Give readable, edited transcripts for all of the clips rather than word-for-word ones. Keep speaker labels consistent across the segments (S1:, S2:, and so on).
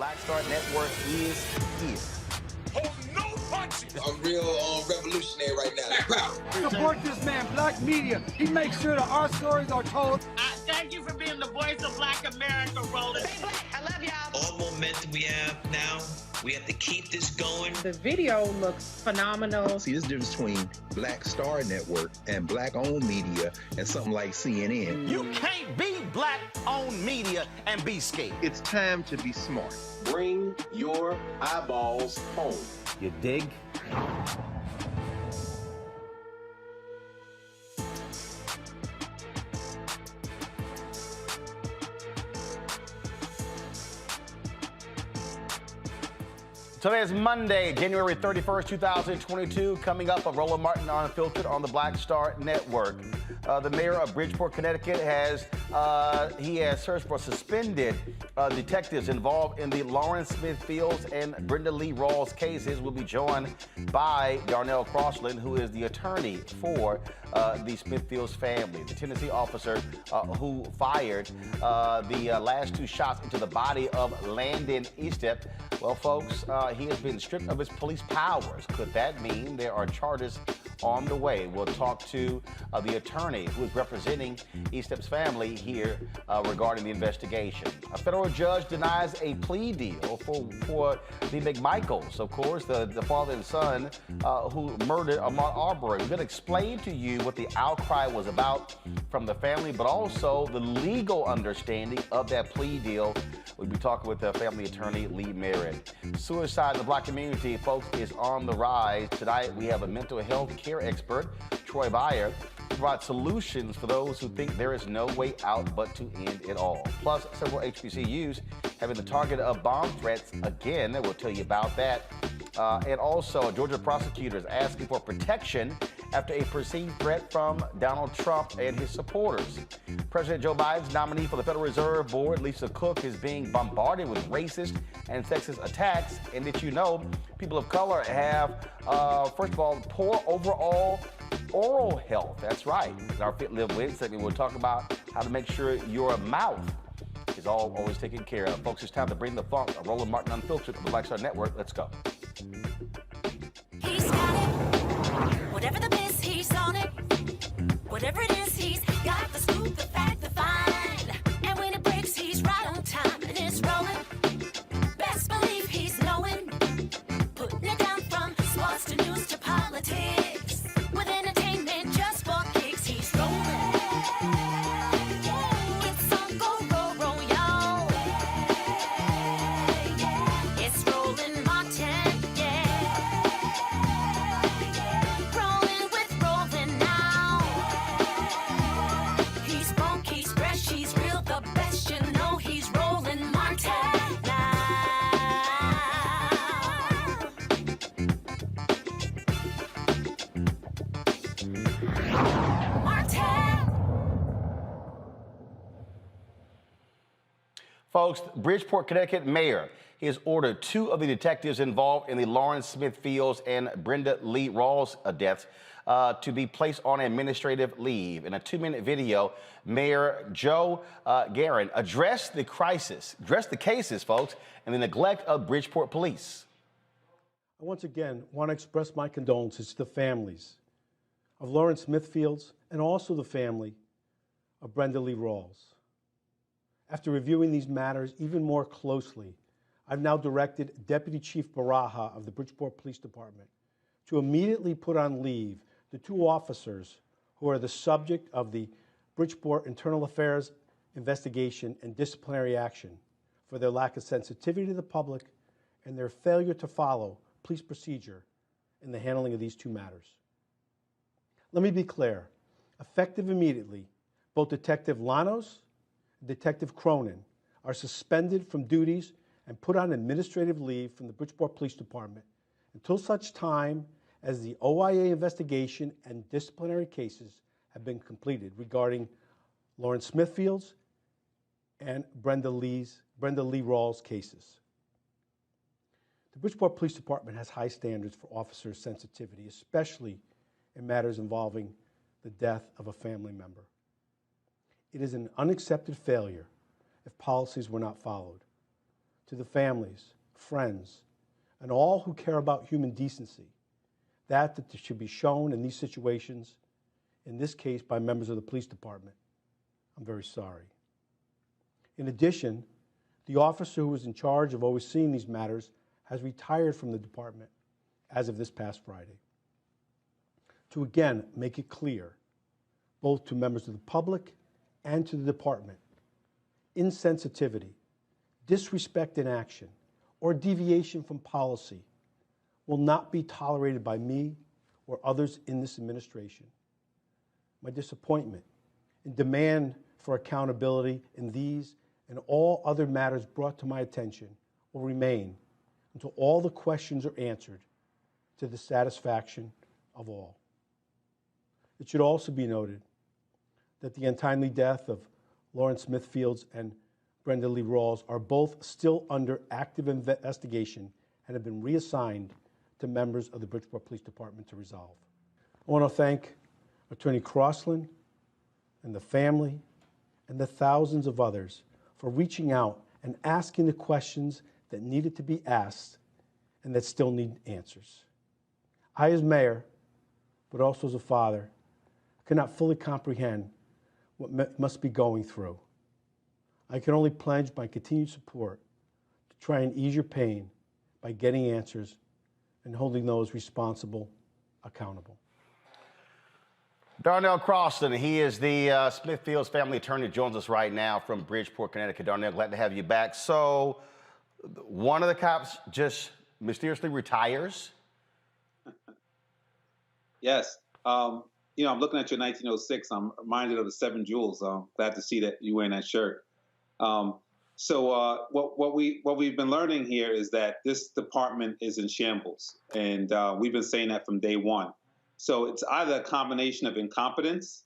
S1: Black Star Network is here.
S2: Hold no punches.
S3: I'm real revolutionary right now.
S4: Support this man, Black Media. He makes sure that our stories are told.
S5: Thank you for being the voice of Black America, Roland.
S6: Stay black. I love y'all.
S7: All momentum we have now, we have to keep this going.
S8: The video looks phenomenal.
S9: See, this difference between Black Star Network and Black-owned media and something like CNN.
S1: You can't be Black-owned media and be scared.
S9: It's time to be smart.
S10: Bring your eyeballs home.
S1: You dig? Today is Monday, January 31st, 2022. Coming up, a Roland Martin Unfiltered on the Black Star Network. The mayor of Bridgeport, Connecticut has searched for suspended detectives involved in the Lawrence Smith Fields and Brenda Lee Rawls cases. We'll be joined by Darnell Cosland, who is the attorney for the Smithfields family, the Tennessee officer who fired the last two shots into the body of Landon Eastep. Well, folks, he has been stripped of his police powers. Could that mean there are charges on the way? We'll talk to the attorney who is representing Eastep's family here regarding the investigation. A federal judge denies a plea deal for the McMichaels, of course, the father and son who murdered Ahmaud Arbery. We're going to explain to you what the outcry was about from the family, but also the legal understanding of that plea deal. We'll be talking with family attorney Lee Merritt. Suicide in the Black community, folks, is on the rise. Tonight, we have a mental health care expert, Troy Byer, to provide solutions for those who think there is no way out but to end it all. Plus, several HBCUs have been the target of bomb threats again. We'll tell you about that. And also, Georgia prosecutors asking for protection after a perceived threat from Donald Trump and his supporters. President Joe Biden's nominee for the Federal Reserve Board, Lisa Cook, is being bombarded with racist and sexist attacks. And did you know people of color have, first of all, poor overall oral health? That's right. In our Fit Live Win segment, we'll talk about how to make sure your mouth is always taken care of. Folks, it's time to bring the funk. A Roland Martin Unfiltered on the Black Star Network. Let's go.
S11: He's got it. Whatever the biz, he's on it. Whatever it is, he's got the scoop, the fact, the find. And when it breaks, he's right on time and it's rolling. Best believe he's knowing. Putting it down from sports to news to politics. With entertainment just for kicks, he's rolling. It's on go, y'all. It's Roland Martin, yeah. Rolling with Roland now. He's funk, he's fresh, he's real, the best, you know he's Roland Martin now.
S1: Folks, Bridgeport, Connecticut mayor, he has ordered two of the detectives involved in the Lawrence Smith Fields and Brenda Lee Rawls deaths to be placed on administrative leave. In a 2-minute video, Mayor Joe Garin addressed the cases, folks, and the neglect of Bridgeport police.
S4: I once again want to express my condolences to the families of Lawrence Smith Fields and also the family of Brenda Lee Rawls. After reviewing these matters even more closely, I've now directed Deputy Chief Baraha of the Bridgeport Police Department to immediately put on leave the two officers who are the subject of the Bridgeport Internal Affairs investigation and disciplinary action for their lack of sensitivity to the public and their failure to follow police procedure in the handling of these two matters. Let me be clear. Effective immediately, both Detective Llanos and Detective Cronin are suspended from duties and put on administrative leave from the Bridgeport Police Department until such time as the OIA investigation and disciplinary cases have been completed regarding Lawrence Smithfield's and Brenda Lee Rawls cases. The Bridgeport Police Department has high standards for officer sensitivity, especially in matters involving the death of a family member. It is an unaccepted failure if policies were not followed. to the families, friends, and all who care about human decency that should be shown in these situations, in this case by members of the police department. I'm very sorry. In addition, the officer who was in charge of overseeing these matters has retired from the department as of this past Friday. To again make it clear, both to members of the public and to the department, insensitivity, disrespect in action, or deviation from policy will not be tolerated by me or others in this administration. My disappointment and demand for accountability in these and all other matters brought to my attention will remain until all the questions are answered to the satisfaction of all. It should also be noted that the untimely death of Lawrence Smithfields and Brenda Lee Rawls are both still under active investigation and have been reassigned to members of the Bridgeport Police Department to resolve. I want to thank Attorney Cosland and the family and the thousands of others for reaching out and asking the questions that needed to be asked and that still need answers. I, as mayor, but also as a father, cannot fully comprehend what must be going through. I can only pledge my continued support to try and ease your pain by getting answers and holding those responsible accountable.
S1: Darnell Cosland, he is the Smithfields family attorney, joins us right now from Bridgeport, Connecticut. Darnell, glad to have you back. So one of the cops just mysteriously retires?
S10: Yes. I'm looking at your 1906. I'm reminded of the 7 Jewels. Glad to see that you're wearing that shirt. What we've been learning here is that this department is in shambles, and we've been saying that from day one. So it's either a combination of incompetence,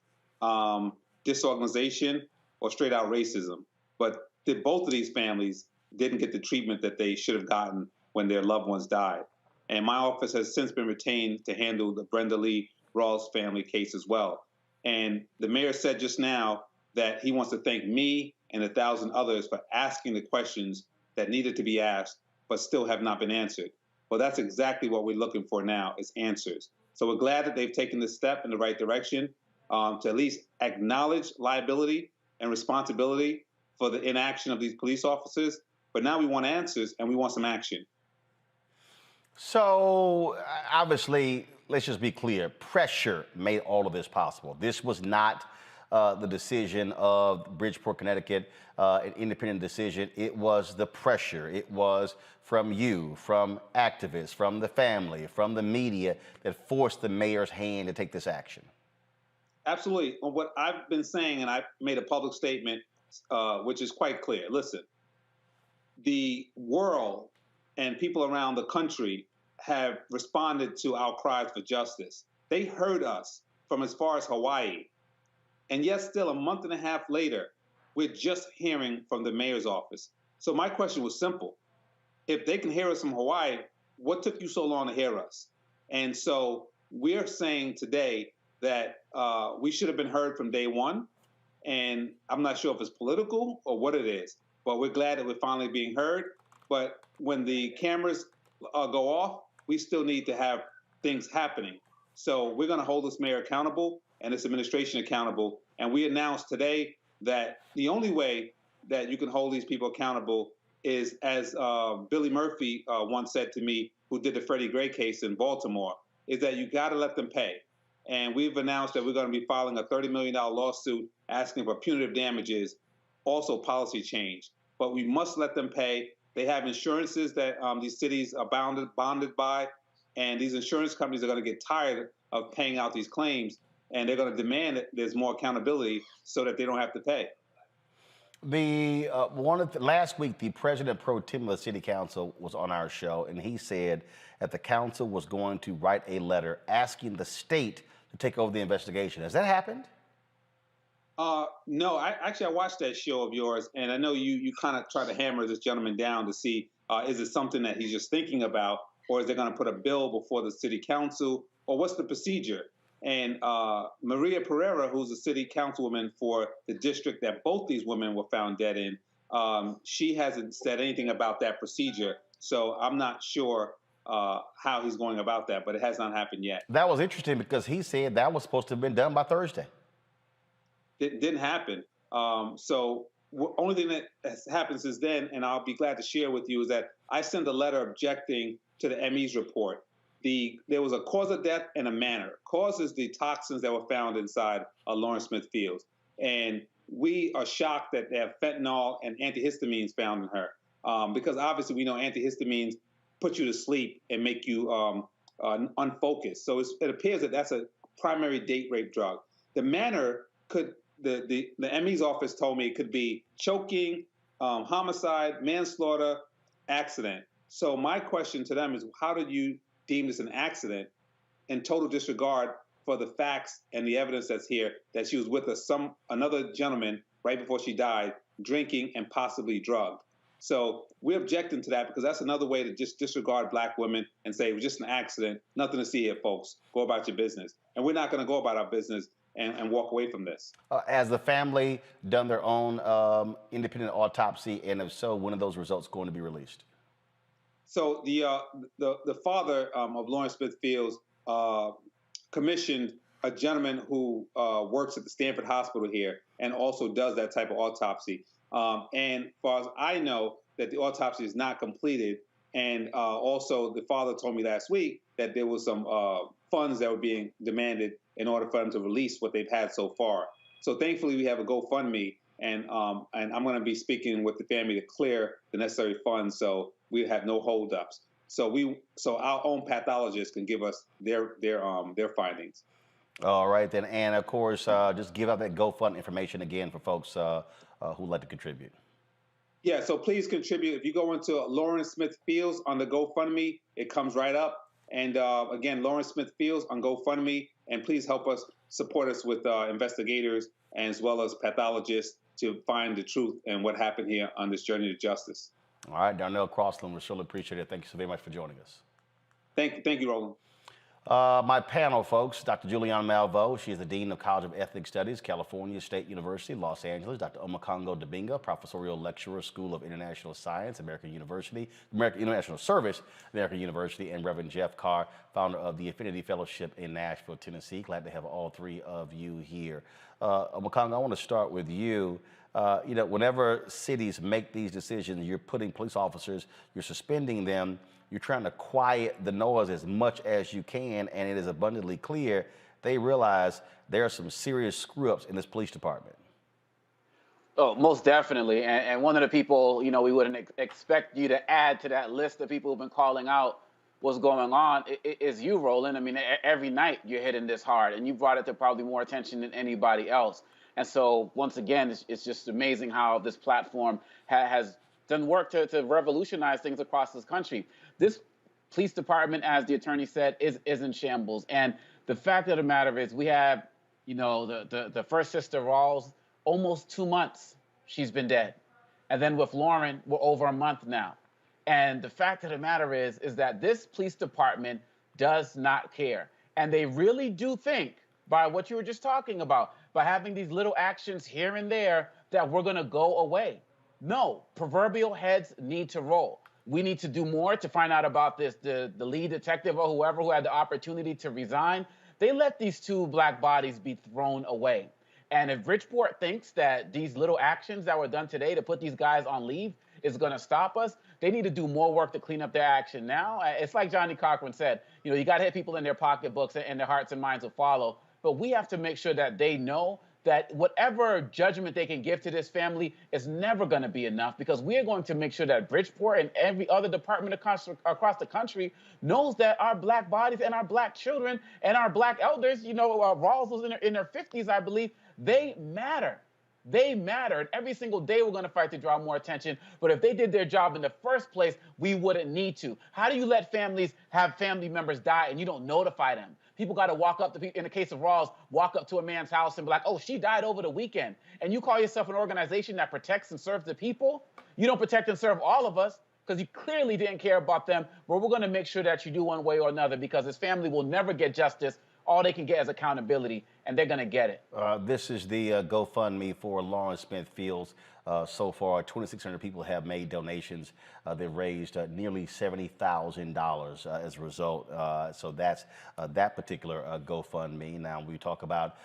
S10: disorganization, or straight out racism. But both of these families didn't get the treatment that they should have gotten when their loved ones died. And my office has since been retained to handle the Brenda Lee Rawls family case as well. And the mayor said just now that he wants to thank me and 1,000 others for asking the questions that needed to be asked, but still have not been answered. Well, that's exactly what we're looking for now, is answers. So we're glad that they've taken this step in the right direction to at least acknowledge liability and responsibility for the inaction of these police officers. But now we want answers and we want some action.
S1: So obviously, let's just be clear, pressure made all of this possible. This was not the decision of Bridgeport, Connecticut, an independent decision. It was the pressure. It was from you, from activists, from the family, from the media that forced the mayor's hand to take this action.
S10: Absolutely. Well, what I've been saying, and I made a public statement, which is quite clear. Listen, the world and people around the country have responded to our cries for justice. They heard us from as far as Hawaii. And yet still, a month and a half later, we're just hearing from the mayor's office. So my question was simple. If they can hear us from Hawaii, what took you so long to hear us? And so we're saying today that we should have been heard from day one. And I'm not sure if it's political or what it is, but we're glad that we're finally being heard. But when the cameras go off, we still need to have things happening. So we're going to hold this mayor accountable and this administration accountable. And we announced today that the only way that you can hold these people accountable is, as Billy Murphy once said to me, who did the Freddie Gray case in Baltimore, is that you got to let them pay. And we've announced that we're going to be filing a $30 million lawsuit asking for punitive damages, also policy change. But we must let them pay. They have insurances that these cities are bonded by, and these insurance companies are going to get tired of paying out these claims, and they're going to demand that there's more accountability so that they don't have to pay.
S1: Last week, the president pro tem of the city council was on our show, and he said that the council was going to write a letter asking the state to take over the investigation. Has that happened?
S10: No, I watched that show of yours, and I know you kind of try to hammer this gentleman down to see, is it something that he's just thinking about, or is they going to put a bill before the city council, or what's the procedure? And Maria Pereira, who's a city councilwoman for the district that both these women were found dead in, She hasn't said anything about that procedure, so I'm not sure how he's going about that, but it has not happened yet.
S1: That was interesting because he said that was supposed to have been done by Thursday.
S10: It didn't happen. Only thing that has happened since then, and I'll be glad to share with you, is that I sent a letter objecting to the ME's report. There was a cause of death and a manner. Cause is the toxins that were found inside Lawrence Smith Fields. And we are shocked that they have fentanyl and antihistamines found in her, because obviously we know antihistamines put you to sleep and make you unfocused. So it appears that that's a primary date rape drug. The manner could, the ME's office told me it could be choking, homicide, manslaughter, accident. So my question to them is, how did you deem this an accident in total disregard for the facts and the evidence that's here, that she was with another gentleman right before she died, drinking and possibly drugged? So we're objecting to that because that's another way to just disregard Black women and say it was just an accident, nothing to see here, folks. Go about your business. And we're not going to go about our business and walk away from this.
S1: Has the family done their own independent autopsy, and if so, when are those results going to be released?
S10: So the father of Lawrence Smith Fields commissioned a gentleman who works at the Stanford Hospital here and also does that type of autopsy. And as far as I know, that the autopsy is not completed. And also the father told me last week that there was some funds that were being demanded in order for them to release what they've had so far. So thankfully we have a GoFundMe, and I'm going to be speaking with the family to clear the necessary funds so we have no holdups. So our own pathologist can give us their findings.
S1: All right then, and of course, just give out that GoFundMe information again for folks who'd like to contribute.
S10: Yeah, so please contribute. If you go into Lawrence Smith Fields on the GoFundMe, it comes right up. And again, Lawrence Smith Fields on GoFundMe, and please help us, support us with investigators as well as pathologists to find the truth and what happened here on this journey to justice.
S1: All right, Darnell Cosland, we surely appreciate it. Thank you so very much for joining us.
S10: Thank you, Roland.
S1: My panel, folks, Dr. Juliana Malveaux. She is the Dean of College of Ethnic Studies, California State University, Los Angeles. Dr. Omekongo Dibinga, Professorial Lecturer, School of International Science, American University, American International Service, American University, and Reverend Jeff Carr, founder of the Affinity Fellowship in Nashville, Tennessee. Glad to have all three of you here. Omekongo, I want to start with you. Whenever cities make these decisions, you're putting police officers, you're suspending them, you're trying to quiet the noise as much as you can, and it is abundantly clear they realize there are some serious screw-ups in this police department.
S6: Oh, most definitely. And one of the people, we wouldn't expect you to add to that list of people who've been calling out what's going on is you, Roland. I mean, every night you're hitting this hard, and you brought it to probably more attention than anybody else. And so, once again, it's just amazing how this platform has done work to revolutionize things across this country. This police department, as the attorney said, is in shambles. And the fact of the matter is we have, the first sister, Rawls, almost 2 months she's been dead. And then with Lauren, we're over a month now. And the fact of the matter is that this police department does not care. And they really do think, by what you were just talking about, by having these little actions here and there, that we're going to go away. No, proverbial heads need to roll. We need to do more to find out about this. The lead detective or whoever who had the opportunity to resign, they let these 2 Black bodies be thrown away. And if Bridgeport thinks that these little actions that were done today to put these guys on leave is going to stop us, they need to do more work to clean up their action now. It's like Johnny Cochran said, you got to hit people in their pocketbooks and their hearts and minds will follow. But we have to make sure that they know that whatever judgment they can give to this family is never going to be enough, because we are going to make sure that Bridgeport and every other department across the country knows that our Black bodies and our Black children and our Black elders, Rawls was in their 50s, I believe, they matter. They matter. And every single day we're going to fight to draw more attention. But if they did their job in the first place, we wouldn't need to. How do you let families have family members die and you don't notify them? People got to walk up to, in the case of Rawls, walk up to a man's house and be like, oh, she died over the weekend. And you call yourself an organization that protects and serves the people? You don't protect and serve all of us because you clearly didn't care about them. But we're going to make sure that you do one way or another, because his family will never get justice all they can get is accountability, and they're gonna get it.
S1: This is the GoFundMe for Lawrence Smith Fields. So far, 2,600 people have made donations. They've raised nearly $70,000 as a result. So that's that particular GoFundMe. Now we talk about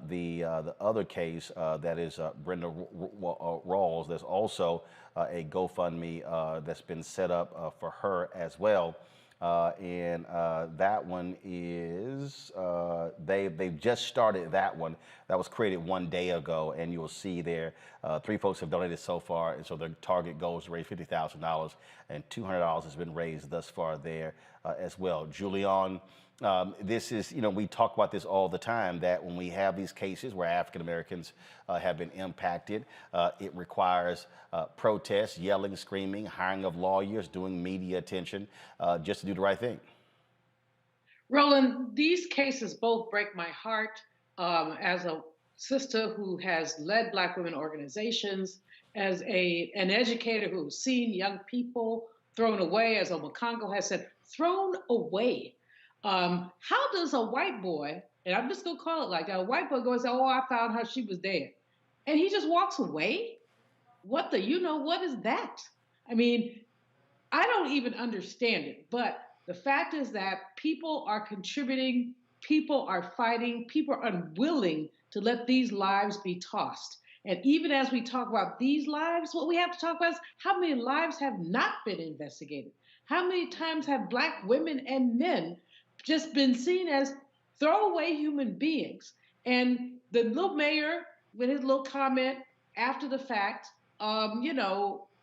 S1: the other case that is Brenda Rawls. There's also a GoFundMe that's been set up for her as well. And that one is they've just started that one. That was created 1 day ago, and you'll see there 3 folks have donated so far, and so their target goal is to raise $50,000, and $200 has been raised thus far there as well. Julian, this is, we talk about this all the time, that when we have these cases where African Americans have been impacted, it requires protests, yelling, screaming, hiring of lawyers, doing media attention, just to do the right thing.
S8: Roland, these cases both break my heart as a sister who has led Black women organizations, as an educator who's seen young people thrown away, as McMichael has said, thrown away. How does a white boy, and I'm just going to call it like that, a white boy goes, oh, I found her, she was dead, and he just walks away? What is that? I mean, I don't even understand it, but the fact is that people are contributing, people are fighting, people are unwilling to let these lives be tossed. And even as we talk about these lives, what we have to talk about is how many lives have not been investigated? How many times have Black women and men just been seen as throwaway human beings? And the little mayor, with his little comment after the fact,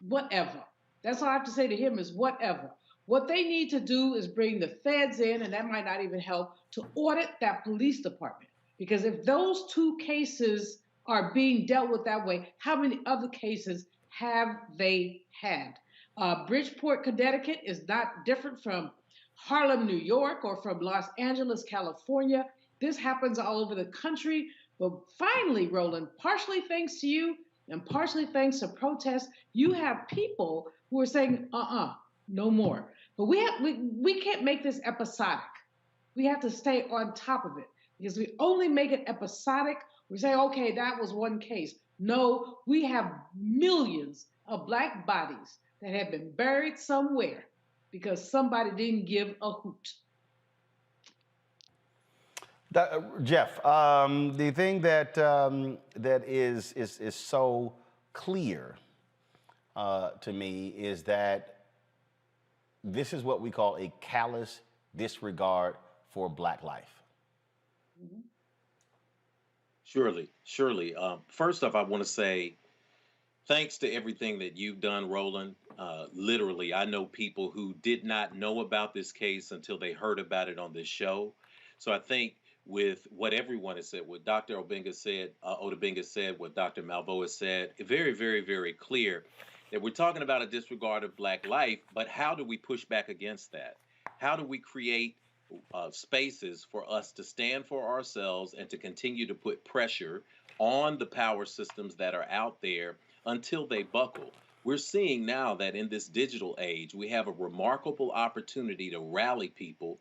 S8: whatever. That's all I have to say to him is whatever. What they need to do is bring the feds in, and that might not even help, to audit that police department. Because if those 2 cases are being dealt with that way, how many other cases have they had? Bridgeport, Connecticut is not different from Harlem, New York, or from Los Angeles, California. This happens all over the country. But finally, Roland, partially thanks to you and partially thanks to protests, you have people who are saying, no more. But we can't make this episodic. We have to stay on top of it, because we only make it episodic. We say, okay, that was one case. No, we have millions of Black bodies that have been buried somewhere because somebody didn't give a hoot.
S1: Jeff, the thing that that is so clear to me is that this is what we call a callous disregard for Black life.
S8: Mm-hmm.
S12: Surely. First off, I want to say thanks to everything that you've done, Roland. Literally, I know people who did not know about this case until they heard about it on this show. So I think with what everyone has said, what Dr. Odubinga said, what Dr. Malveaux has said, very, very, very clear that we're talking about a disregard of Black life, but how do we push back against that? How do we create spaces for us to stand for ourselves and to continue to put pressure on the power systems that are out there until they buckle? We're seeing now that in this digital age, we have a remarkable opportunity to rally people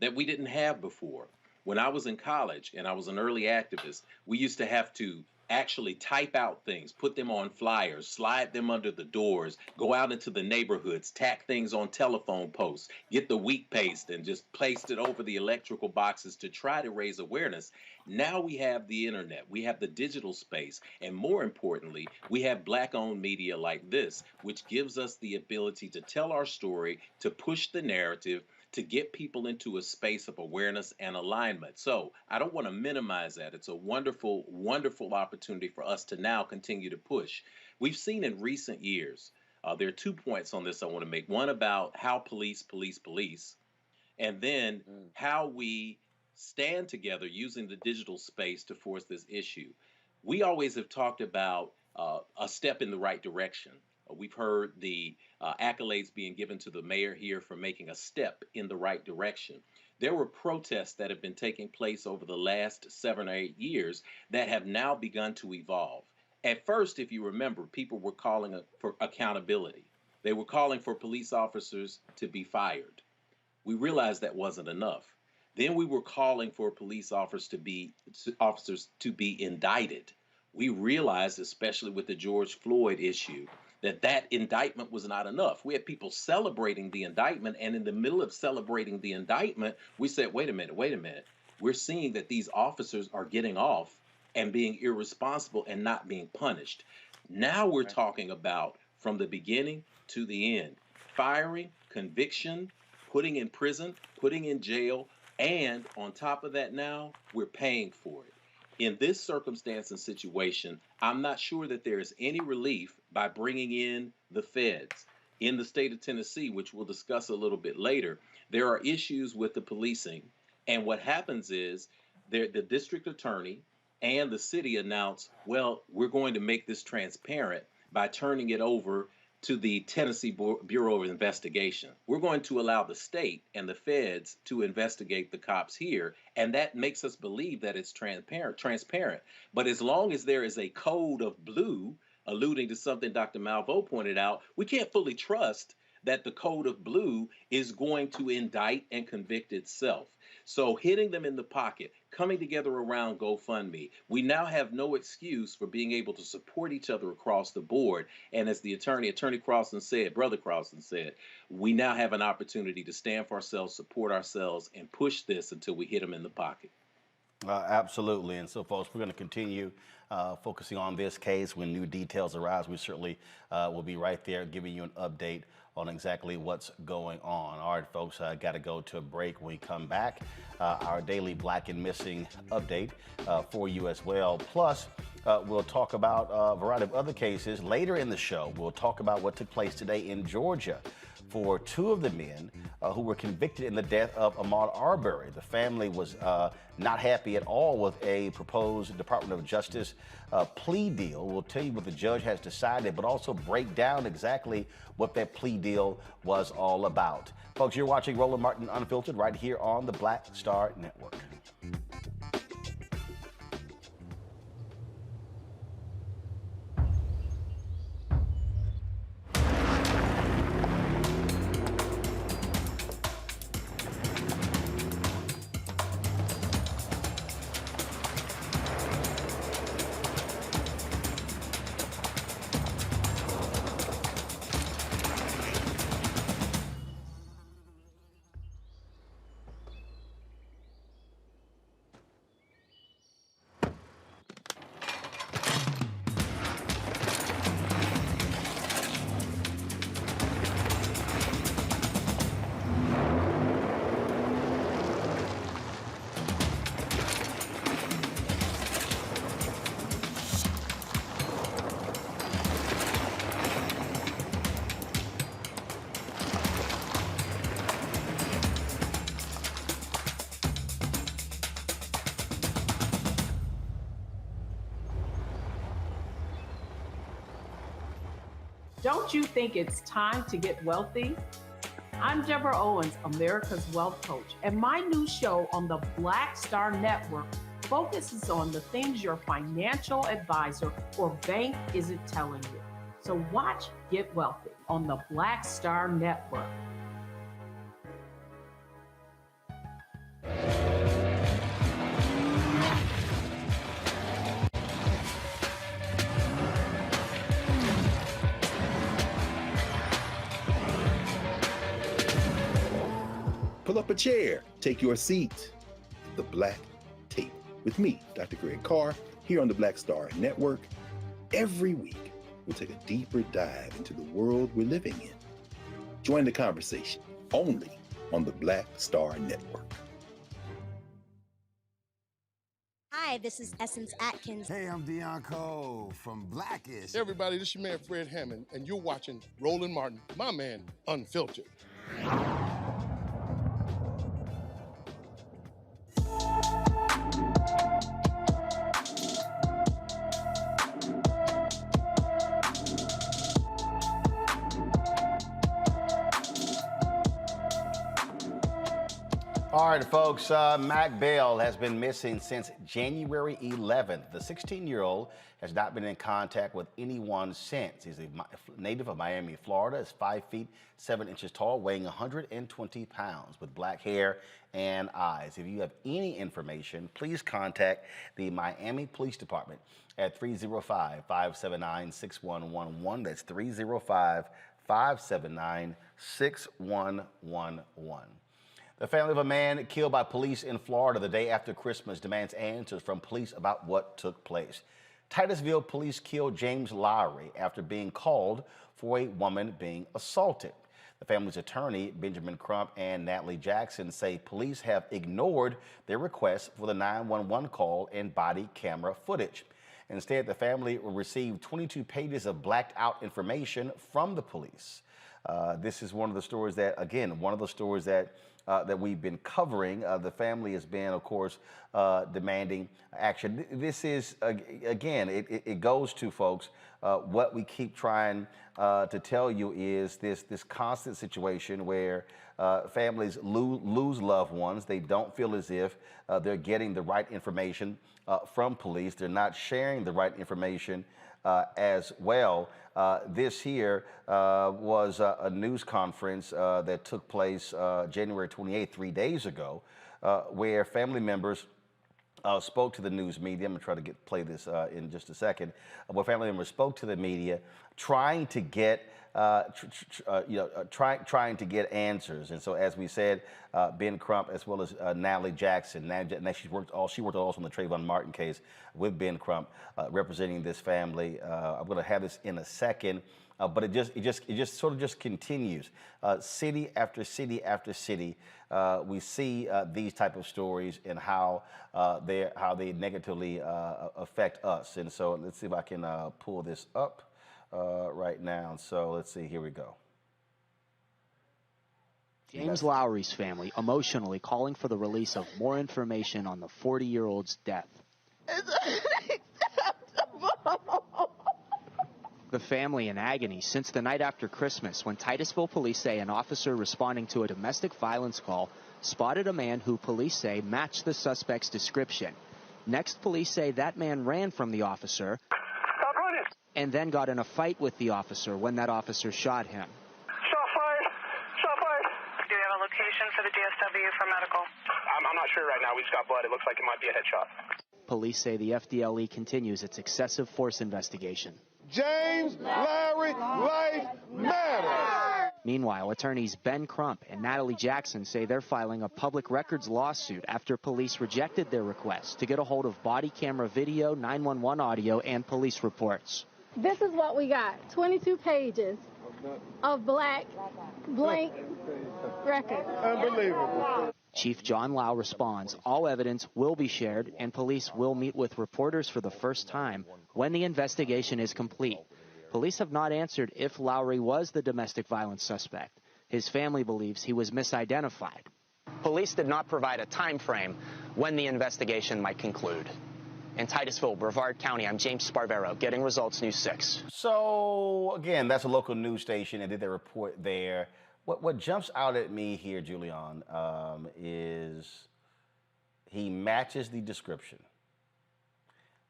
S12: that we didn't have before. When I was in college and I was an early activist, we used to have to actually type out things, put them on flyers, slide them under the doors, go out into the neighborhoods, tack things on telephone posts, get the wheat paste and just placed it over the electrical boxes to try to raise awareness. Now we have the internet, we have the digital space, and more importantly, we have Black-owned media like this, which gives us the ability to tell our story, to push the narrative, to get people into a space of awareness and alignment. So I don't want to minimize that. It's a wonderful, wonderful opportunity for us to now continue to push. We've seen in recent years, there are 2 points on this I want to make. One about how police, and then how we stand together using the digital space to force this issue. We always have talked about a step in the right direction. We've heard the accolades being given to the mayor here for making a step in the right direction. There were protests that have been taking place over the last 7 or 8 years that have now begun to evolve. At first, if you remember, people were calling for accountability. They were calling for police officers to be fired. We realized that wasn't enough. Then we were calling for police officers to be indicted. We realized, especially with the George Floyd issue, that indictment was not enough. We had people celebrating the indictment, and in the middle of celebrating the indictment, we said, wait a minute. We're seeing that these officers are getting off and being irresponsible and not being punished. Now we're talking about from the beginning to the end, firing, conviction, putting in prison, putting in jail, and on top of that now, we're paying for it. In this circumstance and situation, I'm not sure that there is any relief by bringing in the feds. In the state of Tennessee, which we'll discuss a little bit later, there are issues with the policing. And what happens is the district attorney and the city announce, well, we're going to make this transparent by turning it over to the Tennessee Bureau of Investigation. We're going to allow the state and the feds to investigate the cops here, and that makes us believe that it's transparent. But as long as there is a code of blue, alluding to something Dr. Malveaux pointed out, we can't fully trust that the code of blue is going to indict and convict itself. So hitting them in the pocket, coming together around GoFundMe, we now have no excuse for being able to support each other across the board. And as the Attorney Crosland said, Brother Crosland said, we now have an opportunity to stand for ourselves, support ourselves, and push this until we hit them in the pocket.
S1: Absolutely. And so, folks, we're going to continue focusing on this case. When new details arise, we certainly will be right there giving you an update on exactly what's going on. All right, folks, I got to go to a break. When we come back, our daily Black and Missing update for you as well. Plus, we'll talk about a variety of other cases. Later in the show, we'll talk about what took place today in Georgia for two of the men who were convicted in the death of Ahmaud Arbery. The family was not happy at all with a proposed Department of Justice plea deal. We'll tell you what the judge has decided, but also break down exactly what that plea deal was all about. Folks, you're watching Roland Martin Unfiltered right here on the Black Star Network.
S13: Don't you think it's time to get wealthy? I'm Deborah Owens, America's Wealth Coach, and my new show on the Black Star Network focuses on the things your financial advisor or bank isn't telling you. So watch Get Wealthy on the Black Star Network.
S9: Pull up a chair, take your seat. The Black Tape with me, Dr. Greg Carr, here on the Black Star Network. Every week, we'll take a deeper dive into the world we're living in. Join the conversation only on the Black Star Network.
S14: Hi, this is Essence Atkins.
S15: Hey, I'm Deion Cole from Blackish.
S16: Hey everybody, this is your man Fred Hammond, and you're watching Roland Martin, my man, Unfiltered.
S1: All right, folks, Mac Bell has been missing since January 11th. The 16-year-old has not been in contact with anyone since. He's a native of Miami, Florida, is 5 feet 7 inches tall, weighing 120 pounds, with black hair and eyes. If you have any information, please contact the Miami Police Department at 305-579-6111. That's 305-579-6111. The family of a man killed by police in Florida the day after Christmas demands answers from police about what took place. Titusville police killed James Lowry after being called for a woman being assaulted. The family's attorney, Benjamin Crump and Natalie Jackson, say police have ignored their request for the 911 call and body camera footage. Instead, the family received 22 pages of blacked out information from the police. This is one of the stories that, again, that we've been covering. The family has been, of course, demanding action. This is, again, it goes to, folks, what we keep trying to tell you is this constant situation where families lose loved ones. They don't feel as if they're getting the right information from police. They're not sharing the right information as well. This here was a news conference that took place January 28th, 3 days ago, where family members spoke to the news media. I'm going to try to play this in just a second. Where family members spoke to the media, trying to get trying to get answers. And so, as we said, Ben Crump as well as Natalie Jackson. She worked also on the Trayvon Martin case with Ben Crump, representing this family. I'm going to have this in a second. But it just sort of continues. City after city after city, we see these type of stories and how they negatively affect us. And so let's see if I can pull this up right now. So let's see. Here we go.
S17: James Lowry's family emotionally calling for the release of more information on the 40-year-old's death. The family in agony since the night after Christmas, when Titusville police say an officer responding to a domestic violence call spotted a man who police say matched the suspect's description. Next, police say that man ran from the officer and then got in a fight with the officer when that officer shot him.
S18: Shot fired. Do you have a location for the DSW for medical? I'm not sure right now. We just got blood. It looks like it might be a headshot.
S17: Police say the FDLE continues its excessive force investigation.
S16: James Lowry, life matters.
S17: Meanwhile, attorneys Ben Crump and Natalie Jackson say they're filing a public records lawsuit after police rejected their request to get a hold of body camera video, 911 audio, and police reports.
S19: This is what we got, 22 pages of blank record.
S16: Unbelievable.
S17: Chief John Lau responds, all evidence will be shared and police will meet with reporters for the first time when the investigation is complete. Police have not answered if Lowry was the domestic violence suspect. His family believes he was misidentified.
S20: Police did not provide a time frame when the investigation might conclude. In Titusville, Brevard County, I'm James Sparvero, Getting Results News 6.
S1: So, again, that's a local news station and did their report there. What jumps out at me here, Julian, is he matches the description.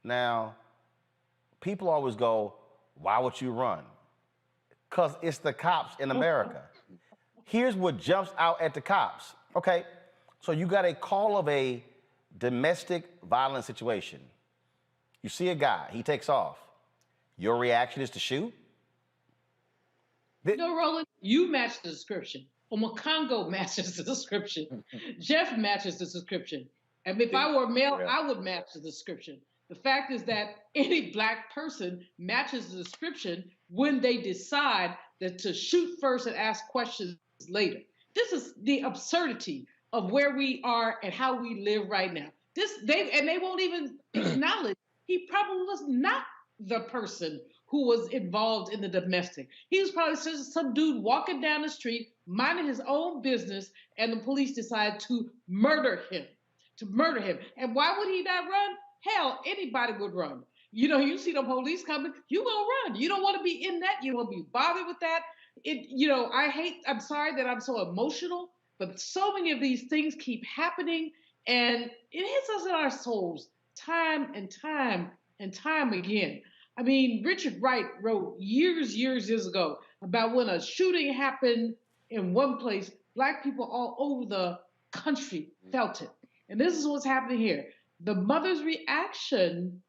S1: Now, people always go, why would you run? Because it's the cops in America. Here's what jumps out at the cops. Okay, so you got a call of a domestic violence situation. You see a guy, he takes off. Your reaction is to shoot?
S8: No, Roland, you match the description. Omakongo matches the description. Jeff matches the description. And if I were male, I would match the description. The fact is that any black person matches the description when they decide that to shoot first and ask questions later. This is the absurdity of where we are and how we live right now. They won't even acknowledge he probably was not the person who was involved in the domestic. He was probably just some dude walking down the street, minding his own business, and the police decided to murder him. And why would he not run? Hell, anybody would run. You know, you see the police coming, you gonna run. You don't want to be in that. You don't want to be bothered with that. I'm sorry that I'm so emotional, But so many of these things keep happening, and it hits us in our souls time and time and time again. I mean, Richard Wright wrote years ago about when a shooting happened in one place, Black people all over the country felt it. And this is what's happening here. The mother's reaction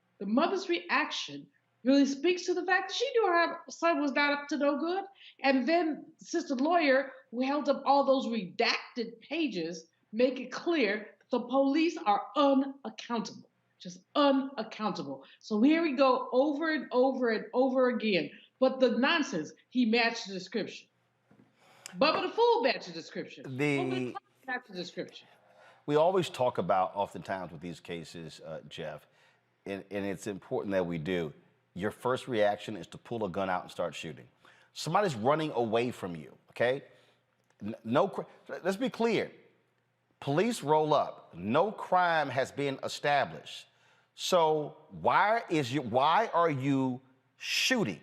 S8: really speaks to the fact that she knew her son was not up to no good. And then sister lawyer, who held up all those redacted pages, make it clear the police are unaccountable, just unaccountable. So here we go over and over and over again. But the nonsense, he matched the description. Bubba the Fool matched the description. Matched the description.
S1: We always talk about, oftentimes with these cases, Jeff, and it's important that we do, your first reaction is to pull a gun out and start shooting. Somebody's running away from you, okay? Let's be clear. Police roll up. No crime has been established. So why are you shooting?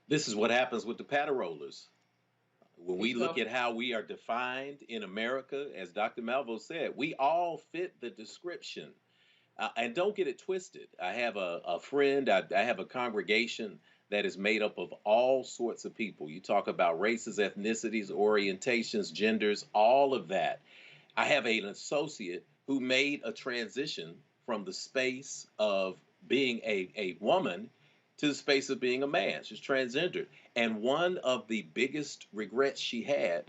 S12: This is what happens with the patter-rollers. When we look at how we are defined in America, as Dr. Malvo said, we all fit the description. And don't get it twisted. I have a friend, I have a congregation that is made up of all sorts of people. You talk about races, ethnicities, orientations, genders, all of that. I have an associate who made a transition from the space of being a woman to the space of being a man. She's transgendered. And one of the biggest regrets she had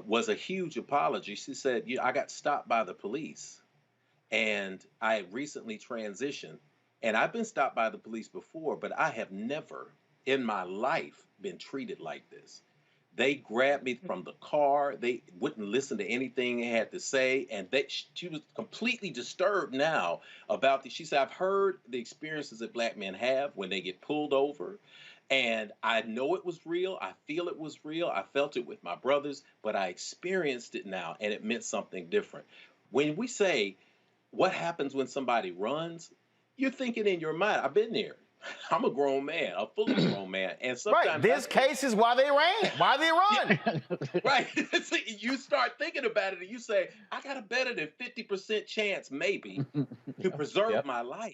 S12: was a huge apology. She said, I got stopped by the police and I recently transitioned. And I've been stopped by the police before, but I have never in my life been treated like this. They grabbed me from the car. They wouldn't listen to anything I had to say. And she was completely disturbed now about this. She said, I've heard the experiences that Black men have when they get pulled over. And I know it was real. I feel it was real. I felt it with my brothers, but I experienced it now, and it meant something different. When we say, what happens when somebody runs? You're thinking in your mind, I've been there. I'm a grown man, a fully grown man. And sometimes
S1: right, this case is why they run.
S12: Right. You start thinking about it and you say, I got a better than 50% chance maybe to preserve my life.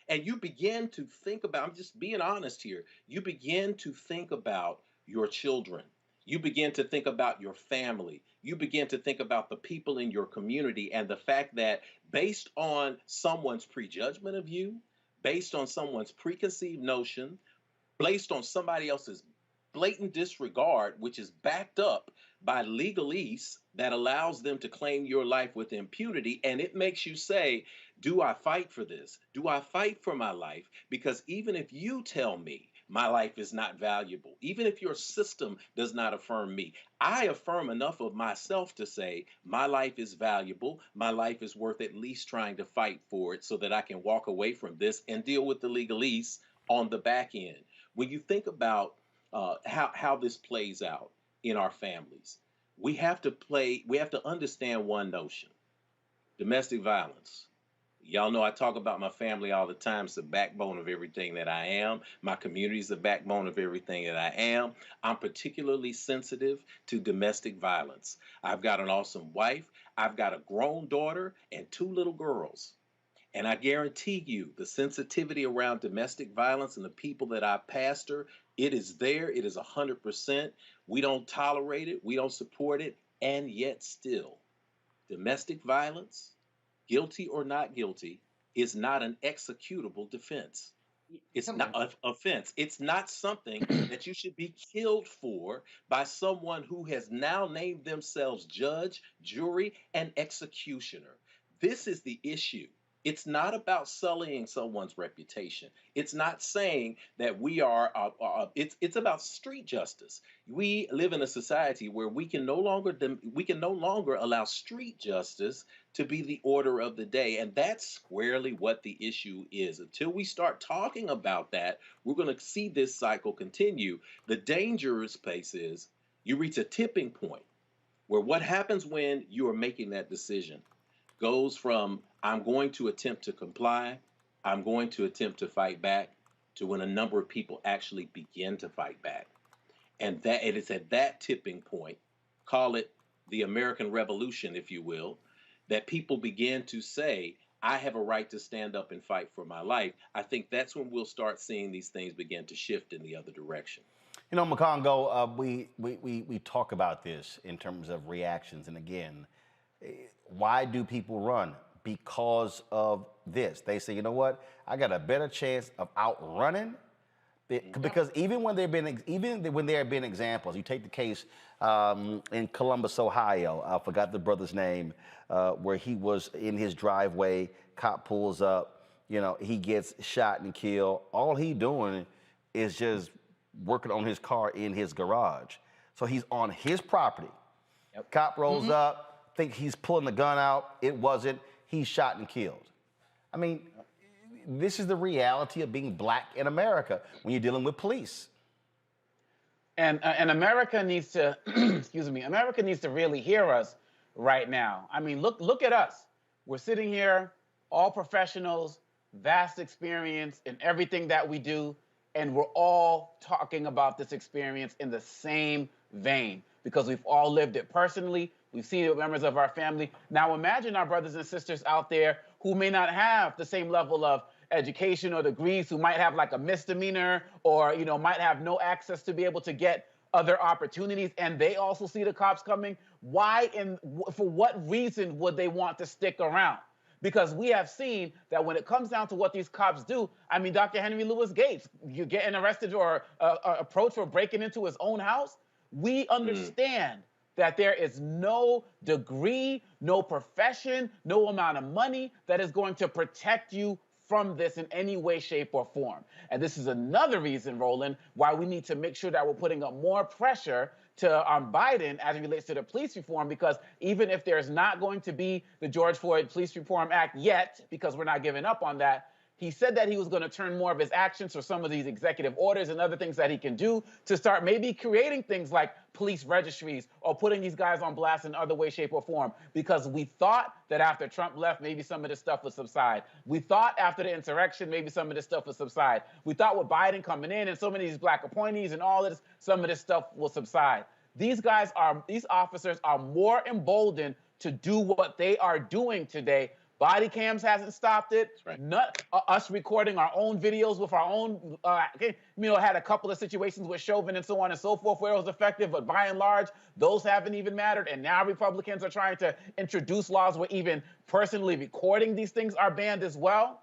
S12: And you begin to think about, I'm just being honest here, you begin to think about your children. You begin to think about your family. You begin to think about the people in your community and the fact that based on someone's prejudgment of you, based on someone's preconceived notion, based on somebody else's blatant disregard, which is backed up by legalese that allows them to claim your life with impunity, and it makes you say, do I fight for this? Do I fight for my life? Because even if you tell me my life is not valuable, even if your system does not affirm me, I affirm enough of myself to say my life is valuable, my life is worth at least trying to fight for it so that I can walk away from this and deal with the legalese on the back end. When you think about how this plays out in our families, we have to understand one notion: domestic violence. Y'all know I talk about my family all the time. It's the backbone of everything that I am. My community is the backbone of everything that I am. I'm particularly sensitive to domestic violence. I've got an awesome wife. I've got a grown daughter and 2 little girls. And I guarantee you the sensitivity around domestic violence and the people that I pastor, it is there. It is 100%. We don't tolerate it. We don't support it. And yet still, domestic violence, guilty or not guilty, is not an executable defense. It's not an offense. It's not something that you should be killed for by someone who has now named themselves judge, jury, and executioner. This is the issue. It's not about sullying someone's reputation. It's not saying that we are, it's about street justice. We live in a society where we can no longer allow street justice to be the order of the day. And that's squarely what the issue is. Until we start talking about that, we're going to see this cycle continue. The dangerous place is you reach a tipping point where what happens when you are making that decision goes from I'm going to attempt to comply, I'm going to attempt to fight back, to when a number of people actually begin to fight back. And it is at that tipping point call it the American Revolution, if you will, that people begin to say, I have a right to stand up and fight for my life, I think that's when we'll start seeing these things begin to shift in the other direction.
S1: You know, Makongo, we talk about this in terms of reactions. And again, why do people run? Because of this. They say, you know what? I got a better chance of outrunning. Because even when there have been examples, you take the case in Columbus, Ohio. I forgot the brother's name, where he was in his driveway. Cop pulls up. You know, he gets shot and killed. All he doing is just working on his car in his garage. So he's on his property. Yep. Cop rolls up, think he's pulling the gun out. It wasn't. He's shot and killed. I mean, this is the reality of being black in America when you're dealing with police.
S6: And America needs to, excuse me, America needs to really hear us right now. I mean, look at us. We're sitting here, all professionals, vast experience in everything that we do, and we're all talking about this experience in the same vein because we've all lived it personally. We've seen it with members of our family. Now imagine our brothers and sisters out there who may not have the same level of education or degrees, who might have like a misdemeanor or, you know, might have no access to be able to get other opportunities, and they also see the cops coming. Why and for what reason would they want to stick around? Because we have seen that when it comes down to what these cops do, I mean, Dr. Henry Louis Gates, you're getting arrested or approached for breaking into his own house. We understand that there is no degree, no profession, no amount of money that is going to protect you from this in any way, shape, or form. And this is another reason, Roland, why we need to make sure that we're putting up more pressure to Biden as it relates to the police reform, because even if there's not going to be the George Floyd Police Reform Act yet, because we're not giving up on that, he said that he was going to turn more of his actions for some of these executive orders and other things that he can do to start maybe creating things like police registries or putting these guys on blast in other way, shape, or form. Because we thought that after Trump left, maybe some of this stuff would subside. We thought after the insurrection, maybe some of this stuff would subside. We thought with Biden coming in and so many of these black appointees and all of this, some of this stuff will subside. These officers are more emboldened to do what they are doing today. Body cams hasn't stopped it. Right. Us recording our own videos with our own, had a couple of situations with Chauvin and so on and so forth where it was effective, but by and large, those haven't even mattered. And now Republicans are trying to introduce laws where even personally recording these things are banned as well.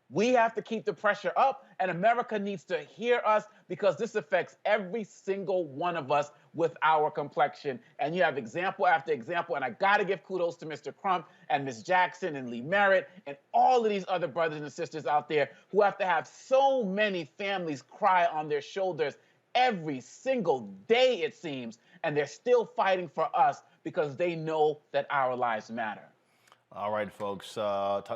S6: We have to keep the pressure up, and America needs to hear us because this affects every single one of us with our complexion. And you have example after example, and I gotta give kudos to Mr. Crump and Ms. Jackson and Lee Merritt and all of these other brothers and sisters out there who have to have so many families cry on their shoulders every single day, it seems, and they're still fighting for us because they know that our lives matter.
S1: All right, folks.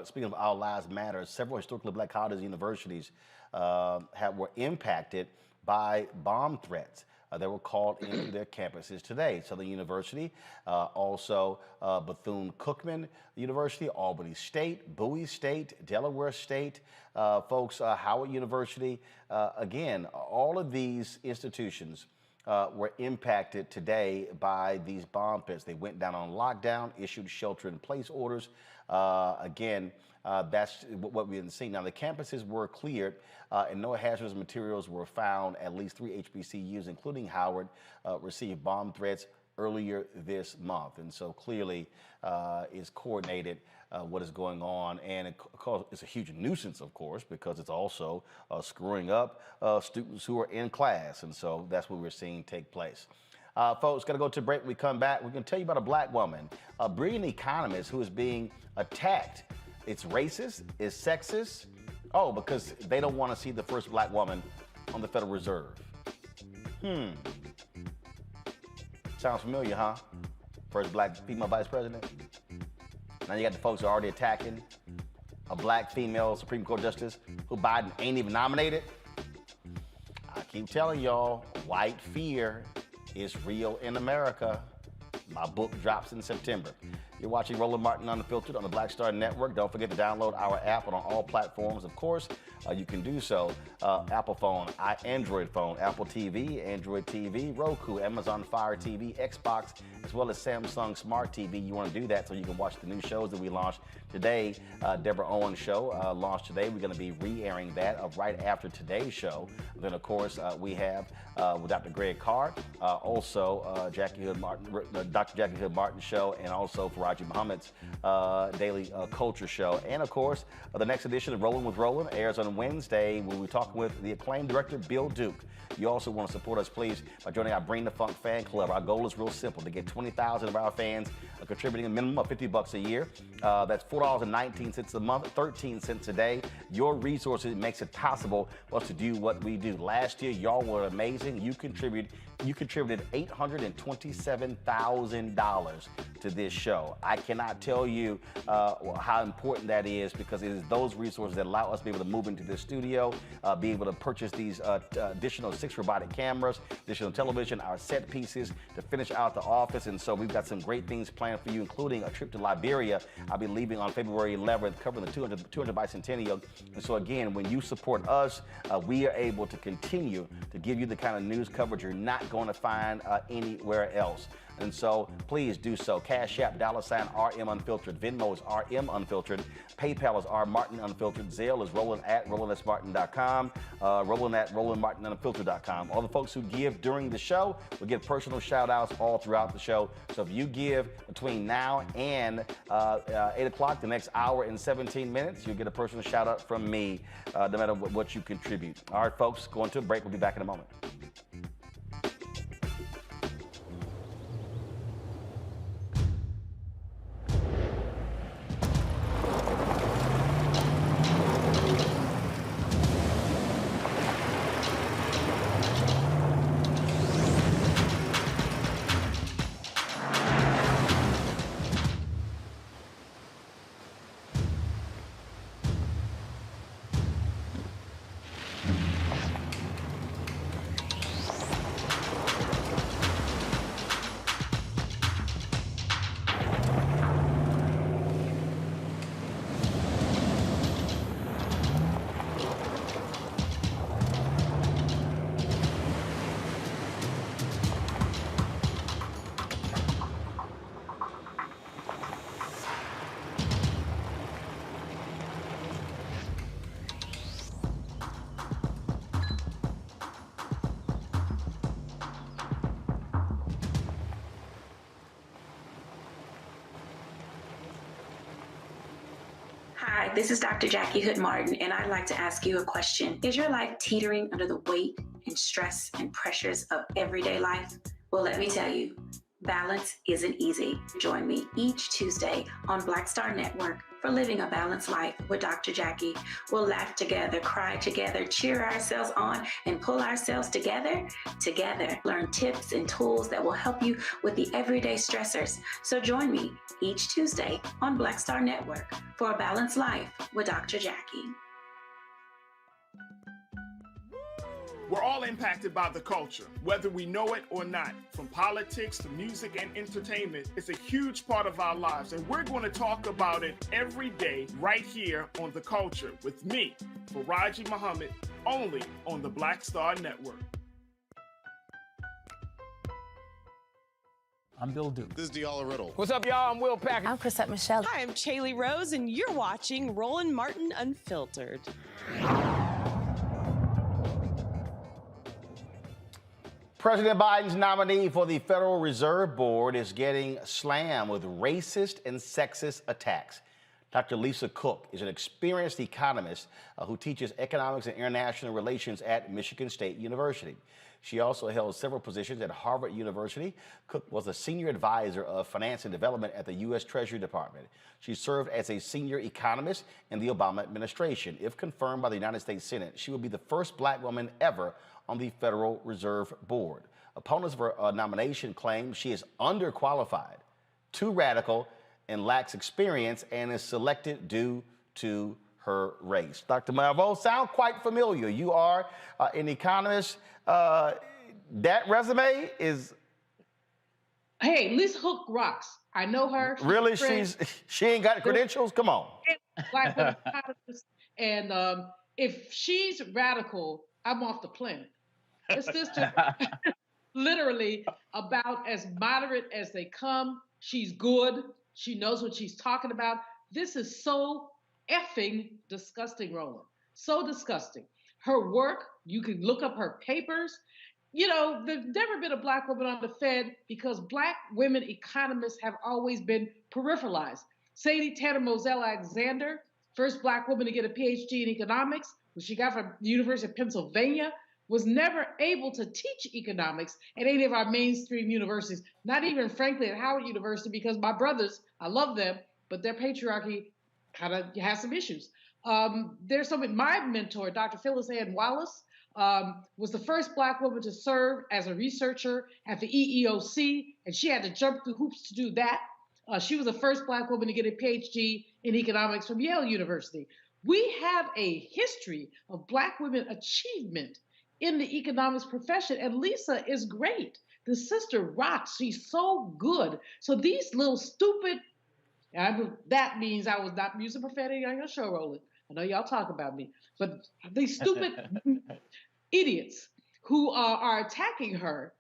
S1: Speaking of Our Lives Matter, several historically black colleges and universities were impacted by bomb threats that were called into their campuses today. Southern University, also Bethune-Cookman University, Albany State, Bowie State, Delaware State, folks, Howard University. Again, all of these institutions were impacted today by these bomb threats. They went down on lockdown, issued shelter-in-place orders. Again, that's what we didn't see. Now, the campuses were cleared and no hazardous materials were found. At least 3 HBCUs, including Howard, received bomb threats earlier this month. And so clearly is coordinated what is going on. And it's a huge nuisance, of course, because it's also screwing up students who are in class. And so that's what we're seeing take place. Folks, got to go to break. When we come back, we're going to tell you about a black woman, a brilliant economist who is being attacked. It's racist, it's sexist. Oh, because they don't want to see the first black woman on the Federal Reserve. Sounds familiar, huh? First black female vice president. Now you got the folks who are already attacking a black female Supreme Court justice who Biden ain't even nominated. I keep telling y'all, white fear is real in America. My book drops in September. You're watching Roland Martin Unfiltered on the Black Star Network. Don't forget to download our app on all platforms. Of course, you can do so. Apple phone, Android phone, Apple TV, Android TV, Roku, Amazon Fire TV, Xbox, as well as Samsung Smart TV. You want to do that so you can watch the new shows that we launched today. Deborah Owens' show launched today. We're going to be re-airing that right after today's show. Then, of course, we have with Dr. Greg Carr, also Jackie Hood Martin, Dr. Jackie Hood Martin show, and also Faraji Muhammad's daily culture show. And of course, the next edition of Rolling with Roland airs on Wednesday, when we're talking with the acclaimed director Bill Duke. You also want to support us, please, by joining our Bring the Funk fan club. Our goal is real simple: to get 20,000 of our fans contributing a minimum of $50 a year. That's $4.19 a month, 13 cents a day. Your resources makes it possible for us to do what we do. Last year, y'all were amazing. You contributed $827,000 to this show. I cannot tell you how important that is, because it is those resources that allow us to be able to move into this studio, be able to purchase these additional 6 robotic cameras, additional television, our set pieces to finish out the office. And so we've got some great things planned for you, including a trip to Liberia. I'll be leaving on February 11th, covering the 200 bicentennial. And so again, when you support us, we are able to continue to give you the kind of news coverage you're not going to find anywhere else. And so please do so. Cash App, $RM Unfiltered. Venmo is RM Unfiltered. PayPal is R Martin Unfiltered. Zelle is Roland@RolandSMartin.com. Roland@RolandMartinUnfiltered.com. All the folks who give during the show will get personal shout outs all throughout the show. So if you give between now and 8 o'clock, the next hour and 17 minutes, you'll get a personal shout out from me, no matter what you contribute. All right, folks, going to a break. We'll be back in a moment.
S21: Hi, this is Dr. Jackie Hood Martin, and I'd like to ask you a question. Is your life teetering under the weight and stress and pressures of everyday life? Well, let me tell you, balance isn't easy. Join me each Tuesday on Black Star Network for Living a Balanced Life with Dr. Jackie. We'll laugh together, cry together, cheer ourselves on, and pull ourselves together. Learn tips and tools that will help you with the everyday stressors. So join me each Tuesday on Black Star Network for A Balanced Life with Dr. Jackie.
S2: We're all impacted by the culture, whether we know it or not. From politics to music and entertainment, it's a huge part of our lives, and we're going to talk about it every day right here on The Culture with me, Faraji Muhammad, only on the Black Star Network.
S22: I'm Bill Duke.
S23: This is Diala Riddle.
S22: What's up, y'all? I'm Will Packer.
S24: I'm Chrisette Michelle. Hi, I'm Chaley Rose, and you're watching Roland Martin Unfiltered.
S1: President Biden's nominee for the Federal Reserve Board is getting slammed with racist and sexist attacks. Dr. Lisa Cook is an experienced economist who teaches economics and international relations at Michigan State University. She also held several positions at Harvard University. Cook was a senior advisor of finance and development at the U.S. Treasury Department. She served as a senior economist in the Obama administration. If confirmed by the United States Senate, she will be the first black woman ever on the Federal Reserve Board. Opponents of her nomination claim she is underqualified, too radical, and lacks experience, and is selected due to her race. Dr. Malvo, sound quite familiar. You are an economist. That resume is...
S8: Hey, Lisa Cook rocks. I know her.
S1: Really? She ain't got credentials? Come on.
S8: Black women economists. And if she's radical, I'm off the planet. This sister, literally about as moderate as they come. She's good. She knows what she's talking about. This is so effing disgusting, Roland. So disgusting. Her work, you can look up her papers. You know, there's never been a Black woman on the Fed because Black women economists have always been peripheralized. Sadie Tanner Moselle Alexander, first Black woman to get a PhD in economics, which she got from the University of Pennsylvania, was never able to teach economics at any of our mainstream universities, not even, frankly, at Howard University, because my brothers, I love them, but their patriarchy kind of has some issues. There's something, my mentor, Dr. Phyllis Ann Wallace, was the first Black woman to serve as a researcher at the EEOC, and she had to jump through hoops to do that. She was the first Black woman to get a PhD in economics from Yale University. We have a history of Black women achievement in the economics profession, and Lisa is great. The sister rocks. She's so good. So these little stupid, that means I was not using profanity on your show, Roland. I know y'all talk about me, but these stupid idiots who are attacking her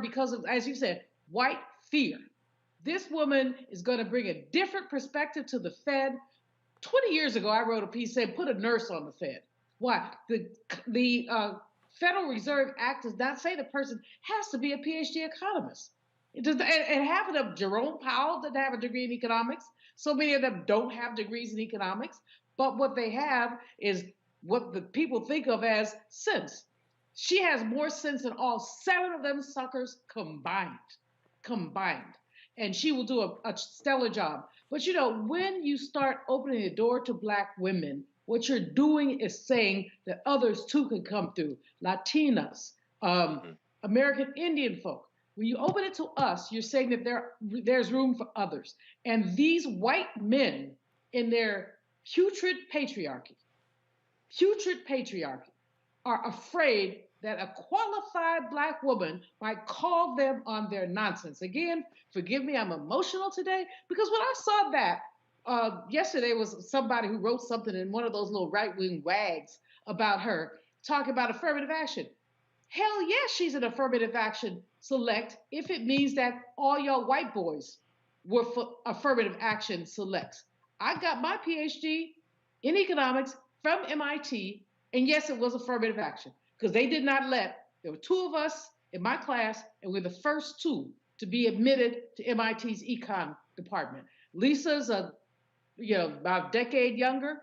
S8: because of, as you said, white fear. This woman is going to bring a different perspective to the Fed. 20 years ago, I wrote a piece saying, put a nurse on the Fed. Why? The Federal Reserve Act does not say the person has to be a PhD economist. And half of them, Jerome Powell didn't have a degree in economics. So many of them don't have degrees in economics. But what they have is what the people think of as sense. She has more sense than all 7 of them suckers combined. And she will do a stellar job. But you know, when you start opening the door to Black women, what you're doing is saying that others too can come through. Latinas, American Indian folk. When you open it to us, you're saying that there's room for others. And these white men in their putrid patriarchy are afraid that a qualified Black woman might call them on their nonsense. Again, forgive me, I'm emotional today, because when I saw that, yesterday was somebody who wrote something in one of those little right-wing wags about her, talking about affirmative action. Hell yes, she's an affirmative action select if it means that all y'all white boys were for affirmative action selects. I got my PhD in economics from MIT, and yes, it was affirmative action, because they did not there were 2 of us in my class, and we're the first 2 to be admitted to MIT's econ department. Lisa's about a decade younger.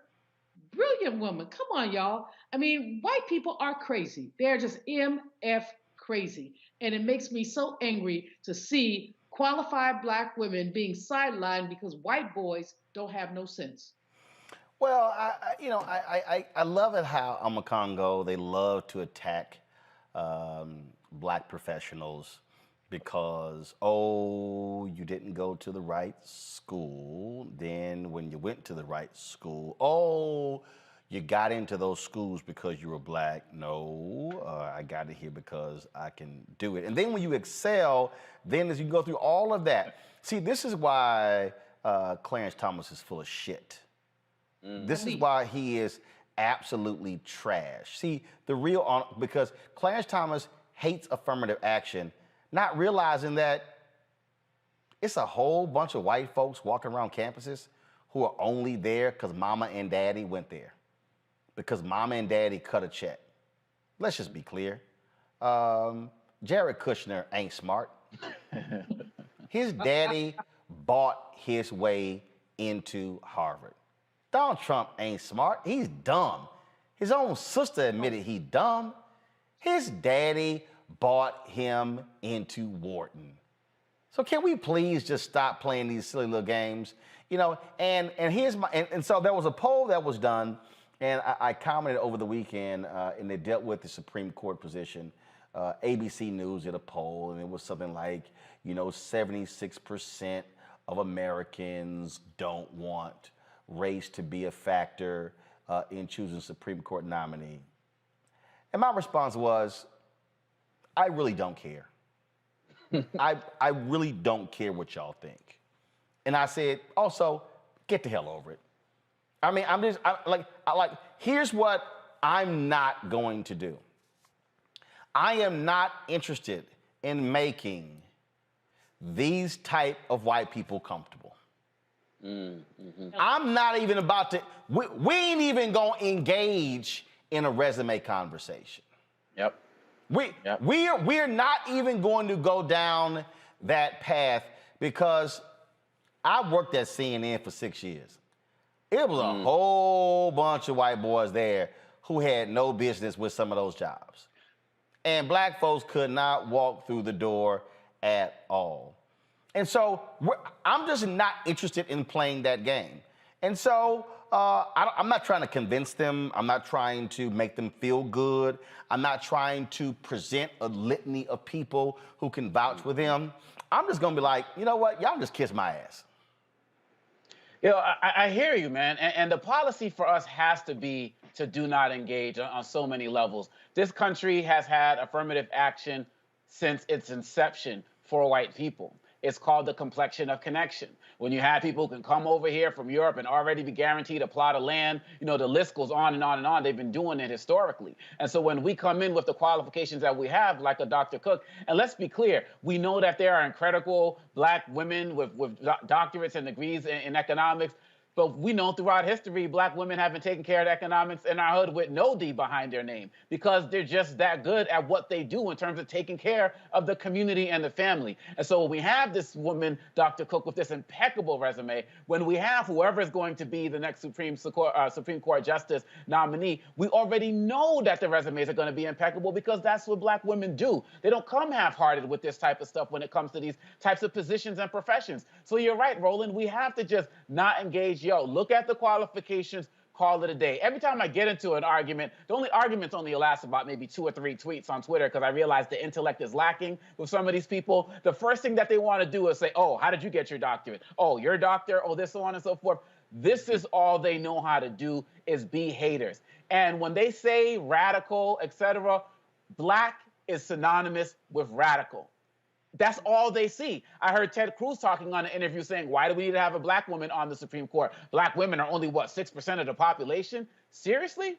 S8: Brilliant woman. Come on, y'all. I mean, white people are crazy. They're just MF crazy. And it makes me so angry to see qualified Black women being sidelined because white boys don't have no sense.
S1: Well, I love it how Congo, they love to attack Black professionals because, you didn't go to the right school. Then when you went to the right school, you got into those schools because you were Black. No, I got it here because I can do it. And then when you excel, then as you go through all of that, see, this is why Clarence Thomas is full of shit. This is why he is absolutely trash. See, because Clarence Thomas hates affirmative action, not realizing that it's a whole bunch of white folks walking around campuses who are only there because mama and daddy went there, because mama and daddy cut a check. Let's just be clear. Jared Kushner ain't smart. His daddy bought his way into Harvard. Donald Trump ain't smart. He's dumb. His own sister admitted he's dumb. His daddy bought him into Wharton. So can we please just stop playing these silly little games? And here's and so there was a poll that was done, and I commented over the weekend, and they dealt with the Supreme Court position. ABC News did a poll, and it was something like, 76% of Americans don't want race to be a factor in choosing Supreme Court nominee. And my response was, I really don't care. I really don't care what y'all think. And I said, also, get the hell over it. I mean, here's what I'm not going to do. I am not interested in making these type of white people comfortable. I'm not even about to, we ain't even gonna engage in a resume conversation.
S6: Yep.
S1: We're not even going to go down that path because I worked at CNN for 6 years. It was a whole bunch of white boys there who had no business with some of those jobs. And black folks could not walk through the door at all. And so I'm just not interested in playing that game. And so I'm not trying to convince them. I'm not trying to make them feel good. I'm not trying to present a litany of people who can vouch for them. I'm just gonna be like, you know what? Y'all just kiss my ass.
S6: You know, I hear you, man. And the policy for us has to be to do not engage on so many levels. This country has had affirmative action since its inception for white people. It's called the complexion of connection. When you have people who can come over here from Europe and already be guaranteed a plot of land, you know, the list goes on and on and on. They've been doing it historically. And so when we come in with the qualifications that we have, like a Dr. Cook, and let's be clear, we know that there are incredible black women with doctorates and degrees in economics. But we know throughout history, black women have been taking care of economics in our hood with no D behind their name because they're just that good at what they do in terms of taking care of the community and the family. And so when we have this woman, Dr. Cook, with this impeccable resume, when we have whoever is going to be the next Supreme Court Justice nominee, we already know that the resumes are going to be impeccable because that's what black women do. They don't come half-hearted with this type of stuff when it comes to these types of positions and professions. So you're right, Roland, we have to just not engage. Yo, look at the qualifications, call it a day. Every time I get into an argument, the arguments only last about maybe 2 or 3 tweets on Twitter because I realize the intellect is lacking with some of these people. The first thing that they want to do is say, oh, how did you get your doctorate? Oh, your doctor? Oh, this, so on and so forth. This is all they know how to do is be haters. And when they say radical, etc., black is synonymous with radical. That's all they see. I heard Ted Cruz talking on an interview saying, why do we need to have a black woman on the Supreme Court? Black women are only, 6% of the population? Seriously?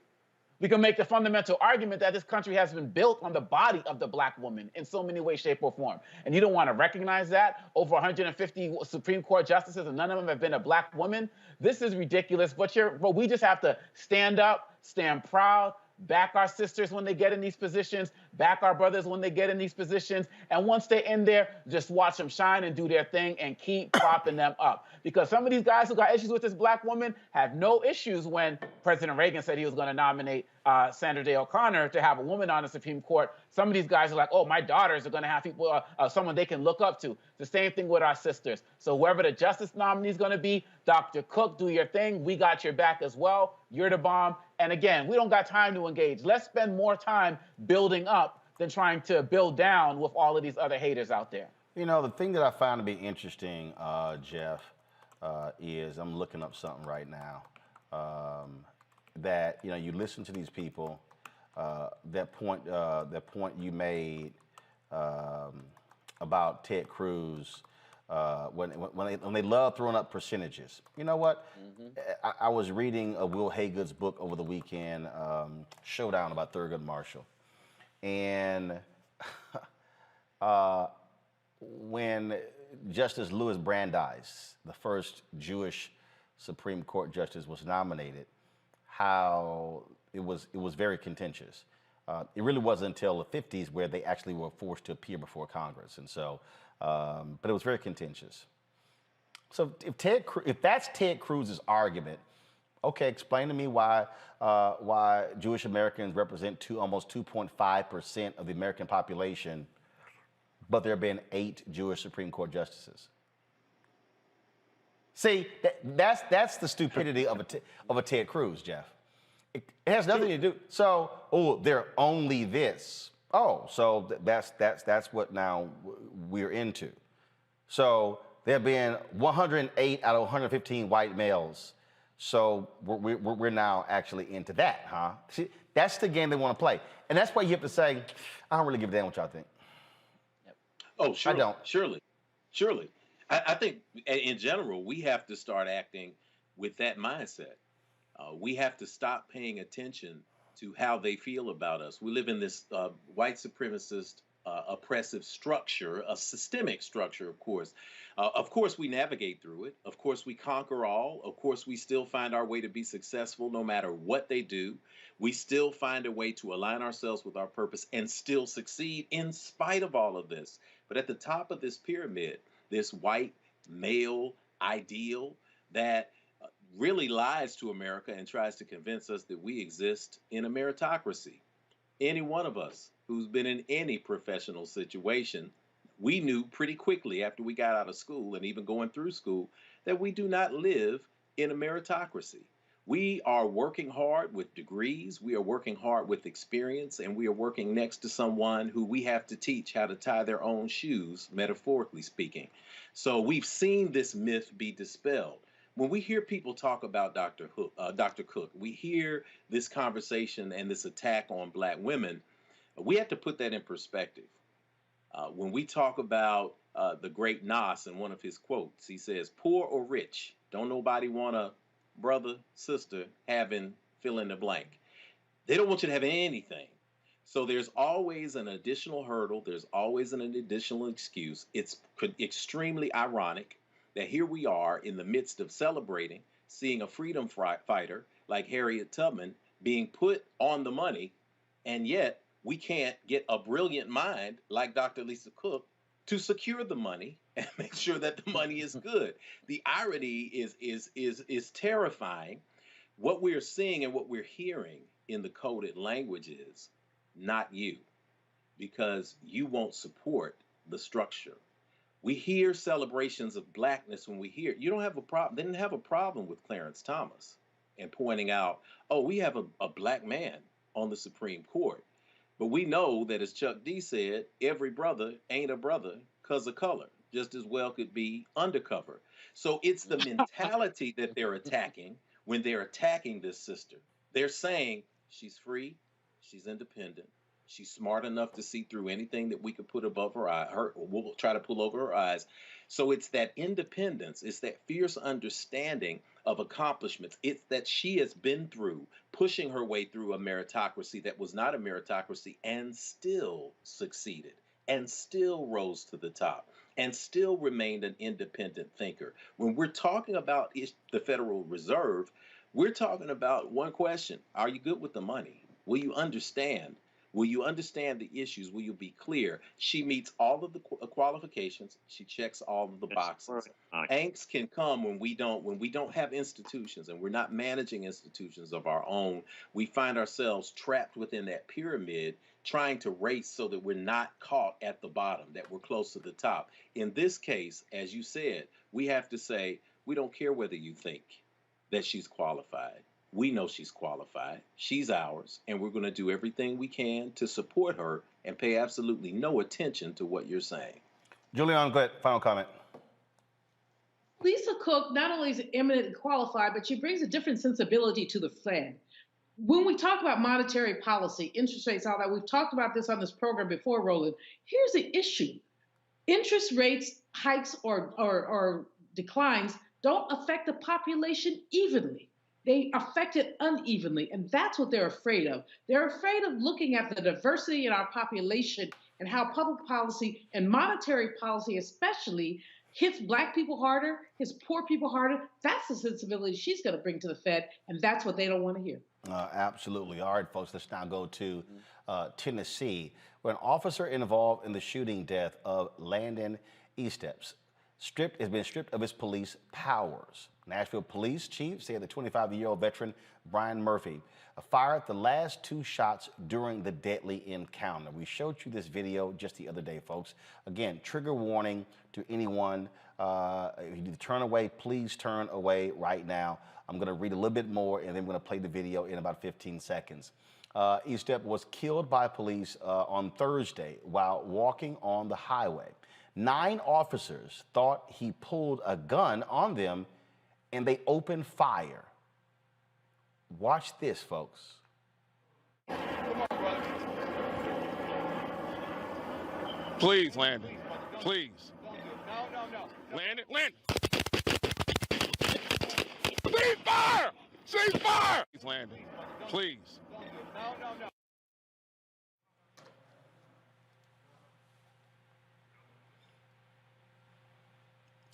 S6: We can make the fundamental argument that this country has been built on the body of the black woman in so many ways, shape, or form. And you don't want to recognize that? Over 150 Supreme Court justices and none of them have been a black woman? This is ridiculous, but we just have to stand up, stand proud, back our sisters when they get in these positions, back our brothers when they get in these positions, and once they're in there, just watch them shine and do their thing and keep propping them up. Because some of these guys who got issues with this black woman have no issues when President Reagan said he was going to nominate Sandra Day O'Connor to have a woman on the Supreme Court. Some of these guys are like, oh, my daughters are going to have people, someone they can look up to. The same thing with our sisters. So whoever the justice nominee is going to be, Dr. Cook, do your thing. We got your back as well. You're the bomb. And again, we don't got time to engage. Let's spend more time building up than trying to build down with all of these other haters out there.
S1: You know, the thing that I found to be interesting, Jeff, is I'm looking up something right now that, you know, you listen to these people, that point you made about Ted Cruz, when they love throwing up percentages. You know what? I was reading Will Haygood's book over the weekend, Showdown, about Thurgood Marshall. And when Justice Louis Brandeis, the first Jewish Supreme Court justice, was nominated, how it was very contentious. It really wasn't until the 50s where they actually were forced to appear before Congress. And so, but it was very contentious. So if that's Ted Cruz's argument, okay, explain to me why Jewish Americans represent almost 2.5% of the American population, but there have been 8 Jewish Supreme Court justices. See, that's the stupidity of a Ted Cruz, Jeff. It has nothing to do. So, oh, they're only this. Oh, so that's what now we're into. So there have been 108 out of 115 white males. So we're now actually into that, huh? See, that's the game they want to play. And that's why you have to say, I don't really give a damn what y'all think.
S12: Oh, sure.
S1: I don't.
S12: Surely. I think in general, we have to start acting with that mindset. We have to stop paying attention to how they feel about us. We live in this white supremacist, oppressive structure, a systemic structure, of course. Of course, we navigate through it. Of course, we conquer all. Of course, we still find our way to be successful no matter what they do. We still find a way to align ourselves with our purpose and still succeed in spite of all of this. But at the top of this pyramid, this white male ideal that really lies to America and tries to convince us that we exist in a meritocracy. Any one of us who's been in any professional situation, we knew pretty quickly after we got out of school and even going through school that we do not live in a meritocracy. We are working hard with degrees, we are working hard with experience, and we are working next to someone who we have to teach how to tie their own shoes, metaphorically speaking. So we've seen this myth be dispelled. When we hear people talk about Dr. Cook, we hear this conversation and this attack on black women, we have to put that in perspective. When we talk about the great Nas in one of his quotes, he says, poor or rich, don't nobody want a brother, sister having fill in the blank. They don't want you to have anything. So there's always an additional hurdle. There's always an additional excuse. It's extremely ironic that here we are in the midst of celebrating, seeing a freedom fighter like Harriet Tubman being put on the money, and yet we can't get a brilliant mind like Dr. Lisa Cook to secure the money and make sure that the money is good. The irony is terrifying. What we're seeing and what we're hearing in the coded language is not you, because you won't support the structure. We hear celebrations of blackness when we hear, you don't have a problem. They didn't have a problem with Clarence Thomas and pointing out, oh, we have a black man on the Supreme Court. But we know that, as Chuck D said, every brother ain't a brother because of color. Just as well could be undercover. So it's the mentality that they're attacking when they're attacking this sister. They're saying she's free, she's independent, she's smart enough to see through anything that we could put above her eye, we'll try to pull over her eyes. So it's that independence, it's that fierce understanding of accomplishments. It's that she has been through, pushing her way through a meritocracy that was not a meritocracy and still succeeded and still rose to the top and still remained an independent thinker. When we're talking about the Federal Reserve, we're talking about one question. Are you good with the money? Will you understand? Will you understand the issues? Will you be clear? She meets all of the qualifications. She checks all of the boxes. Angst can come when we don't have institutions and we're not managing institutions of our own. We find ourselves trapped within that pyramid, trying to race so that we're not caught at the bottom, that we're close to the top. In this case, as you said, we have to say, we don't care whether you think that she's qualified. We know she's qualified. She's ours, and we're going to do everything we can to support her and pay absolutely no attention to what you're saying.
S1: Julian, go ahead. Final comment.
S8: Lisa Cook not only is eminently qualified, but she brings a different sensibility to the Fed. When we talk about monetary policy, interest rates, all that, we've talked about this on this program before, Roland. Here's the issue. Interest rates, hikes or declines don't affect the population evenly. They affect it unevenly, and that's what they're afraid of. They're afraid of looking at the diversity in our population and how public policy and monetary policy especially hits black people harder, hits poor people harder. That's the sensibility she's going to bring to the Fed, and that's what they don't want to hear.
S1: Absolutely. All right, folks, let's now go to Tennessee, where an officer involved in the shooting death of Landon Eastep has been stripped of his police powers. Nashville Police Chief said the 25-year-old veteran, Brian Murphy, fired the last 2 shots during the deadly encounter. We showed you this video just the other day, folks. Again, trigger warning to anyone. If you need to turn away, please turn away right now. I'm going to read a little bit more, and then we're going to play the video in about 15 seconds. Eastep was killed by police on Thursday while walking on the highway. 9 officers thought he pulled a gun on them, and they opened fire. Watch this, folks.
S3: Please, Landon,
S16: Please. No. Landon. Cease fire! Cease fire! Landon, please. No.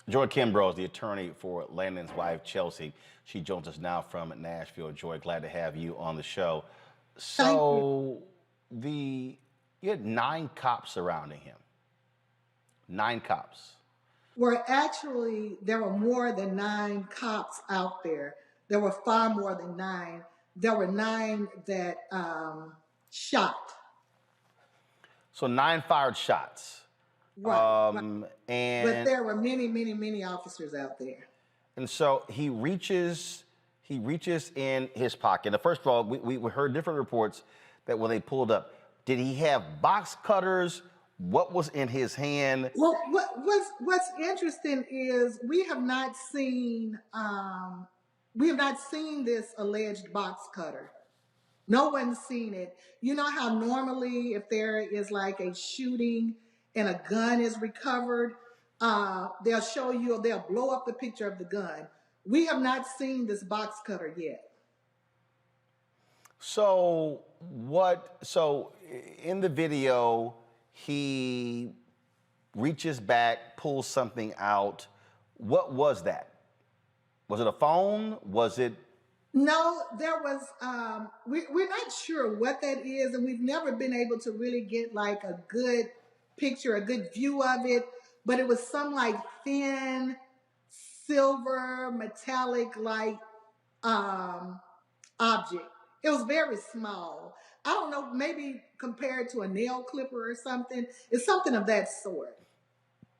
S1: Joy Kimbrough is the attorney for Landon's wife, Chelsea. She joins us now from Nashville. Joy, glad to have you on the show. So, you had 9 cops surrounding him. 9 cops.
S3: Well, actually, there were more than 9 cops out there. There were far more than 9. There were 9 that shot. So
S1: 9 fired shots.
S3: Right.
S1: And
S3: but there were many officers out there.
S1: And so he reaches in his pocket. Now, first of all, we heard different reports that when they pulled up, did he have box cutters? What was in his hand?
S3: Well, what's interesting is we have not seen this alleged box cutter. No one's seen it. You know how normally if there is like a shooting and a gun is recovered, they'll blow up the picture of the gun. We have not seen this box cutter yet.
S1: So in the video, he reaches back, pulls something out. What was that? Was it a phone? Was it?
S3: No, there was, we're not sure what that is, and we've never been able to really get like a good picture, a good view of it, but it was some like thin, silver, metallic like object. It was very small. I don't know, maybe compared to a nail clipper or something. It's something of that sort.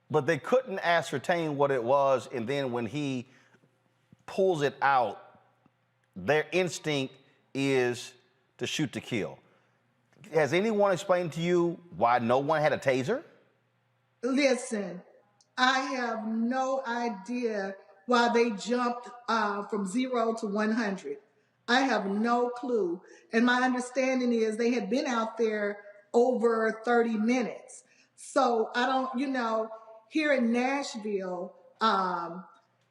S1: But they couldn't ascertain what it was, and then when he pulls it out, their instinct is to shoot to kill. Has anyone explained to you why no one had a taser?
S3: Listen, I have no idea why they jumped from 0 to 100. I have no clue. And my understanding is they had been out there over 30 minutes. So I don't, here in Nashville, our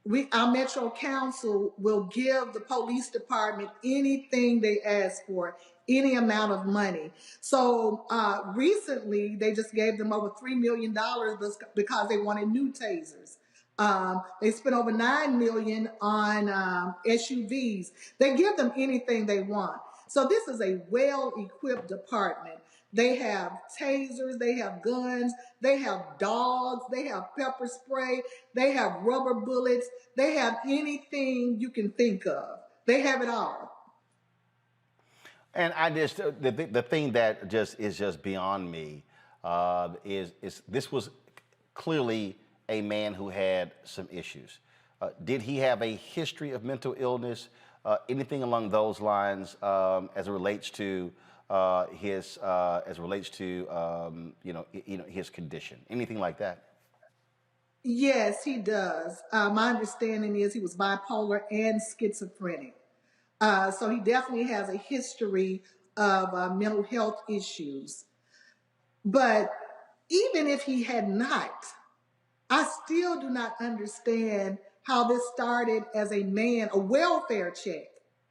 S3: Metro Council will give the police department anything they ask for, any amount of money. So recently, they just gave them over $3 million because they wanted new tasers. They spent over $9 million on SUVs. They give them anything they want. So this is a well-equipped department. They have tasers, they have guns, they have dogs, they have pepper spray, they have rubber bullets, they have anything you can think of. They have it all.
S1: And I just, the thing that is just beyond me is this was clearly a man who had some issues. Did he have a history of mental illness? Anything along those lines as it relates to his condition? Anything like that?
S3: Yes, he does. My understanding is he was bipolar and schizophrenic. So he definitely has a history of mental health issues. But even if he had not, I still do not understand how this started as a welfare check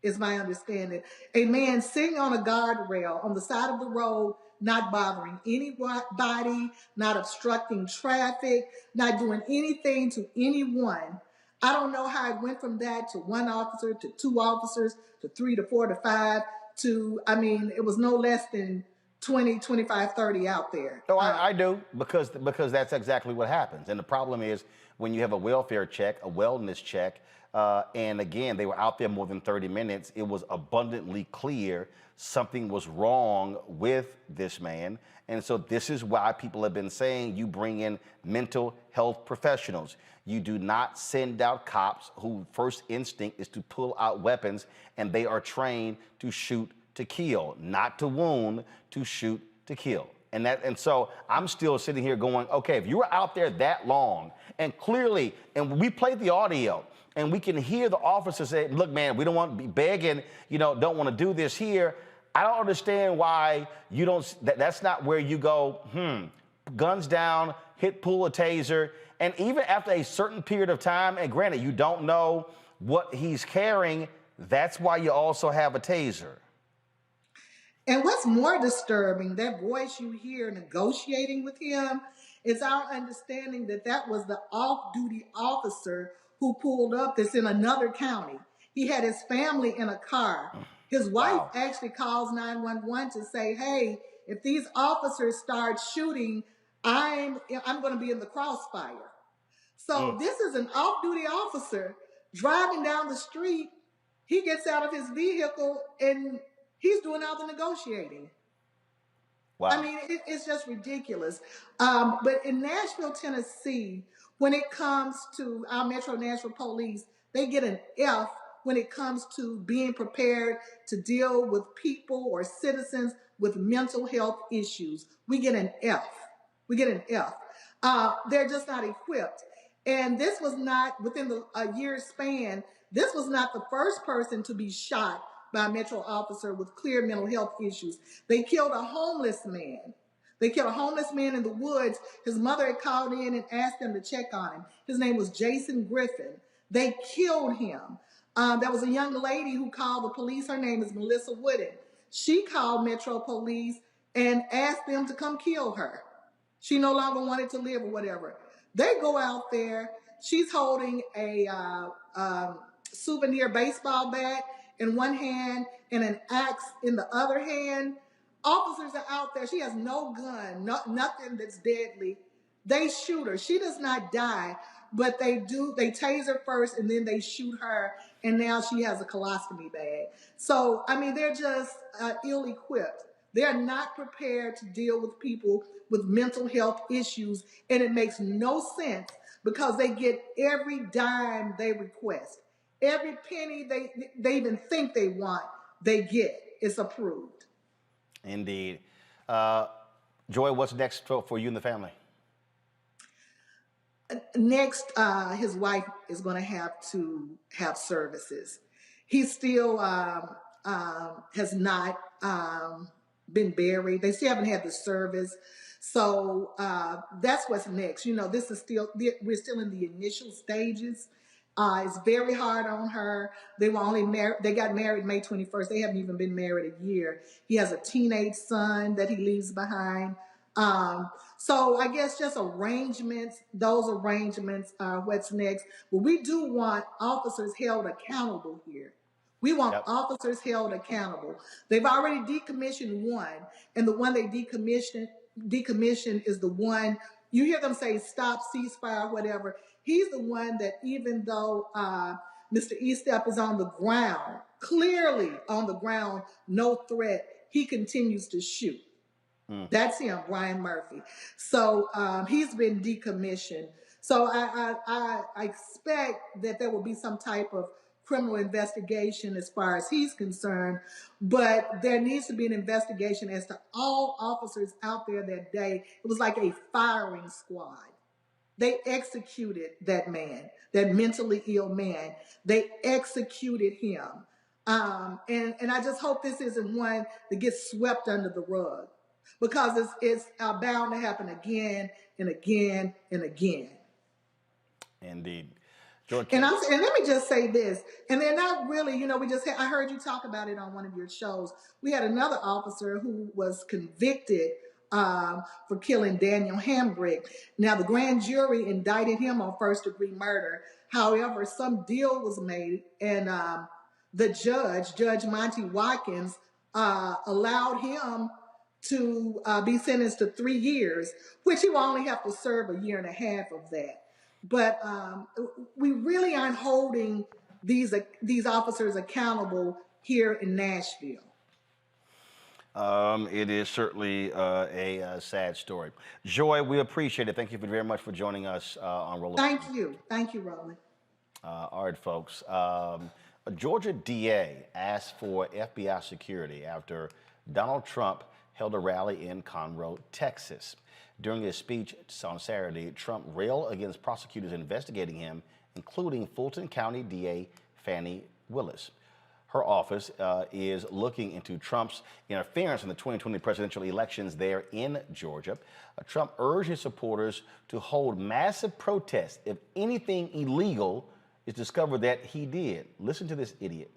S3: is my understanding. A man sitting on a guardrail on the side of the road, not bothering anybody, not obstructing traffic, not doing anything to anyone. I don't know how it went from that to 1 officer, to 2 officers, to 3 to 4 to 5, to, it was no less than 20, 25, 30 out there.
S1: No, I do, because that's exactly what happens. And the problem is when you have a welfare check, a wellness check, and again, they were out there more than 30 minutes, it was abundantly clear something was wrong with this man. And so this is why people have been saying you bring in mental health professionals. You do not send out cops whose first instinct is to pull out weapons, and they are trained to shoot to kill, not to wound, to shoot to kill. And so I'm still sitting here going, okay, if you were out there that long, and clearly, and we played the audio, and we can hear the officer say, look, man, we don't want to be begging, don't want to do this here. I don't understand why you don't, that's not where you go, guns down, hit pull a taser, and even after a certain period of time, and granted, you don't know what he's carrying, that's why you also have a taser.
S3: And what's more disturbing, that voice you hear negotiating with him, is our understanding that that was the off-duty officer who pulled up that's in another county. He had his family in a car. His wife actually calls 911 to say, hey, if these officers start shooting, I'm going to be in the crossfire. So this is an off-duty officer driving down the street. He gets out of his vehicle and he's doing all the negotiating.
S1: Wow.
S3: I mean, it's just ridiculous. But in Nashville, Tennessee, when it comes to our Metro Nashville Police, they get an F when it comes to being prepared to deal with people or citizens with mental health issues. We get an F. We get an F. They're just not equipped. And this was not, within a year span, this was not the first person to be shot by a Metro officer with clear mental health issues. They killed a homeless man. They killed a homeless man in the woods. His mother had called in and asked them to check on him. His name was Jason Griffin. They killed him. There was a young lady who called the police. Her name is Melissa Wooden. She called Metro Police and asked them to come kill her. She no longer wanted to live or whatever. They go out there. She's holding a souvenir baseball bat in one hand and an axe in the other hand. Officers are out there. She has no gun, nothing that's deadly. They shoot her. She does not die, but they tase her first and then they shoot her, and now she has a colostomy bag. So, I mean, they're just ill-equipped. They're not prepared to deal with people with mental health issues, and it makes no sense because they get every dime they request. Every penny they even think they want, they get. It's approved.
S1: Indeed. Joy, what's next for you and the family?
S3: Next, his wife is going to have to have services. He still has not been buried. They still haven't had the service. So that's what's next. You know, we're still in the initial stages. It's very hard on her. They got married May 21st. They haven't even been married a year. He has a teenage son that he leaves behind. So I guess just arrangements, those arrangements are what's next. But we do want officers held accountable here. We want officers held accountable. They've already decommissioned one, and the one they decommissioned is the one, you hear them say stop, ceasefire, whatever. He's the one that, even though Mr. Eastep is on the ground, clearly on the ground, no threat, he continues to shoot. That's him, Brian Murphy. So he's been decommissioned. So I expect that there will be some type of criminal investigation as far as he's concerned, but there needs to be an investigation as to all officers out there that day. It was like a firing squad. They executed that man, that mentally ill man. They executed him. And I just hope this isn't one that gets swept under the rug, because it's bound to happen again and again and again.
S1: Indeed.
S3: And let me just say this, and they're not really, you know, I heard you talk about it on one of your shows. We had another officer who was convicted for killing Daniel Hambrick. Now, the grand jury indicted him on first-degree murder. However, some deal was made, and the Judge Monty Watkins, allowed him to be sentenced to 3 years, which he will only have to serve a year and a half of that. But we really aren't holding these officers accountable here in Nashville.
S1: It is certainly a sad story. Joy, we appreciate it. Thank you very much for joining us on Roland.
S3: Thank you, Roland.
S1: All right, folks. A Georgia DA asked for FBI security after Donald Trump held a rally in Conroe, Texas. During his speech on Saturday, Trump railed against prosecutors investigating him, including Fulton County DA Fannie Willis. her office is looking into Trump's interference in the 2020 presidential elections there in Georgia. Trump urged his supporters to hold massive protests if anything illegal is discovered that he did. Listen to this idiot.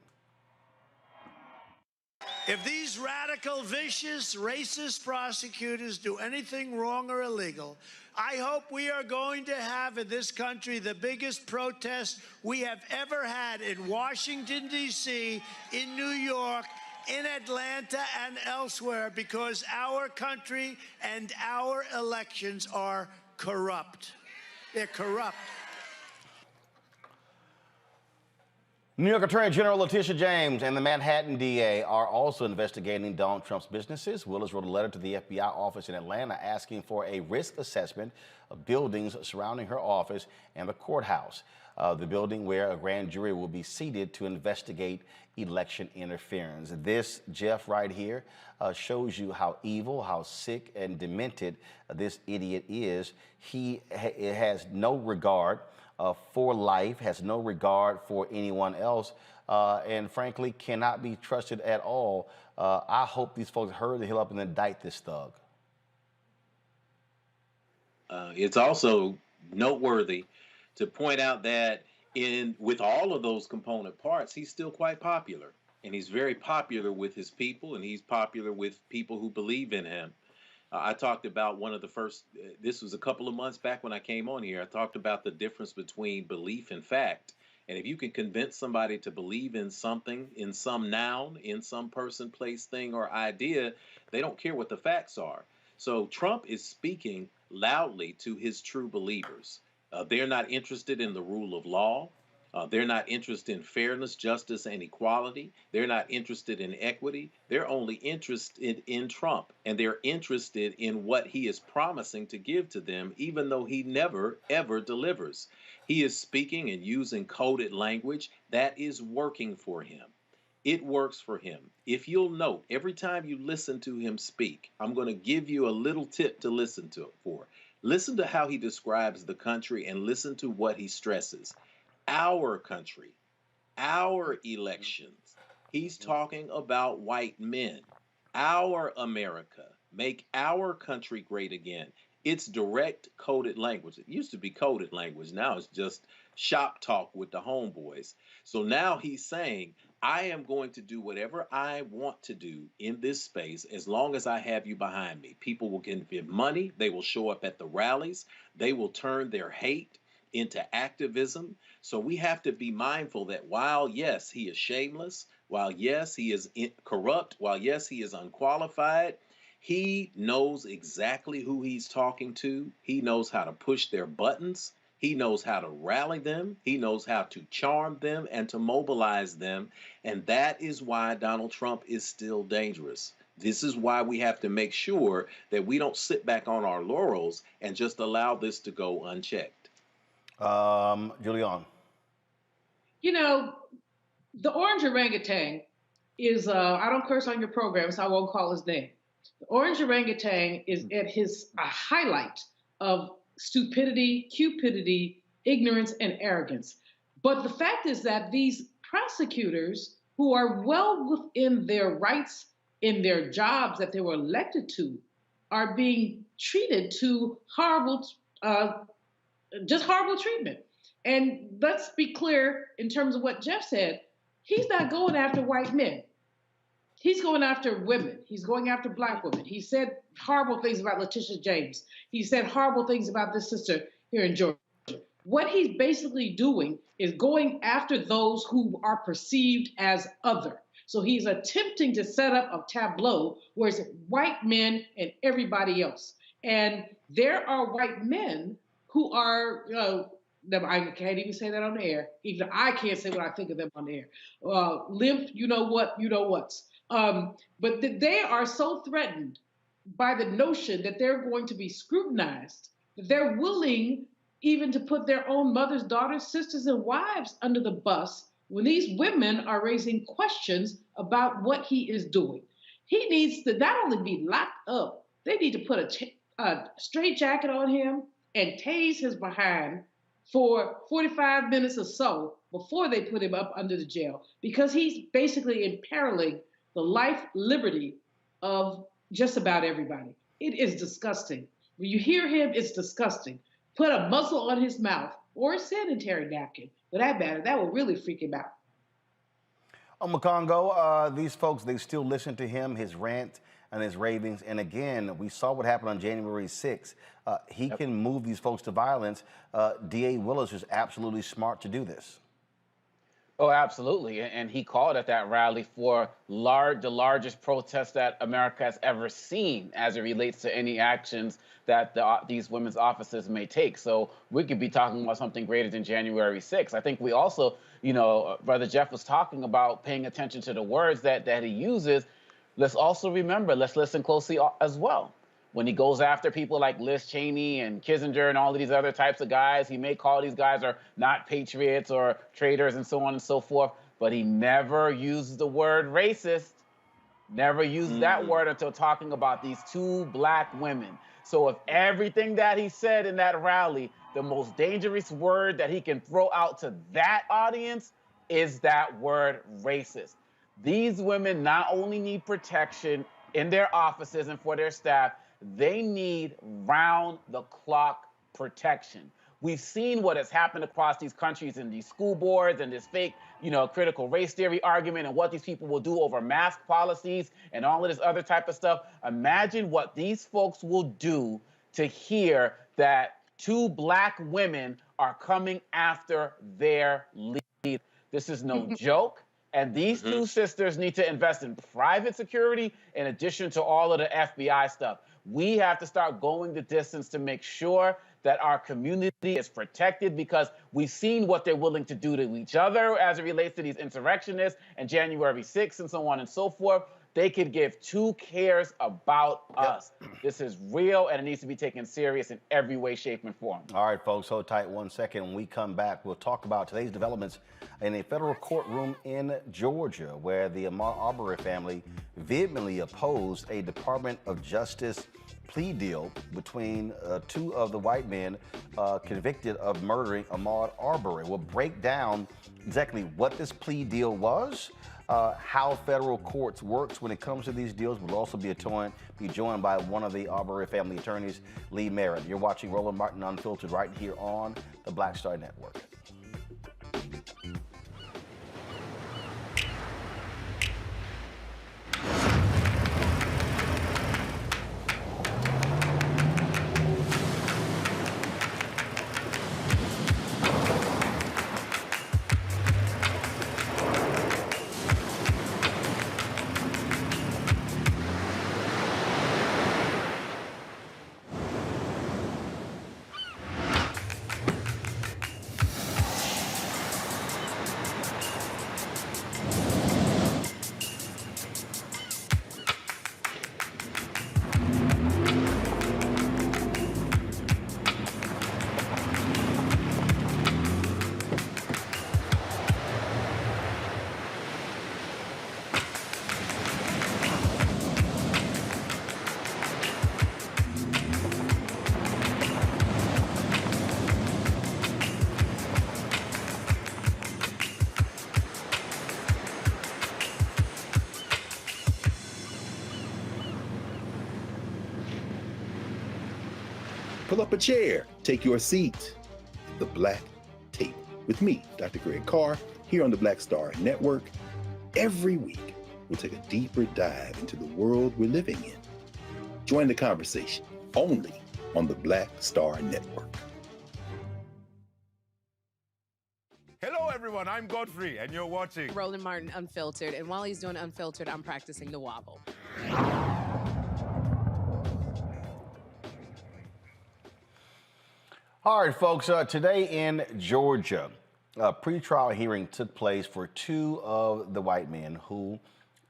S5: If these radical, vicious, racist prosecutors do anything wrong or illegal, I hope we are going to have in this country the biggest protest we have ever had in Washington, D.C., in New York, in Atlanta, and elsewhere, because our country and our elections are corrupt. They're corrupt.
S1: New York Attorney General Letitia James and the Manhattan DA are also investigating Donald Trump's businesses. Willis wrote a letter to the FBI office in Atlanta asking for a risk assessment of buildings surrounding her office and the courthouse, the building where a grand jury will be seated to investigate election interference. This, Jeff, right here, shows you how evil, how sick and demented this idiot is. He has no regard for life, has no regard for anyone else, and frankly cannot be trusted at all. I hope these folks hurry the hell up and indict this thug.
S12: It's also noteworthy to point out that with all of those component parts, he's still quite popular, and he's very popular with his people, and he's popular with people who believe in him. I talked about one of the first, this was a couple of months back when I came on here, I talked about the difference between belief and fact. And if you can convince somebody to believe in something, in some noun, in some person, place, thing, or idea, they don't care what the facts are. So Trump is speaking loudly to his true believers. They're not interested in the rule of law. They're not interested in fairness, justice, and equality. They're not interested in equity. They're only interested in Trump, and they're interested in what he is promising to give to them, even though he never, ever delivers. He is speaking and using coded language that is working for him. It works for him. If you'll note, every time you listen to him speak, I'm going to give you a little tip to listen to it for. Listen to how he describes the country and listen to what he stresses. Our country, our elections. He's talking about white men, our America, make our country great again. It's direct coded language. It used to be coded language. Now it's just shop talk with the homeboys. So now he's saying, I am going to do whatever I want to do in this space as long as I have you behind me. People will give money. They will show up at the rallies. They will turn their hate into activism. So we have to be mindful that while, yes, he is shameless, while, yes, he is corrupt, while, yes, he is unqualified, he knows exactly who he's talking to. He knows how to push their buttons. He knows how to rally them. He knows how to charm them and to mobilize them. And that is why Donald Trump is still dangerous. This is why we have to make sure that we don't sit back on our laurels and just allow this to go unchecked.
S1: Julian.
S8: You know, the orange orangutan is, I don't curse on your program, so I won't call his name. The orange orangutan is at his highlight of stupidity, cupidity, ignorance, and arrogance. But the fact is that these prosecutors who are well within their rights in their jobs that they were elected to are being treated to horrible, just horrible treatment. And let's be clear in terms of what Jeff said, he's not going after white men. He's going after women. He's going after black women. He said horrible things about Letitia James. He said horrible things about this sister here in Georgia. What he's basically doing is going after those who are perceived as other. So he's attempting to set up a tableau where it's white men and everybody else. And there are white men who are, I can't even say that on the air. Even I can't say what I think of them on the air. Limp, you know what, you know what's. But they are so threatened by the notion that they're going to be scrutinized that they're willing even to put their own mothers, daughters, sisters, and wives under the bus when these women are raising questions about what he is doing. He needs to not only be locked up, they need to put a straight jacket on him and tase his behind for 45 minutes or so before they put him up under the jail, because he's basically imperiling the life, liberty of just about everybody. It is disgusting. When you hear him, it's disgusting. Put a muzzle on his mouth or a sanitary napkin, for that matter. That will really freak him out.
S1: Congo, these folks, they still listen to him, his rant and his ravings. And again, we saw what happened on January 6th. He can move these folks to violence. D.A. Willis is absolutely smart to do this.
S6: Oh, absolutely. And he called at that rally for the largest protest that America has ever seen as it relates to any actions that these women's offices may take. So we could be talking about something greater than January 6th. I think we also, you know, Brother Jeff was talking about paying attention to the words that he uses. Let's also remember, let's listen closely as well. When he goes after people like Liz Cheney and Kissinger and all of these other types of guys, he may call these guys are not patriots or traitors and so on and so forth, but he never uses the word racist, never used that word until talking about these two black women. So if everything that he said in that rally, the most dangerous word that he can throw out to that audience is that word racist. These women not only need protection in their offices and for their staff, they need round-the-clock protection. We've seen what has happened across these countries in these school boards and this fake, you know, critical race theory argument and what these people will do over mask policies and all of this other type of stuff. Imagine what these folks will do to hear that two black women are coming after their lead. This is no joke. And these two sisters need to invest in private security in addition to all of the FBI stuff. We have to start going the distance to make sure that our community is protected, because we've seen what they're willing to do to each other as it relates to these insurrectionists and January 6th and so on and so forth. They could give two cares about us. This is real, and it needs to be taken serious in every way, shape, and form.
S1: All right, folks, hold tight 1 second. When we come back, we'll talk about today's developments in a federal courtroom in Georgia, where the Ahmaud Arbery family vehemently opposed a Department of Justice plea deal between two of the white men convicted of murdering Ahmaud Arbery. We'll break down exactly what this plea deal was, how federal courts works when it comes to these deals. We'll also be joined by one of the Arbery family attorneys, Lee Merritt. You're watching Roland Martin Unfiltered right here on the Black Star Network.
S9: Pull up a chair, take your seat. The Black Tape with me, Dr. Greg Carr, here on the Black Star Network. Every week, we'll take a deeper dive into the world we're living in. Join the conversation only on the Black Star Network.
S7: Hello, everyone. I'm Godfrey, and you're watching
S11: Roland Martin Unfiltered. And while he's doing Unfiltered, I'm practicing the wobble.
S1: All right, folks, today in Georgia, a pretrial hearing took place for two of the white men who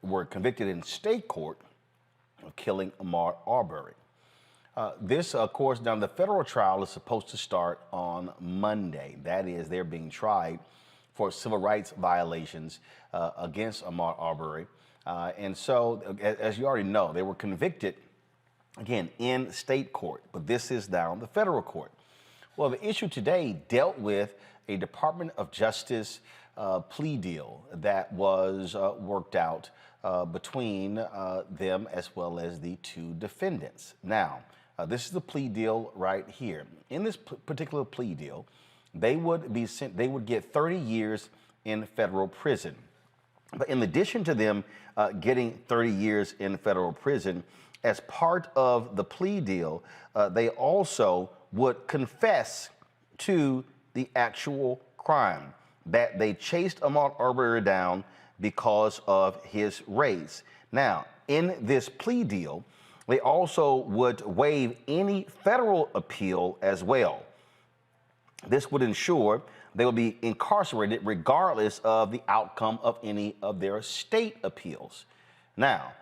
S1: were convicted in state court of killing Ahmaud Arbery. This, of course, now the federal trial is supposed to start on Monday. That is, they're being tried for civil rights violations against Ahmaud Arbery. And so, as you already know, they were convicted, again, in state court, but this is now the federal court. Well, the issue today dealt with a Department of Justice plea deal that was worked out between them as well as the two defendants. Now, this is the plea deal right here. In this particular plea deal, they would be sent, they would get 30 years in federal prison. But in addition to them getting 30 years in federal prison, as part of the plea deal, they also would confess to the actual crime, that they chased Ahmaud Arbery down because of his race. Now, in this plea deal, they also would waive any federal appeal as well. This would ensure they will be incarcerated regardless of the outcome of any of their state appeals. Now,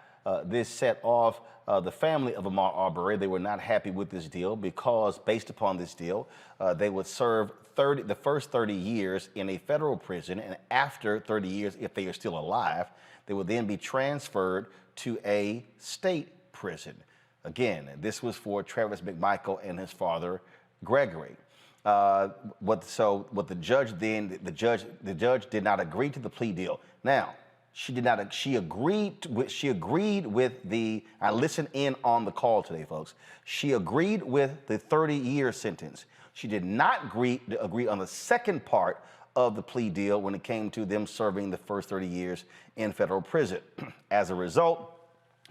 S1: this set off the family of Ahmaud Arbery. They were not happy with this deal because, based upon this deal, they would serve the first 30 years in a federal prison, and after 30 years, if they are still alive, they would then be transferred to a state prison. Again, this was for Travis McMichael and his father, Gregory. What the judge did not agree to the plea deal. Now, she agreed with the, I listened in on the call today, folks. She agreed with the 30-year sentence. She did not agree on the second part of the plea deal when it came to them serving the first 30 years in federal prison. As a result,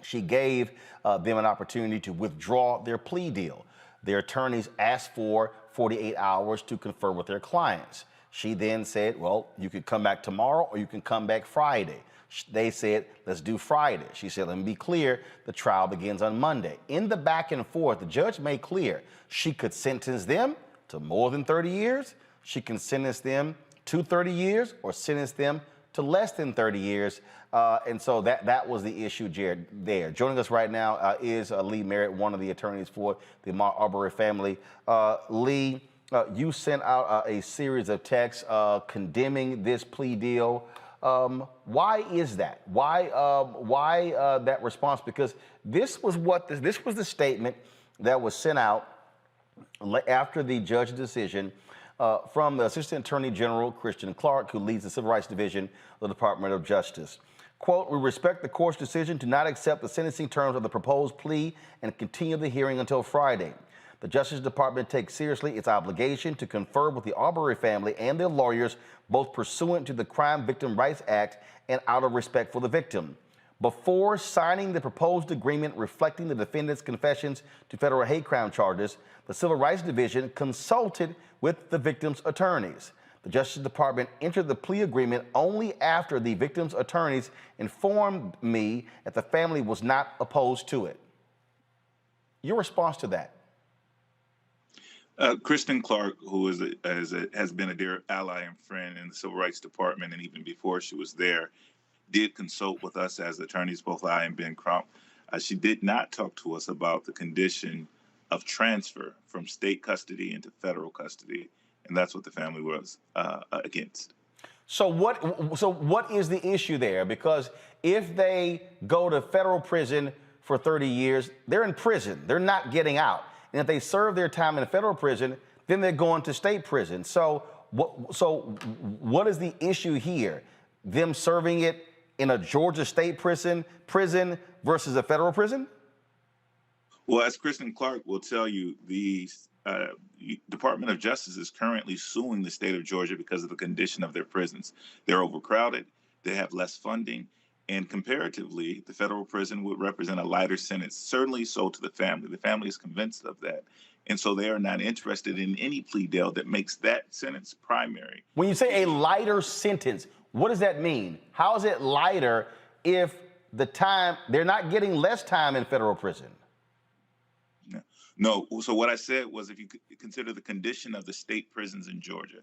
S1: she gave them an opportunity to withdraw their plea deal. Their attorneys asked for 48 hours to confer with their clients. She then said, well, you could come back tomorrow or you can come back Friday. They said, let's do Friday. She said, let me be clear, the trial begins on Monday. In the back and forth, the judge made clear she could sentence them to more than 30 years. She can sentence them to 30 years or sentence them to less than 30 years. And so that was the issue there. Joining us right now is Lee Merritt, one of the attorneys for the Ahmaud Arbery family. Lee, you sent out a series of texts condemning this plea deal. Why is that? Why that response? Because this was the statement that was sent out after the judge's decision from the Assistant Attorney General, Christian Clark, who leads the Civil Rights Division of the Department of Justice. Quote, we respect the court's decision to not accept the sentencing terms of the proposed plea and continue the hearing until Friday. The Justice Department takes seriously its obligation to confer with the Arbery family and their lawyers, both pursuant to the Crime Victim Rights Act and out of respect for the victim. Before signing the proposed agreement reflecting the defendant's confessions to federal hate crime charges, the Civil Rights Division consulted with the victim's attorneys. The Justice Department entered the plea agreement only after the victim's attorneys informed me that the family was not opposed to it. Your response to that?
S4: Kristen Clark, who has been a dear ally and friend in the Civil Rights Department, and even before she was there, did consult with us as attorneys, both I and Ben Crump. She did not talk to us about the condition of transfer from state custody into federal custody, and that's what the family was against.
S1: So what is the issue there? Because if they go to federal prison for 30 years, they're in prison. They're not getting out. And if they serve their time in a federal prison, then they're going to state prison. So what is the issue here? Them serving it in a Georgia state prison versus a federal prison?
S4: Well, as Kristen Clark will tell you, the Department of Justice is currently suing the state of Georgia because of the condition of their prisons. They're overcrowded, they have less funding, and comparatively, the federal prison would represent a lighter sentence, certainly so to the family. The family is convinced of that. And so they are not interested in any plea deal that makes that sentence primary.
S1: When you say a lighter sentence, what does that mean? How is it lighter if they're not getting less time in federal prison?
S4: No. So what I said was, if you consider the condition of the state prisons in Georgia,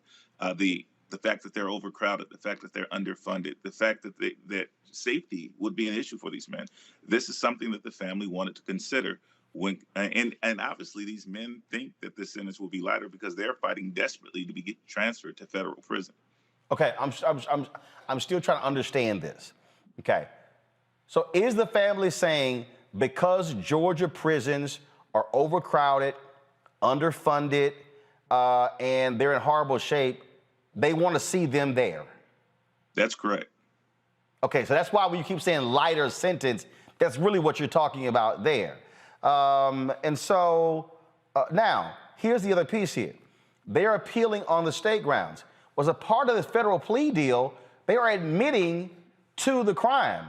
S4: the fact that they're overcrowded, the fact that they're underfunded, the fact that that safety would be an issue for these men. This is something that the family wanted to consider when, and obviously these men think that this sentence will be lighter because they're fighting desperately to be transferred to federal prison.
S1: Okay, I'm still trying to understand this. Okay, so is the family saying because Georgia prisons are overcrowded, underfunded, and they're in horrible shape, they want to see them there.
S4: That's correct.
S1: Okay, so that's why when you keep saying lighter sentence, that's really what you're talking about there. And so now, here's the other piece here. They're appealing on the state grounds. Was a part of the federal plea deal, they are admitting to the crime.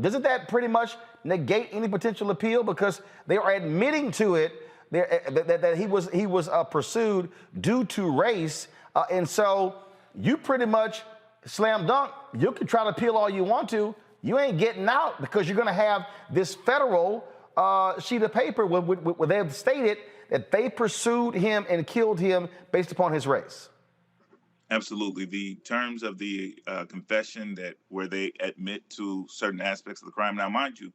S1: Doesn't that pretty much negate any potential appeal, because they are admitting to it that he was pursued due to race, and so you pretty much slam dunk. You can try to appeal all you want to. You ain't getting out, because you're going to have this federal sheet of paper where they've stated that they pursued him and killed him based upon his race.
S4: Absolutely. The terms of the confession where they admit to certain aspects of the crime. Now, mind you,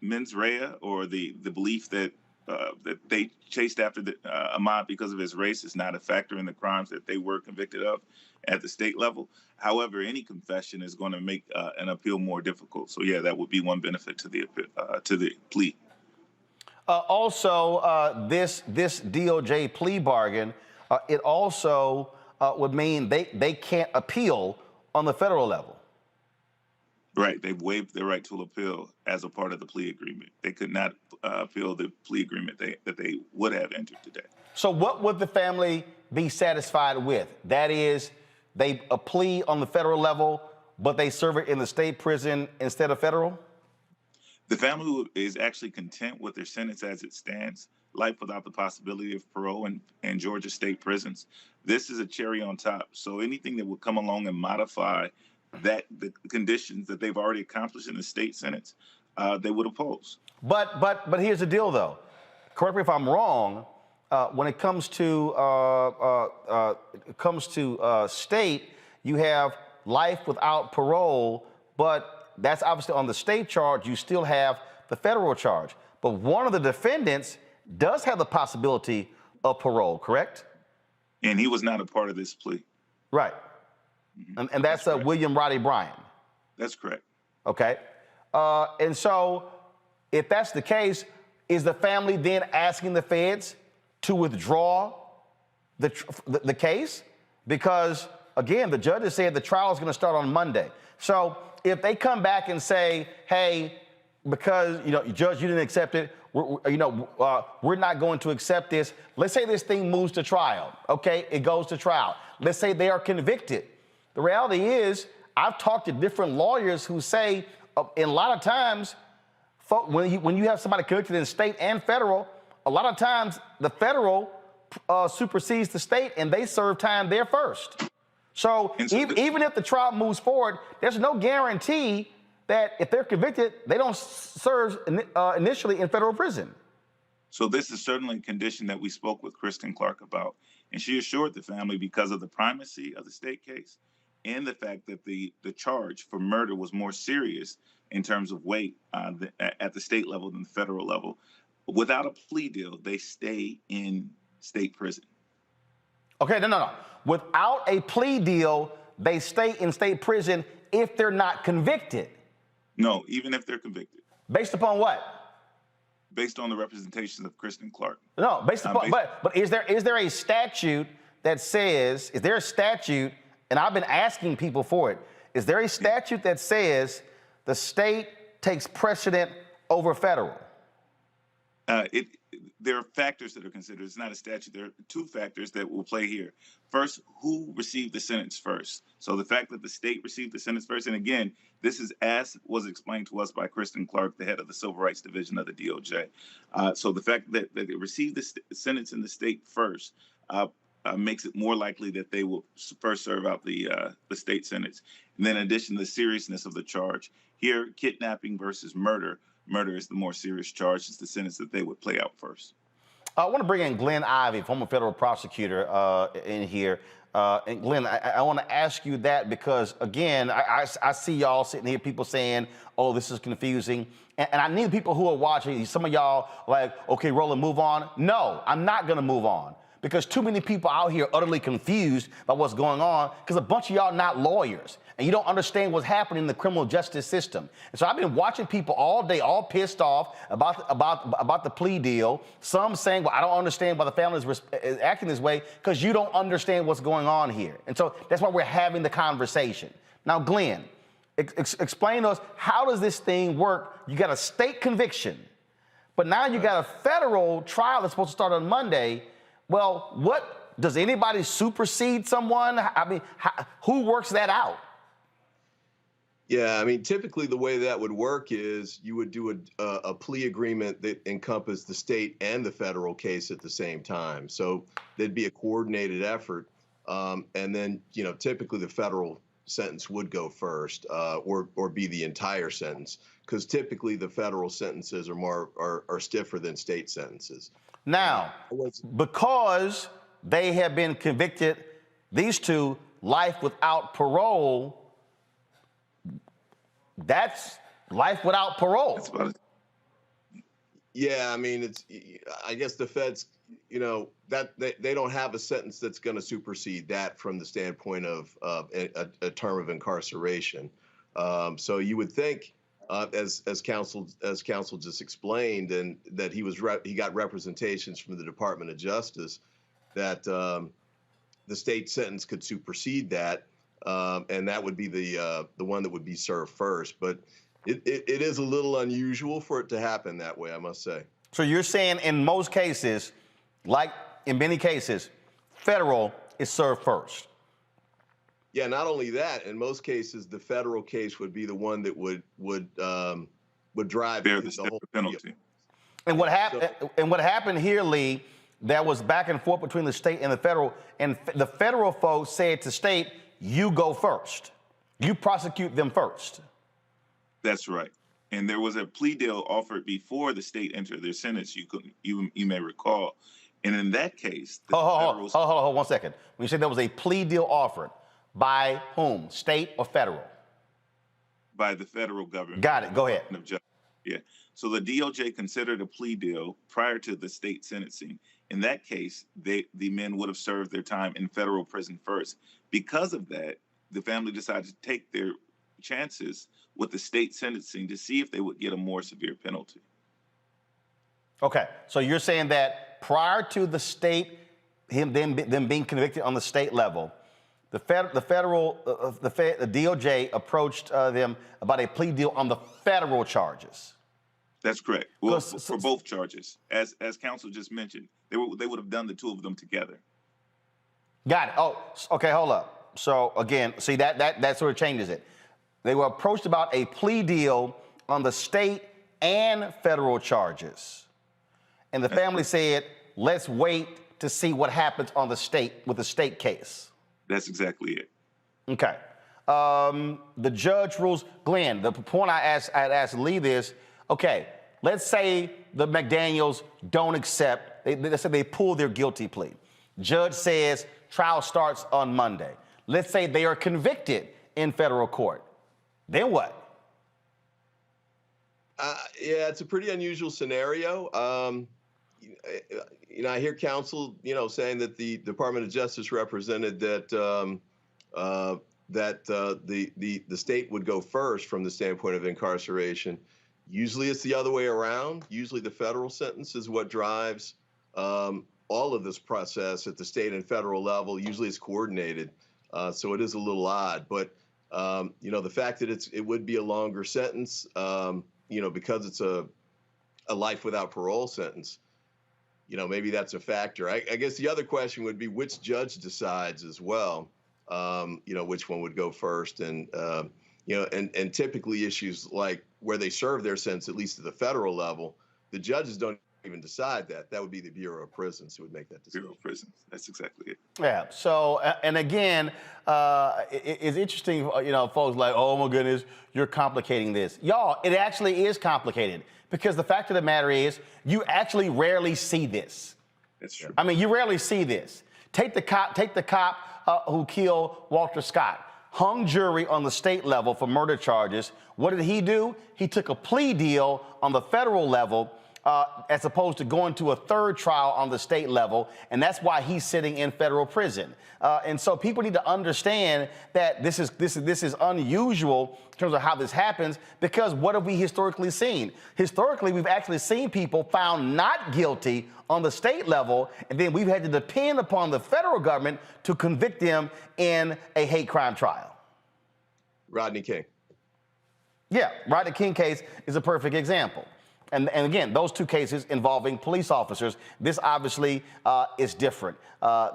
S4: mens rea, or the belief that they chased after Ahmaud because of his race, is not a factor in the crimes that they were convicted of at the state level. However, any confession is going to make an appeal more difficult. So, yeah, that would be one benefit to the plea.
S1: Also, this DOJ plea bargain, it also would mean they can't appeal on the federal level.
S4: Right. They've waived their right to appeal as a part of the plea agreement. They could not appeal the plea agreement that they would have entered today.
S1: So what would the family be satisfied with? That is, they a plea on the federal level, but they serve it in the state prison instead of federal?
S4: The family is actually content with their sentence as it stands, life without the possibility of parole in Georgia state prisons. This is a cherry on top. So anything that would come along and modify the conditions that they've already accomplished in the state sentence, they would oppose.
S1: But here's the deal, though. Correct me if I'm wrong. When it comes to state, you have life without parole, but that's obviously on the state charge. You still have the federal charge. But one of the defendants does have the possibility of parole, correct?
S4: And he was not a part of this plea.
S1: Right. Mm-hmm. And that's William Roddy Bryan.
S4: That's correct.
S1: Okay. And so if that's the case, is the family then asking the feds to withdraw the case? Because, again, the judge has said the trial is going to start on Monday. So if they come back and say, hey, because, Judge, you didn't accept it, we're not going to accept this. Let's say this thing moves to trial. Okay, it goes to trial. Let's say they are convicted. The reality is, I've talked to different lawyers who say, in a lot of times, when you have somebody convicted in state and federal, a lot of times the federal supersedes the state and they serve time there first. So even if the trial moves forward, there's no guarantee that if they're convicted, they don't serve initially in federal prison.
S4: So this is certainly a condition that we spoke with Kristen Clark about. And she assured the family, because of the primacy of the state case and the fact that the charge for murder was more serious in terms of weight at the state level than the federal level, without a plea deal, they stay in state prison.
S1: Okay, no. Without a plea deal, they stay in state prison if they're not convicted.
S4: No, even if they're convicted.
S1: Based upon what?
S4: Based on the representations of Kristen Clark.
S1: No, but is there a statute that says, is there a statute, and I've been asking people for it, is there a statute that says the state takes precedent over federal?
S4: There are factors that are considered. It's not a statute. There are two factors that will play here. First, who received the sentence first? So the fact that the state received the sentence first, and again, this is as was explained to us by Kristen Clark, the head of the Civil Rights Division of the DOJ. So the fact that they received the sentence in the state first makes it more likely that they will first serve out the state sentence. And then in addition to the seriousness of the charge, here, kidnapping versus murder. Murder is the more serious charge. It's the sentence that they would play out first.
S1: I want to bring in Glenn Ivey, former federal prosecutor, in here. And Glenn, I want to ask you that because, again, I see y'all sitting here, people saying, oh, this is confusing. And I need people who are watching, some of y'all like, okay, Roland, move on. No, I'm not going to move on because too many people out here are utterly confused by what's going on because a bunch of y'all not lawyers and you don't understand what's happening in the criminal justice system. And so I've been watching people all day, all pissed off about the plea deal. Some saying, well, I don't understand why the family is acting this way because you don't understand what's going on here. And so that's why we're having the conversation. Now, Glenn, explain to us, how does this thing work? You got a state conviction, but now you got a federal trial that's supposed to start on Monday. Well, what, does anybody supersede someone? I mean, who works that out?
S10: Yeah, I mean, typically the way that would work is you would do a plea agreement that encompassed the state and the federal case at the same time. So there'd be a coordinated effort. And then, you know, typically the federal sentence would go first, or be the entire sentence, because typically the federal sentences are stiffer than state sentences.
S1: Now, because they have been convicted, these two, life without parole, that's life without parole.
S10: That's about it. Yeah, I mean, I guess the feds, you know, that they don't have a sentence that's going to supersede that from the standpoint of a term of incarceration. So you would think, as counsel just explained, and that he got representations from the Department of Justice that the state sentence could supersede that, and that would be the one that would be served first. But it is a little unusual for it to happen that way, I must say.
S1: So you're saying in most cases, like in many cases, federal is served first?
S10: Yeah, not only that, in most cases, the federal case would be the one that would drive the whole penalty.
S1: And what happened? And what happened here, Lee? There was back and forth between the state and the federal, and the federal folks said to state, "You go first. You prosecute them first."
S4: That's right. And there was a plea deal offered before the state entered their sentence. You may recall, and in that case,
S1: hold on 1 second. When you said there was a plea deal offered, by whom? State or federal?
S4: By the federal government.
S1: Got it. Go ahead.
S4: Yeah. So the DOJ considered a plea deal prior to the state sentencing. In that case, the men would have served their time in federal prison first. Because of that, the family decided to take their chances with the state sentencing to see if they would get a more severe penalty.
S1: Okay. So you're saying that prior to the state, them being convicted on the state level, the DOJ approached them about a plea deal on the federal charges.
S4: That's correct. Well, for both charges, as counsel just mentioned, they would have done the two of them together.
S1: Got it. Oh, okay. Hold up. So again, see that sort of changes it. They were approached about a plea deal on the state and federal charges, and the family said, "Let's wait to see what happens on the state with the state case."
S4: That's exactly it.
S1: Okay. The judge rules. Glenn, the point I asked Lee this. Okay, let's say the McDaniels don't accept. Let's say they pull their guilty plea. Judge says trial starts on Monday. Let's say they are convicted in federal court. Then what?
S10: Yeah, it's a pretty unusual scenario. You know, I hear counsel, saying that the Department of Justice represented that the state would go first from the standpoint of incarceration. Usually it's the other way around. Usually the federal sentence is what drives all of this process at the state and federal level. Usually it's coordinated, so it is a little odd. But the fact that it would be a longer sentence, because it's a life without parole sentence, maybe that's a factor. I guess the other question would be which judge decides as well, which one would go first. And, and typically issues like where they serve their sentence, at least at the federal level, the judges don't even decide that. That would be the Bureau of Prisons who would make that decision.
S4: Bureau of Prisons, that's exactly it.
S1: Yeah, so, and again, it's interesting, folks like, oh my goodness, you're complicating this. Y'all, it actually is complicated because the fact of the matter is you actually rarely see this.
S4: That's true.
S1: I mean, you rarely see this. Take the cop who killed Walter Scott. Hung jury on the state level for murder charges. What did he do? He took a plea deal on the federal level as opposed to going to a third trial on the state level, and that's why he's sitting in federal prison. And so people need to understand that this is unusual in terms of how this happens, because what have we historically seen? Historically, we've actually seen people found not guilty on the state level, and then we've had to depend upon the federal government to convict them in a hate crime trial.
S10: Rodney King.
S1: Yeah, Rodney King case is a perfect example. And again, those two cases involving police officers, this obviously is different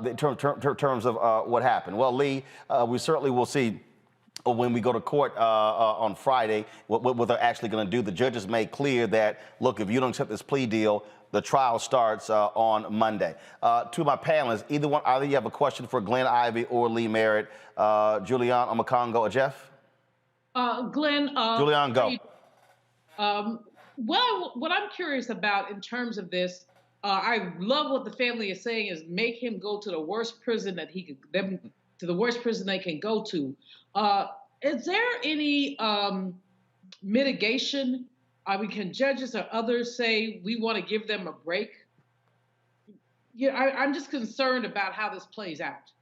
S1: in terms of what happened. Well, Lee, we certainly will see when we go to court on Friday what they're actually going to do. The judges made clear that, look, if you don't accept this plea deal, the trial starts on Monday. To my panelists, either you have a question for Glenn Ivey or Lee Merritt. Julian, Omakongo, or Jeff?
S8: Glenn.
S1: Julian, go.
S8: Well, what I'm curious about in terms of this, I love what the family is saying is make him go to the worst prison that to the worst prison they can go to. Is there any mitigation? I mean, can judges or others say we want to give them a break? Yeah, I'm just concerned about how this plays out.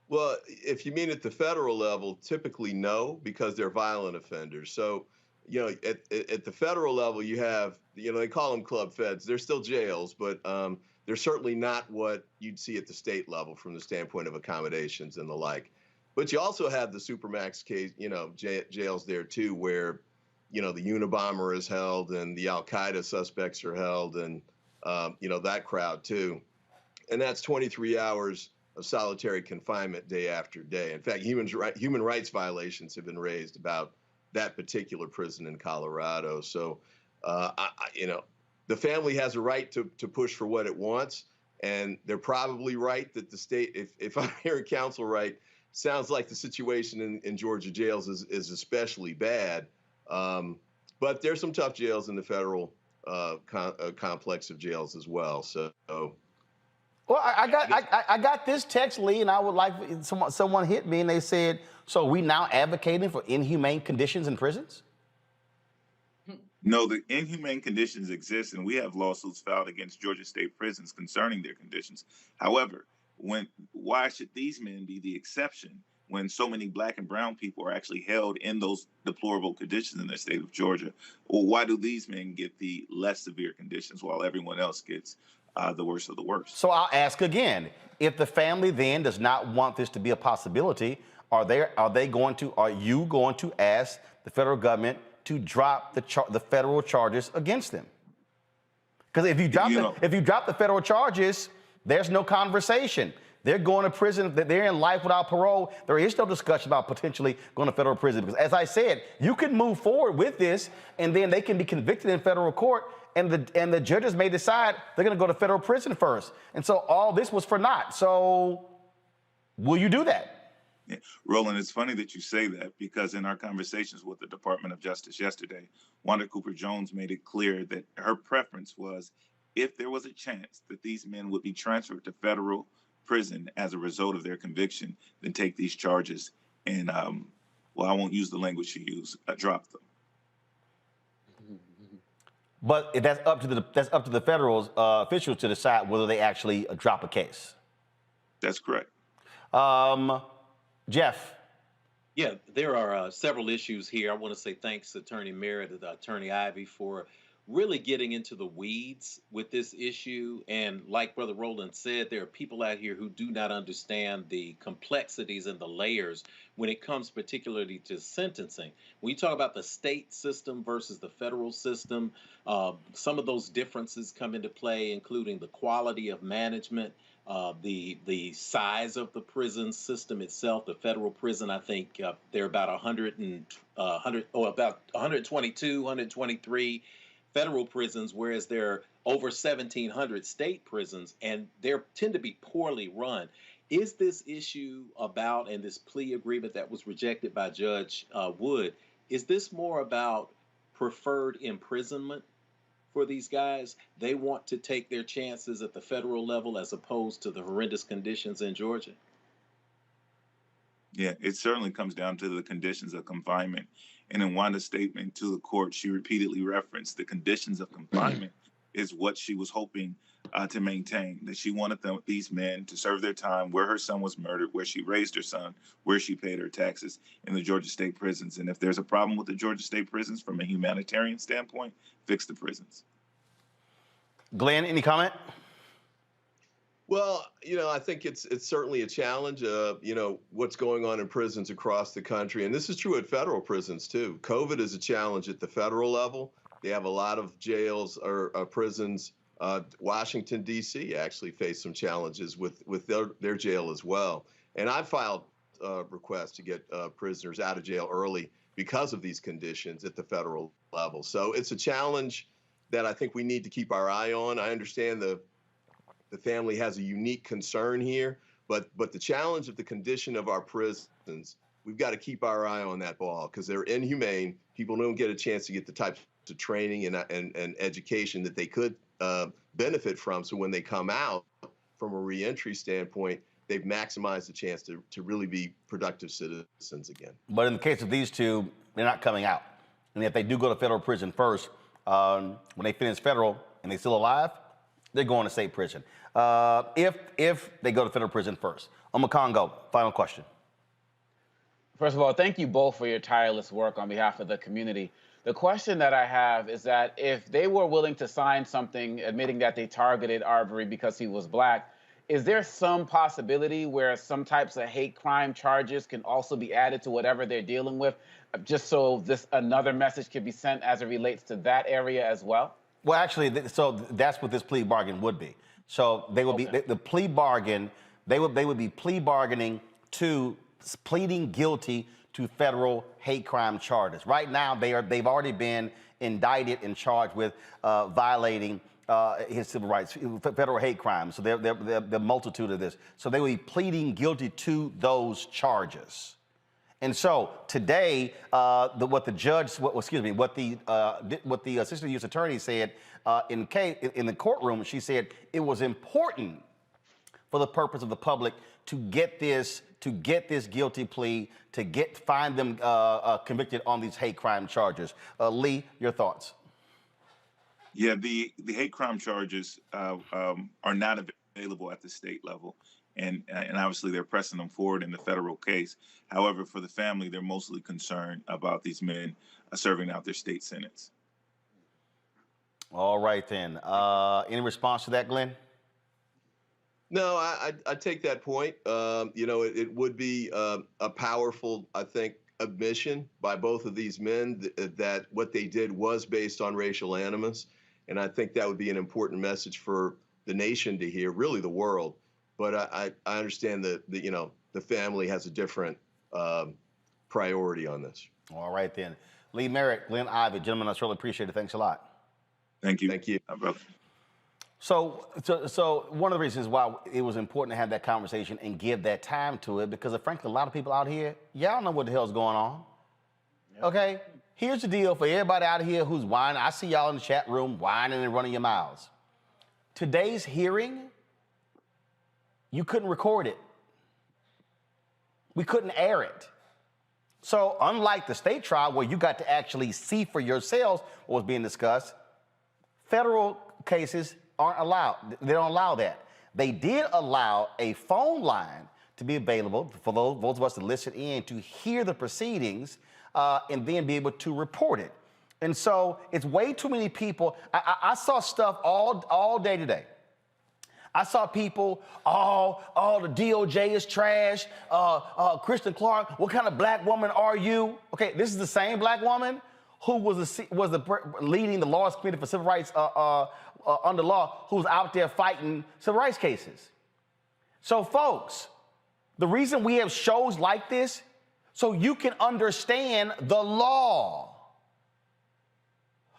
S10: Well, if you mean at the federal level, typically no, because they're violent offenders. So, you know, at the federal level, you have, you know, they call them club feds. They're still jails, but they're certainly not what you'd see at the state level from the standpoint of accommodations and the like. But you also have the Supermax case, you know, jails there too, where, you know, the Unabomber is held and the Al-Qaeda suspects are held, and, you know, that crowd too. And that's 23 hours of solitary confinement day after day. In fact, human rights violations have been raised about that particular prison in Colorado. So, you know, the family has a right to push for what it wants, and they're probably right that the state, if I'm hearing counsel right, sounds like the situation in Georgia jails is especially bad. But there's some tough jails in the federal complex of jails as well. So.
S1: Well, I got this text, Lee, and I would like someone hit me and they said, so are we now advocating for inhumane conditions in prisons?
S4: No, the inhumane conditions exist, and we have lawsuits filed against Georgia state prisons concerning their conditions. However, why should these men be the exception when so many Black and brown people are actually held in those deplorable conditions in the state of Georgia? Or why do these men get the less severe conditions while everyone else gets the worst of the worst?
S1: So I'll ask again, if the family then does not want this to be a possibility, are you going to ask the federal government to drop the federal charges against them? Because if you drop the federal charges, there's no conversation. They're going to prison. They're in life without parole. There is no discussion about potentially going to federal prison. Because as I said, you can move forward with this, and then they can be convicted in federal court, and the judges may decide they're going to go to federal prison first. And so all this was for naught. So will you do that?
S4: Yeah. Roland, it's funny that you say that, because in our conversations with the Department of Justice yesterday, Wanda Cooper Jones made it clear that her preference was, if there was a chance that these men would be transferred to federal prison as a result of their conviction, then take these charges and, well, I won't use the language she used, drop them.
S1: But that's up to the federal officials to decide whether they actually drop a case.
S4: That's correct.
S1: Jeff.
S12: Yeah, there are several issues here. I want to say thanks to Attorney Merritt and Attorney Ivey for really getting into the weeds with this issue. And like Brother Roland said, there are people out here who do not understand the complexities and the layers when it comes particularly to sentencing. When you talk about the state system versus the federal system, some of those differences come into play, including the quality of management, the size of the prison system itself. The federal prison, I think there are about 122, 123 federal prisons, whereas there are over 1,700 state prisons, and they tend to be poorly run. Is this issue about, and this plea agreement that was rejected by Judge Wood, is this more about preferred imprisonment for these guys? They want to take their chances at the federal level as opposed to the horrendous conditions in Georgia?
S4: Yeah, it certainly comes down to the conditions of confinement. And in Wanda's statement to the court, she repeatedly referenced the conditions of confinement is what she was hoping to maintain, that she wanted these men to serve their time where her son was murdered, where she raised her son, where she paid her taxes, in the Georgia State prisons. And if there's a problem with the Georgia State prisons from a humanitarian standpoint, fix the prisons.
S1: Glenn, any comment?
S10: Well, I think it's certainly a challenge. What's going on in prisons across the country, and this is true at federal prisons too. COVID is a challenge at the federal level. They have a lot of jails or prisons. Washington, D.C. actually faced some challenges with their jail as well. And I've filed requests to get prisoners out of jail early because of these conditions at the federal level. So it's a challenge that I think we need to keep our eye on. I understand the family has a unique concern here, but the challenge of the condition of our prisons, we've got to keep our eye on that ball because they're inhumane. People don't get a chance to get the types of training and education that they could benefit from. So when they come out from a reentry standpoint, they've maximized the chance to really be productive citizens again.
S1: But in the case of these two, they're not coming out. And if they do go to federal prison first, when they finish federal and they're still alive, they're going to state prison. If they go to federal prison first. Congo, final question.
S6: First of all, thank you both for your tireless work on behalf of the community. The question that I have is that if they were willing to sign something admitting that they targeted Arbery because he was black, is there some possibility where some types of hate crime charges can also be added to whatever they're dealing with, just so another message can be sent as it relates to that area as well?
S1: Well, actually, so that's what this plea bargain would be. So they would be the plea bargain. They would be plea bargaining to pleading guilty to federal hate crime charges. Right now, they've already been indicted and charged with violating his civil rights, federal hate crimes. So the multitude of this. So they will be pleading guilty to those charges. And so today, what the assistant U.S. attorney said in the courtroom, she said it was important for the purpose of the public to get this guilty plea, to find them convicted on these hate crime charges. Lee, your thoughts?
S4: Yeah, the hate crime charges are not available at the state level. And obviously they're pressing them forward in the federal case. However, for the family, they're mostly concerned about these men serving out their state sentence.
S1: All right, then. Any response to that, Glenn?
S10: No, I take that point. It would be a powerful, I think, admission by both of these men that what they did was based on racial animus. And I think that would be an important message for the nation to hear, really the world. But I understand that the family has a different priority on this.
S1: All right, then. Lee Merritt, Glenn Ivey, gentlemen, I certainly appreciate it. Thanks a lot.
S4: Thank you.
S10: Thank you.
S4: Brother.
S1: So one of the reasons why it was important to have that conversation and give that time to it, because frankly, a lot of people out here, y'all know what the hell's going on. Yep. Okay? Here's the deal for everybody out here who's whining. I see y'all in the chat room whining and running your mouths. Today's hearing, you couldn't record it. We couldn't air it. So unlike the state trial where you got to actually see for yourselves what was being discussed, federal cases aren't allowed. They don't allow that. They did allow a phone line to be available for those of us to listen in to hear the proceedings and then be able to report it. And so it's way too many people. I saw stuff all day today. I saw people, the DOJ is trash. Kristen Clark, what kind of black woman are you? Okay, this is the same black woman who was leading the Laws Committee for Civil Rights under law, who's out there fighting civil rights cases. So, folks, the reason we have shows like this, so you can understand the law,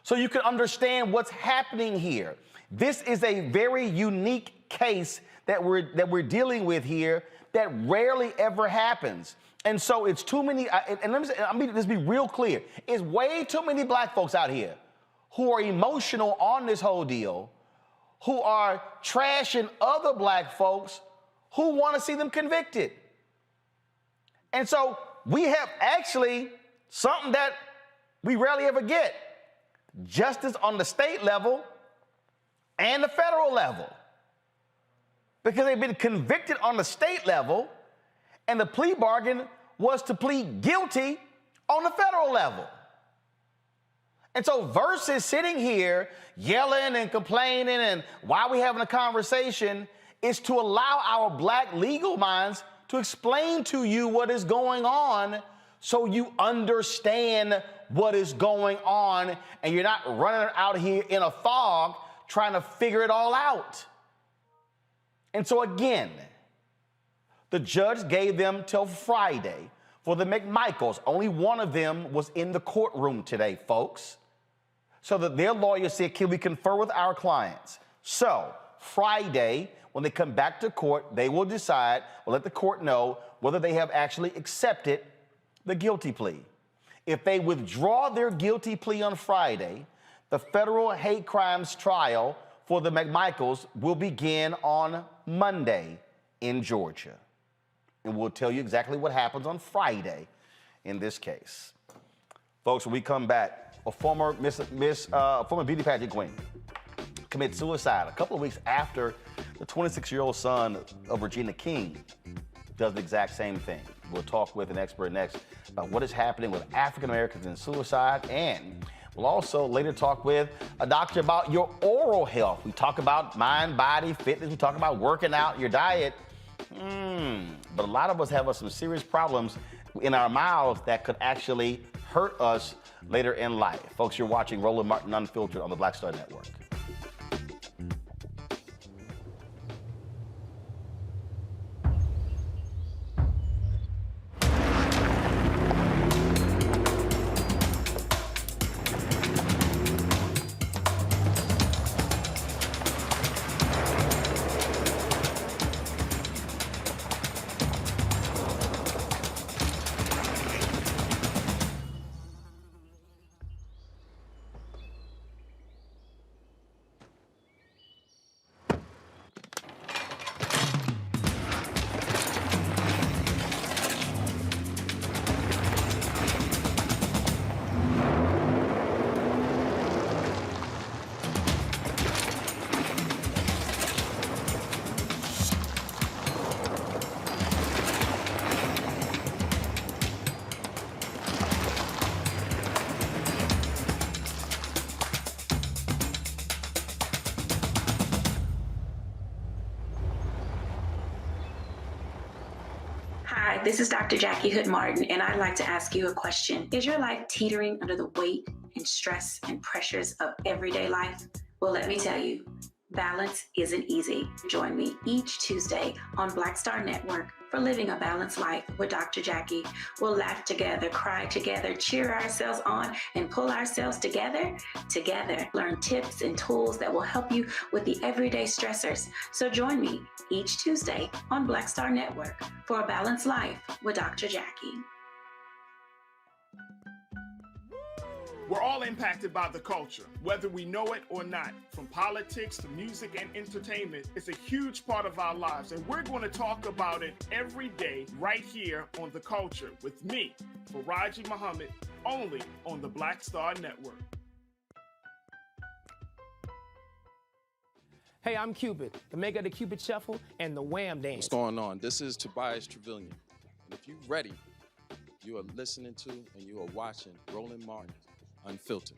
S1: so you can understand what's happening here. This is a very unique case that we're dealing with here that rarely ever happens. And so it's too many, and let's be real clear. It's way too many black folks out here who are emotional on this whole deal, who are trashing other black folks who want to see them convicted. And so we have actually something that we rarely ever get. Justice on the state level and the federal level, because they've been convicted on the state level, and the plea bargain was to plead guilty on the federal level. And so versus sitting here yelling and complaining and why we having a conversation is to allow our black legal minds to explain to you what is going on so you understand what is going on and you're not running out here in a fog trying to figure it all out. And so again, the judge gave them till Friday for the McMichaels. Only one of them was in the courtroom today, folks, so that their lawyer said, can we confer with our clients? So Friday, when they come back to court, they will decide, or let the court know whether they have actually accepted the guilty plea. If they withdraw their guilty plea on Friday, the federal hate crimes trial for the McMichaels will begin on Monday in Georgia. And we'll tell you exactly what happens on Friday in this case. Folks, when we come back, a former beauty pageant queen commits suicide a couple of weeks after the 26-year-old son of Regina King does the exact same thing. We'll talk with an expert next about what is happening with African Americans in suicide, and we'll also later talk with a doctor about your oral health. We talk about mind, body, fitness. We talk about working out, your diet. But a lot of us have some serious problems in our mouths that could actually hurt us later in life. Folks, you're watching Roland Martin Unfiltered on the Black Star Network.
S21: Hi, this is Dr. Jackie Hood Martin, and I'd like to ask you a question. Is your life teetering under the weight and stress and pressures of everyday life? Well, let me tell you, balance isn't easy. Join me each Tuesday on Black Star Network for Living a Balanced Life with Dr. Jackie. We'll laugh together, cry together, cheer ourselves on, and pull ourselves together. Learn tips and tools that will help you with the everyday stressors. So join me each Tuesday on Black Star Network for a Balanced Life with Dr. Jackie.
S2: We're all impacted by the culture, whether we know it or not. From politics to music and entertainment, it's a huge part of our lives, and we're going to talk about it every day right here on The Culture with me, Faraji Muhammad, only on the Black Star Network.
S13: Hey, I'm Cupid, the maker of the Cupid Shuffle and the Wham Dance.
S14: What's going on? This is Tobias Trevelyan. And if you're ready, you are listening to and you are watching Roland Martin Unfiltered.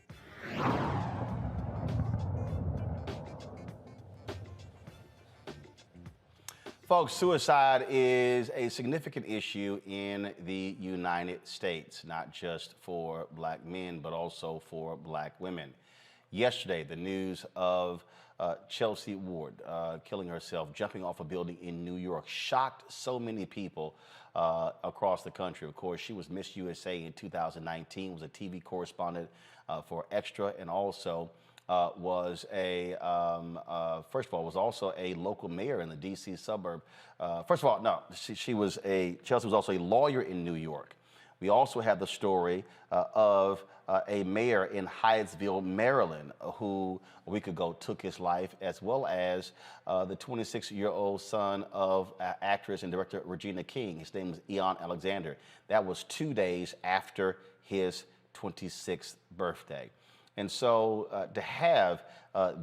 S1: Folks, suicide is a significant issue in the United States, not just for black men, but also for black women. Yesterday, the news of Chelsea Ward killing herself, jumping off a building in New York, shocked so many people across the country. Of course, she was Miss USA in 2019, was a TV correspondent for Extra, and also was a, first of all, was also a local mayor in the D.C. suburb. First of all, no, Chelsea was also a lawyer in New York. We also have the story of a mayor in Hyattsville, Maryland, who a week ago took his life, as well as the 26-year-old son of actress and director Regina King. His name is Eon Alexander. That was 2 days after his 26th birthday. And so to have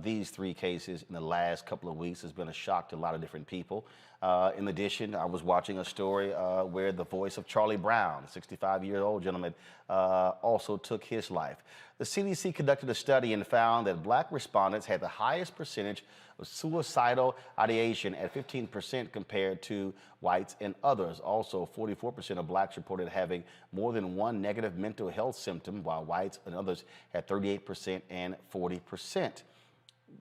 S1: these three cases in the last couple of weeks has been a shock to a lot of different people. In addition, I was watching a story where the voice of Charlie Brown, a 65-year-old gentleman, also took his life. The CDC conducted a study and found that black respondents had the highest percentage of suicidal ideation at 15% compared to whites and others. Also, 44% of blacks reported having more than one negative mental health symptom, while whites and others had 38% and 40%.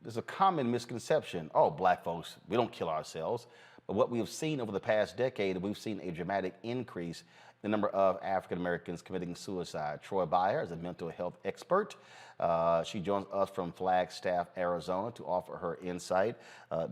S1: There's a common misconception, oh, black folks, we don't kill ourselves. But what we have seen over the past decade, we've seen a dramatic increase in the number of African Americans committing suicide. Troy Beyer is a mental health expert. She joins us from Flagstaff, Arizona, to offer her insight.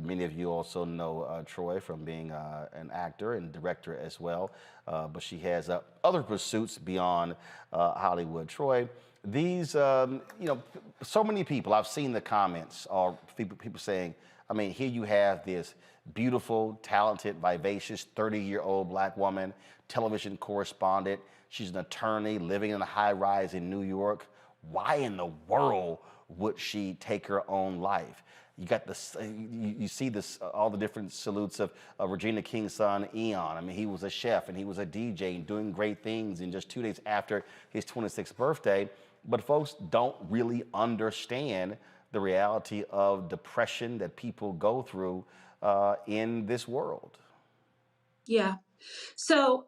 S1: Many of you also know Troy from being an actor and director as well, but she has other pursuits beyond Hollywood. Troy, these, so many people, I've seen the comments, or people saying, I mean, here you have this beautiful, talented, vivacious 30-year-old black woman, television correspondent. She's an attorney living in a high-rise in New York. Why in the world would she take her own life? You got this, you see this, all the different salutes of Regina King's son, Eon. I mean, he was a chef and he was a DJ and doing great things, and just 2 days after his 26th birthday. But folks don't really understand the reality of depression that people go through in this world.
S15: Yeah. So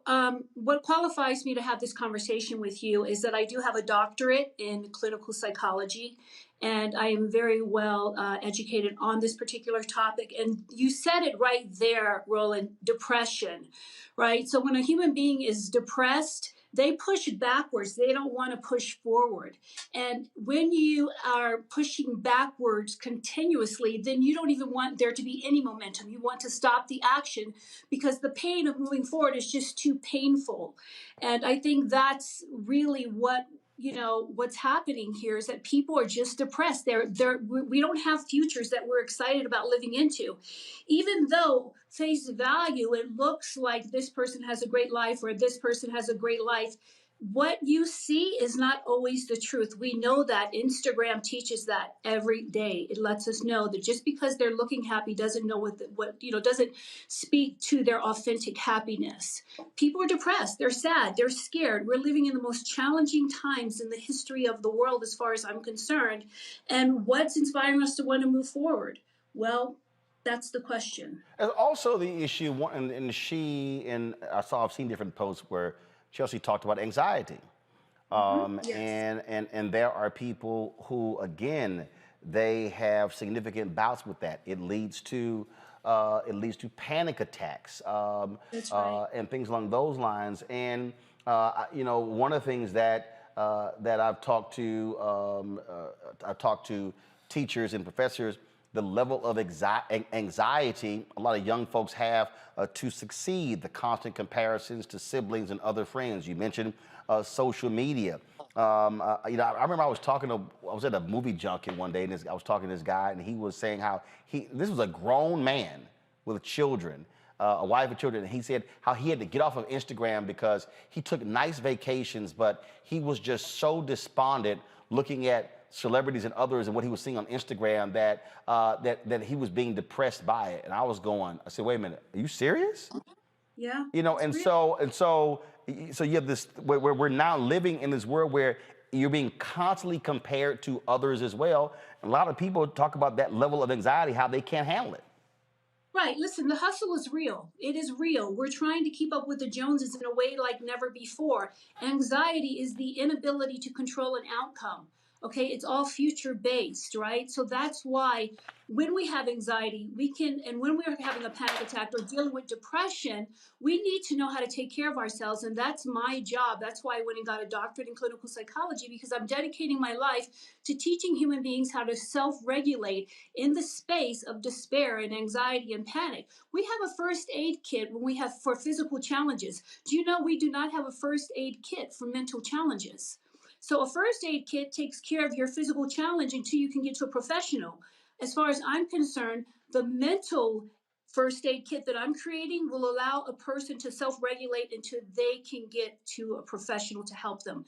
S15: what qualifies me to have this conversation with you is that I do have a doctorate in clinical psychology, and I am very well educated on this particular topic. And you said it right there, Roland, depression, right? So when a human being is depressed, they push backwards. They don't want to push forward. And when you are pushing backwards continuously, then you don't even want there to be any momentum. You want to stop the action because the pain of moving forward is just too painful. And I think that's really what's happening here is that people are just depressed. We don't have futures that we're excited about living into. Even though face value, it looks like this person has a great life or this person has a great life, what you see is not always the truth. We know that. Instagram teaches that every day. It lets us know that just because they're looking happy doesn't know doesn't speak to their authentic happiness. People are depressed. They're sad. They're scared. We're living in the most challenging times in the history of the world, as far as I'm concerned. And what's inspiring us to want to move forward? Well, that's the question.
S1: And also the issue, and I've seen different posts where Chelsea talked about anxiety.
S15: Yes.
S1: And there are people who, again, they have significant bouts with that. It leads to panic attacks
S15: That's right.
S1: and things along those lines. And one of the things that I've talked to teachers and professors, the level of anxiety a lot of young folks have to succeed, the constant comparisons to siblings and other friends. You mentioned social media. I remember I was at a movie junket one day, and I was talking to this guy, and he was saying how this was a grown man with children, a wife and children, and he said how he had to get off of Instagram because he took nice vacations, but he was just so despondent looking at celebrities and others and what he was seeing on Instagram that he was being depressed by it. And I said, wait a minute, are you serious?
S15: Yeah.
S1: So you have this, where we're now living in this world where you're being constantly compared to others as well. And a lot of people talk about that level of anxiety, how they can't handle it.
S15: Right. Listen, the hustle is real. It is real. We're trying to keep up with the Joneses in a way like never before. Anxiety is the inability to control an outcome. Okay, it's all future based, right? So that's why when we have anxiety, and when we're having a panic attack or dealing with depression, we need to know how to take care of ourselves. And that's my job. That's why I went and got a doctorate in clinical psychology, because I'm dedicating my life to teaching human beings how to self-regulate in the space of despair and anxiety and panic. We have a first aid kit for physical challenges. Do you know we do not have a first aid kit for mental challenges? So a first aid kit takes care of your physical challenge until you can get to a professional. As far as I'm concerned, the mental first aid kit that I'm creating will allow a person to self-regulate until they can get to a professional to help them.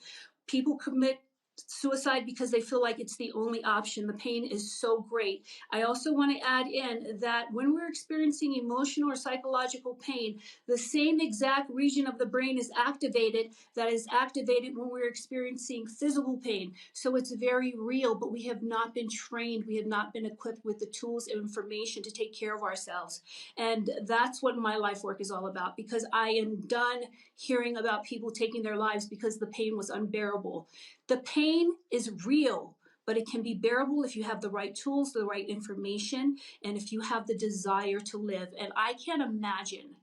S15: People commit suicide because they feel like it's the only option. The pain is so great. I also want to add in that when we're experiencing emotional or psychological pain, the same exact region of the brain is activated that is activated when we're experiencing physical pain. So it's very real, but we have not been trained. We have not been equipped with the tools and information to take care of ourselves. And that's what my life work is all about, because I am done hearing about people taking their lives because the pain was unbearable. The pain is real, but it can be bearable if you have the right tools, the right information, and if you have the desire to live. And I can't imagine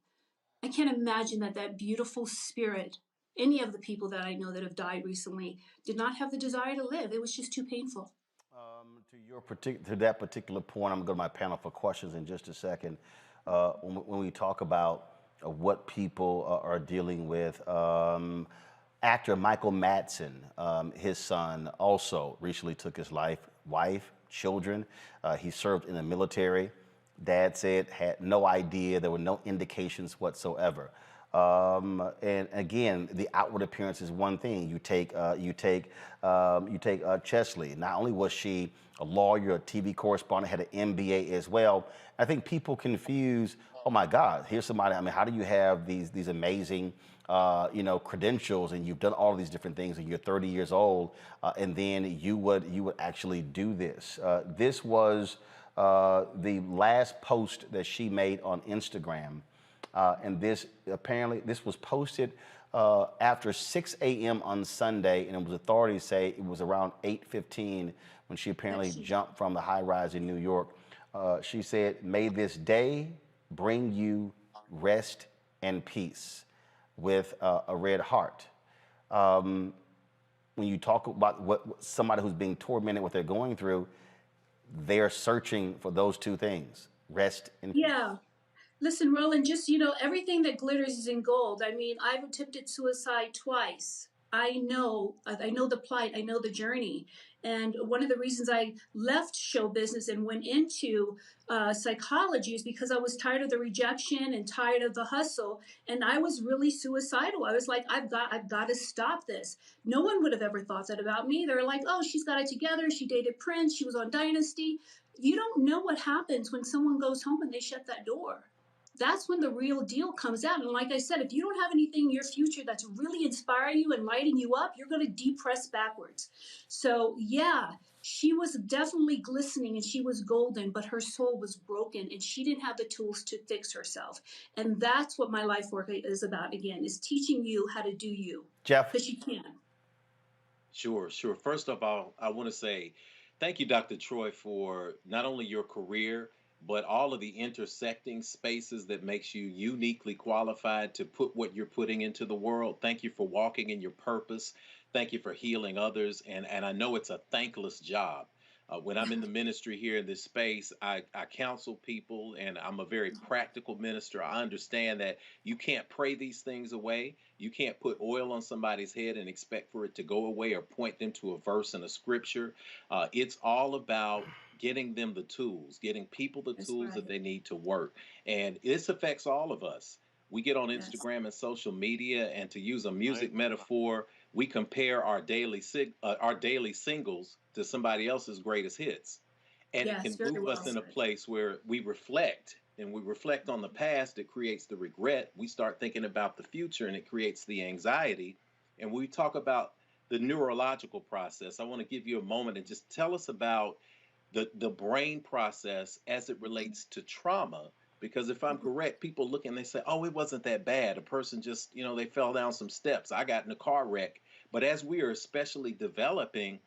S15: that beautiful spirit, any of the people that I know that have died recently, did not have the desire to live. It was just too painful.
S1: To that particular point, I'm going to go to my panel for questions in just a second. When we talk about what people are dealing with, actor Michael Madsen, his son, also recently took his life. Wife, children. He served in the military. Dad said had no idea. There were no indications whatsoever. And again, the outward appearance is one thing. You take Chesley. Not only was she a lawyer, a TV correspondent, had an MBA as well. I think people confuse. Oh my God, here's somebody. I mean, how do you have these amazing credentials, and you've done all of these different things, and you're 30 years old, and then you would actually do this. This was the last post that she made on Instagram, and this was posted after 6 a.m. on Sunday, and it was authorities say it was around 8:15 when she apparently jumped from the high-rise in New York. She said, "May this day bring you rest and peace," with a red heart. When you talk about somebody who's being tormented, what they're going through, they're searching for those two things, rest and peace.
S15: Yeah. Listen, Roland, just, everything that glitters is in gold. I mean, I've attempted suicide twice. I know the plight, I know the journey. And one of the reasons I left show business and went into psychology is because I was tired of the rejection and tired of the hustle. And I was really suicidal. I was like, I've got to stop this. No one would have ever thought that about me. They're like, oh, she's got it together. She dated Prince. She was on Dynasty. You don't know what happens when someone goes home and they shut that door. That's when the real deal comes out. And like I said, if you don't have anything in your future that's really inspiring you and lighting you up, you're going to depress backwards. So yeah, she was definitely glistening and she was golden, but her soul was broken and she didn't have the tools to fix herself. And that's what my life work is about, again, is teaching you how to do you.
S1: Jeff?
S15: Because you can.
S12: Sure. First of all, I want to say thank you, Dr. Troy, for not only your career, but all of the intersecting spaces that makes you uniquely qualified to put what you're putting into the world. Thank you for walking in your purpose. Thank you for healing others. And I know it's a thankless job. When I'm in the ministry here in this space, I counsel people, and I'm a very practical minister. I understand that you can't pray these things away. You can't put oil on somebody's head and expect for it to go away or point them to a verse in a scripture. It's all about getting them the tools, getting people the tools that they need to work. And this affects all of us. We get on Instagram and social media, and to use a music metaphor, we compare our daily singles to somebody else's greatest hits. And it can move us in a place where we reflect, and we reflect on the past. It creates the regret. We start thinking about the future, and it creates the anxiety. And when we talk about the neurological process, I want to give you a moment and just tell us about the brain process as it relates to trauma. Because if I'm correct, people look and they say, oh, it wasn't that bad. A person just, they fell down some steps. I got in a car wreck. But as we are especially developing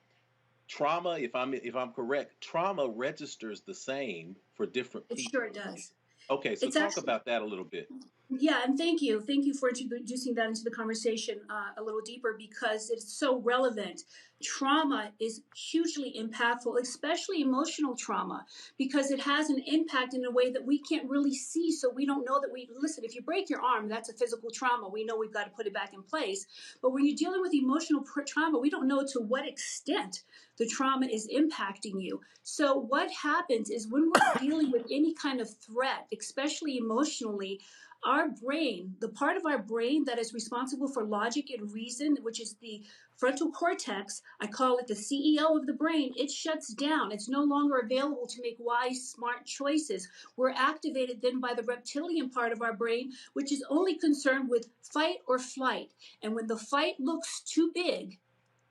S12: trauma, if I'm correct, trauma registers the same for different people.
S15: It sure does.
S12: Okay, so talk about that a little bit.
S15: Yeah, and thank you for introducing that into the conversation a little deeper, because it's so relevant. Trauma is hugely impactful, especially emotional trauma, because it has an impact in a way that we can't really see. So we don't know that listen, if you break your arm, that's a physical trauma. We know we've got to put it back in place. But when you're dealing with emotional trauma, we don't know to what extent the trauma is impacting you. So what happens is when we're dealing with any kind of threat, especially emotionally, Our brain, the part of our brain that is responsible for logic and reason, which is the frontal cortex, I call it the CEO of the brain, it shuts down. It's no longer available to make wise, smart choices. We're activated then by the reptilian part of our brain, which is only concerned with fight or flight. And when the fight looks too big,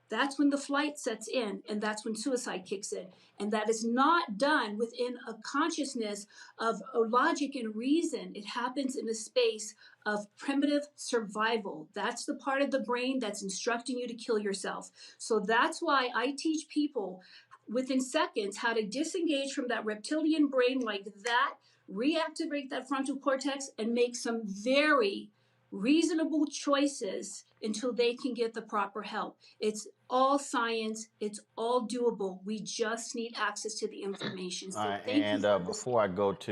S15: that's when the flight sets in, and that's when suicide kicks in. And that is not done within a consciousness of logic and reason. It happens in a space of primitive survival. That's the part of the brain that's instructing you to kill yourself. So that's why I teach people within seconds how to disengage from that reptilian brain like that, reactivate that frontal cortex, and make some very reasonable choices until they can get the proper help. It's all science. It's all doable. We just need access to the information. So
S1: All right,
S15: thank you
S1: and
S15: for this.
S1: before I go to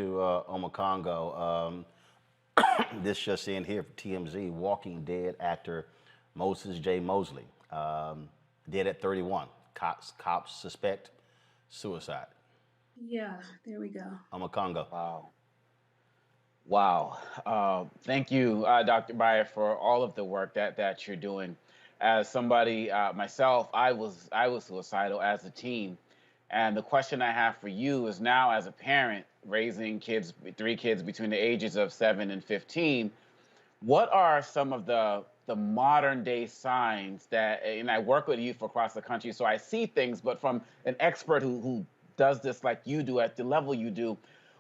S1: Omakongo, this just in here from TMZ, Walking Dead actor Moses J. Mosley, dead at 31. Cops suspect suicide.
S15: Yeah, there we go.
S1: Omakongo.
S6: Wow. Wow. Thank you, Dr. Bayer, for all of the work that you're doing. As somebody, myself, I was suicidal as a teen. And the question I have for you is now as a parent, raising kids, 3 kids between the ages of 7 and 15, what are some of the modern day signs that, and I work with youth across the country, so I see things, but from an expert who does this like you do at the level you do,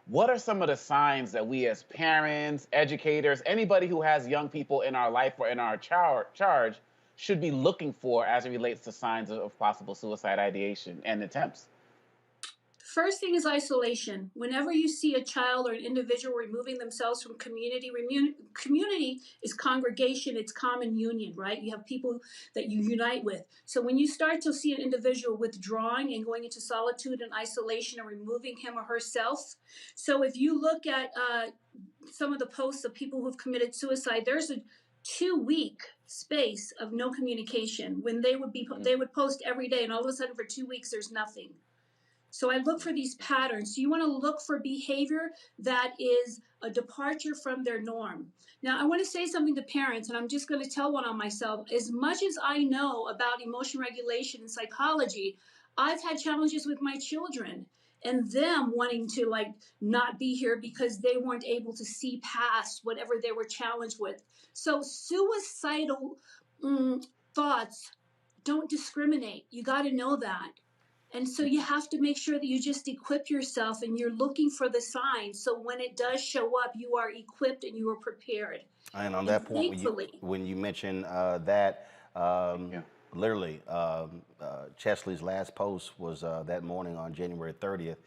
S6: what are some of the signs that we as parents, educators, anybody who has young people in our life or in our charge should be looking for as it relates to signs of possible suicide ideation and attempts?
S15: First thing is isolation. Whenever you see a child or an individual removing themselves from community, community is congregation, it's common union, right? You have people that you unite with. So when you start to see an individual withdrawing and going into solitude and isolation and removing him or herself. So if you look at some of the posts of people who've committed suicide, there's a 2-week space of no communication when they would post every day, and all of a sudden for 2 weeks there's nothing. So I look for these patterns. So you want to look for behavior that is a departure from their norm. Now, I want to say something to parents, and I'm just going to tell one on myself. As much as I know about emotion regulation and psychology, I've had challenges with my children and them wanting to not be here because they weren't able to see past whatever they were challenged with. So suicidal thoughts don't discriminate. You got to know that. And so you have to make sure that you just equip yourself and you're looking for the signs. So when it does show up, you are equipped and you are prepared.
S1: And on that point, when you mention that, literally, Chesley's last post was that morning on January 30th.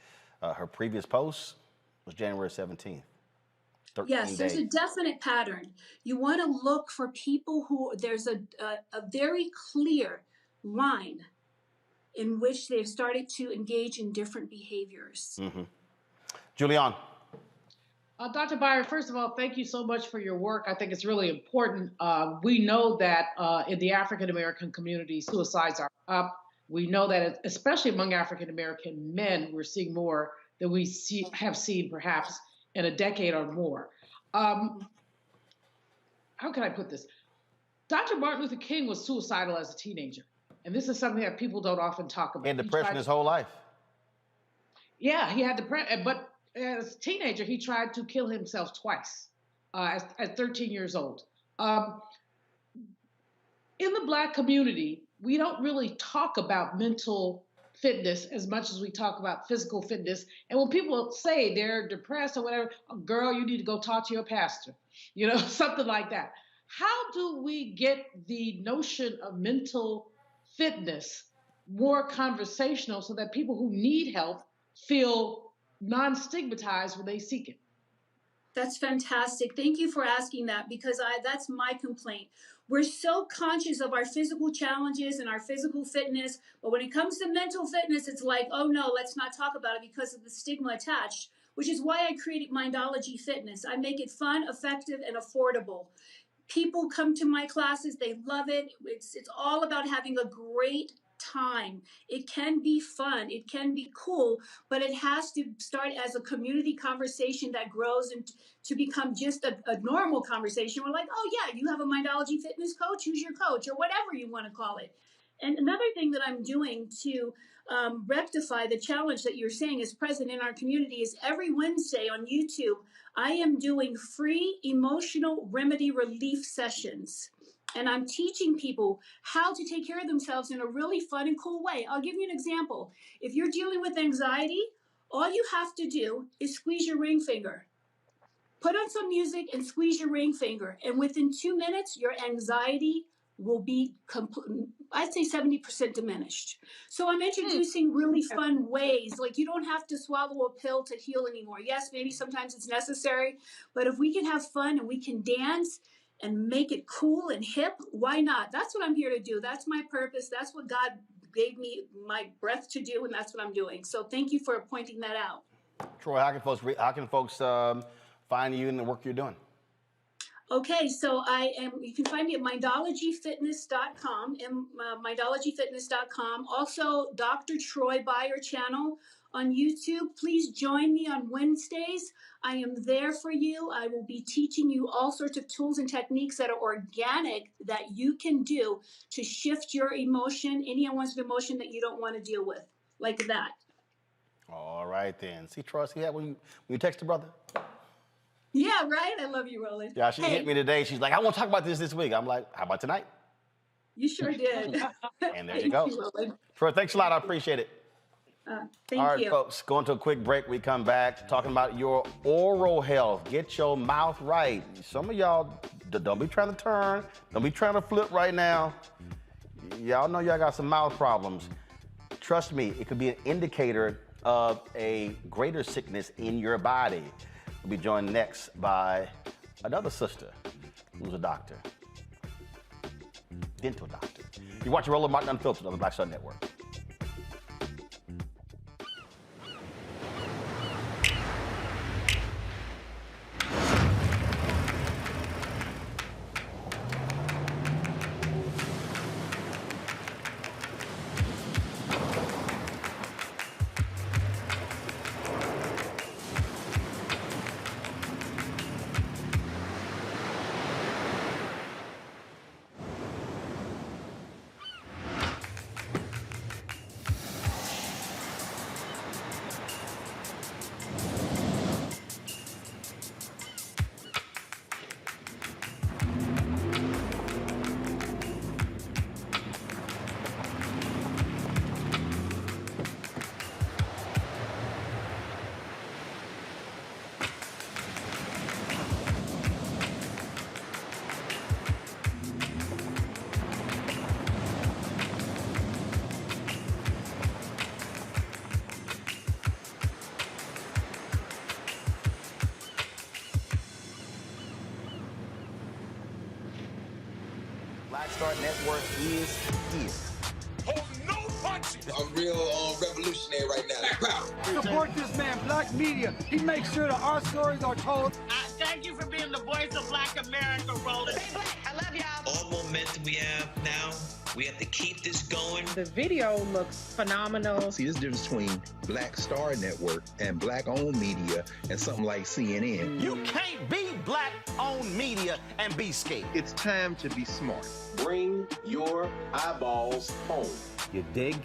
S1: Her previous post was January 17th.
S15: Yes, there's a definite pattern. You want to look for people who there's a very clear line in which they've started to engage in different behaviors.
S1: Mm-hmm. Julian.
S8: Dr. Bayer, first of all, thank you so much for your work. I think it's really important. We know that in the African-American community, suicides are up. We know that especially among African-American men, we're seeing more than we have seen perhaps in a decade or more. How can I put this? Dr. Martin Luther King was suicidal as a teenager. And this is something that people don't often talk about.
S1: He had depression his whole life.
S8: Yeah, he had depression. But as a teenager, he tried to kill himself twice at 13 years old. In the Black community, we don't really talk about mental fitness as much as we talk about physical fitness. And when people say they're depressed or whatever, oh, girl, you need to go talk to your pastor, something like that. How do we get the notion of mental fitness more conversational so that people who need help feel non-stigmatized when they seek it?
S15: That's fantastic. Thank you for asking that, because that's my complaint. We're so conscious of our physical challenges and our physical fitness, but when it comes to mental fitness, it's like, oh no, let's not talk about it because of the stigma attached, which is why I created Mindology Fitness. I make it fun, effective, and affordable. People come to my classes, they love it. It's all about having a great time. It can be fun. It can be cool, but it has to start as a community conversation that grows into to become just a normal conversation. We're like, oh yeah, you have a Mindology fitness coach, who's your coach, or whatever you want to call it. And another thing that I'm doing to rectify the challenge that you're saying is present in our community is every Wednesday on YouTube, I am doing free emotional remedy relief sessions. And I'm teaching people how to take care of themselves in a really fun and cool way. I'll give you an example. If you're dealing with anxiety, all you have to do is squeeze your ring finger. Put on some music and squeeze your ring finger. And within 2 minutes, your anxiety will be, I'd say 70% diminished. So I'm introducing really fun ways. Like you don't have to swallow a pill to heal anymore. Yes, maybe sometimes it's necessary, but if we can have fun and we can dance and make it cool and hip, why not? That's what I'm here to do. That's my purpose. That's what God gave me my breath to do, and that's what I'm doing. So thank you for pointing that out.
S1: Troy, how can folks find you and the work you're doing?
S15: Okay, so you can find me at mindologyfitness.com and mindologyfitness.com. Also, Dr. Troy Byer channel on YouTube. Please join me on Wednesdays. I am there for you. I will be teaching you all sorts of tools and techniques that are organic that you can do to shift your emotion, any unwanted emotion that you don't want to deal with, like that.
S1: All right, then. See, Troy, see that when you text your brother?
S15: Yeah, right? I love you, Roland.
S1: Yeah, she hit me today. She's like, I want to talk about this week. I'm like, how about tonight?
S15: You sure did.
S1: And there you go. Troy, thanks a lot. I appreciate it.
S15: Thank
S1: All right,
S15: you.
S1: folks, going to a quick break. We come back talking about your oral health. Get your mouth right. Some of y'all, don't be trying to turn. Don't be trying to flip right now. Y'all know y'all got some mouth problems. Trust me, it could be an indicator of a greater sickness in your body. We'll be joined next by another sister who's a doctor, dental doctor. You're watching Roland Martin Unfiltered on the Black Star Network. Black Star Network is here.
S18: Hold no punches. I'm real revolutionary right now. Black power.
S19: Support this man, Black Media. He makes sure that our stories are told.
S22: Thank you for being the voice of Black America, Roland.
S23: Stay black. I love y'all.
S25: All momentum we have now, we have to keep this going.
S26: The video looks phenomenal.
S9: See, this difference between Black Star Network and Black-owned media and something like CNN.
S1: You can't be Black-owned media and be scared.
S9: It's time to be smart.
S10: Bring your eyeballs home.
S1: You dig?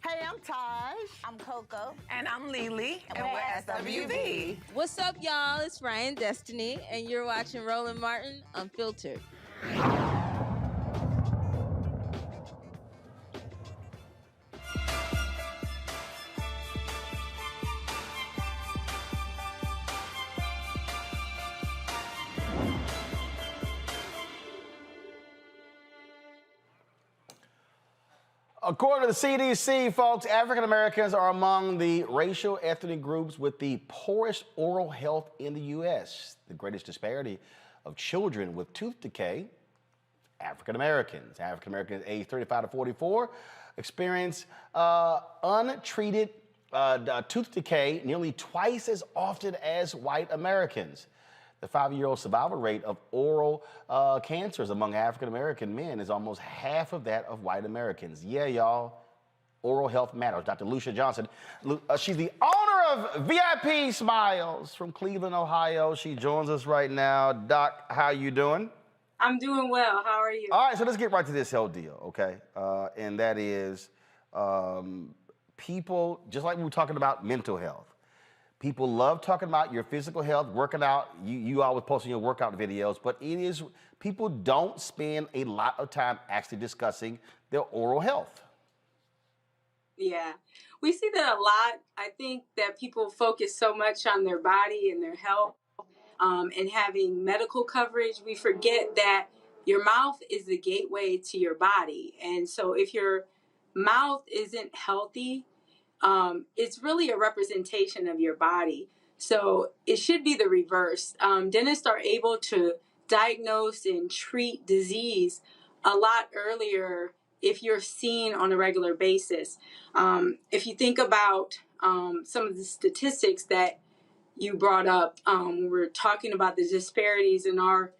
S23: Hey, I'm Taj. I'm Coco. And I'm Lily. And we're SWV.
S27: What's up, y'all? It's Ryan Destiny, and you're watching Roland Martin Unfiltered.
S1: According to the CDC, folks, African Americans are among the racial ethnic groups with the poorest oral health in the U.S. The greatest disparity of children with tooth decay, African Americans. African Americans aged 35 to 44 experience untreated tooth decay nearly twice as often as white Americans. The 5-year-old survival rate of oral cancers among African American men is almost half of that of white Americans. Yeah, y'all, oral health matters. Dr. Lucia Johnson, she's the owner of VIP Smiles from Cleveland, Ohio. She joins us right now. Doc, how you doing?
S3: I'm doing well. How are you?
S1: All right, so let's get right to this health deal, okay? And that is people, just like we were talking about mental health, people love talking about your physical health, working out. You always posting your workout videos, but people don't spend a lot of time actually discussing their oral health.
S3: Yeah, we see that a lot. I think that people focus so much on their body and their health and having medical coverage. We forget that your mouth is the gateway to your body. And so if your mouth isn't healthy, it's really a representation of your body. So it should be the reverse. Dentists are able to diagnose and treat disease a lot earlier if you're seen on a regular basis. If you think about some of the statistics that you brought up, when we're talking about the disparities in our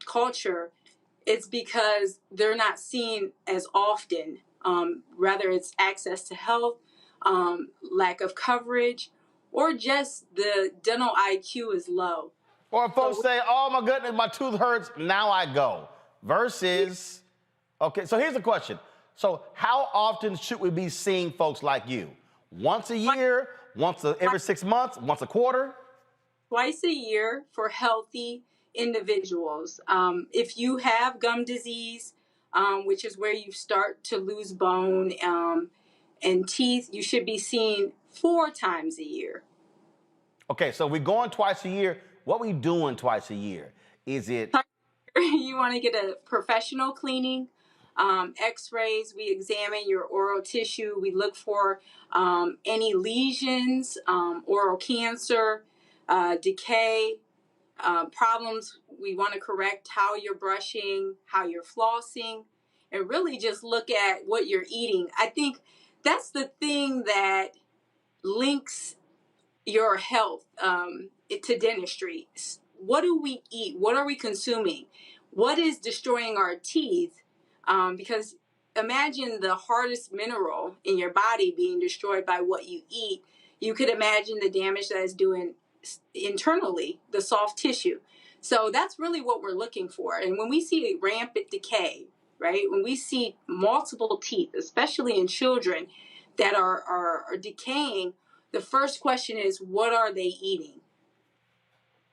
S3: culture, it's because they're not seen as often. Rather, it's access to health, lack of coverage, or just the dental IQ is low.
S1: Or folks say, oh my goodness, my tooth hurts, now I go. Versus, okay, so here's the question. So how often should we be seeing folks like you? Once a year, every 6 months, once a quarter?
S3: Twice a year for healthy individuals. If you have gum disease, which is where you start to lose bone and teeth, you should be seen 4 times a year.
S1: Okay, so we're going twice a year. What we doing twice a year? Is it?
S3: You want to get a professional cleaning, x-rays. We examine your oral tissue. We look for any lesions, oral cancer, decay, problems. We want to correct how you're brushing, how you're flossing, and really just look at what you're eating. I think that's the thing that links your health to dentistry. What do we eat? What are we consuming? What is destroying our teeth? Because imagine the hardest mineral in your body being destroyed by what you eat. You could imagine the damage that it's doing internally, the soft tissue. So that's really what we're looking for. And when we see rampant decay, right, when we see multiple teeth, especially in children that are decaying, the first question is, what are they eating?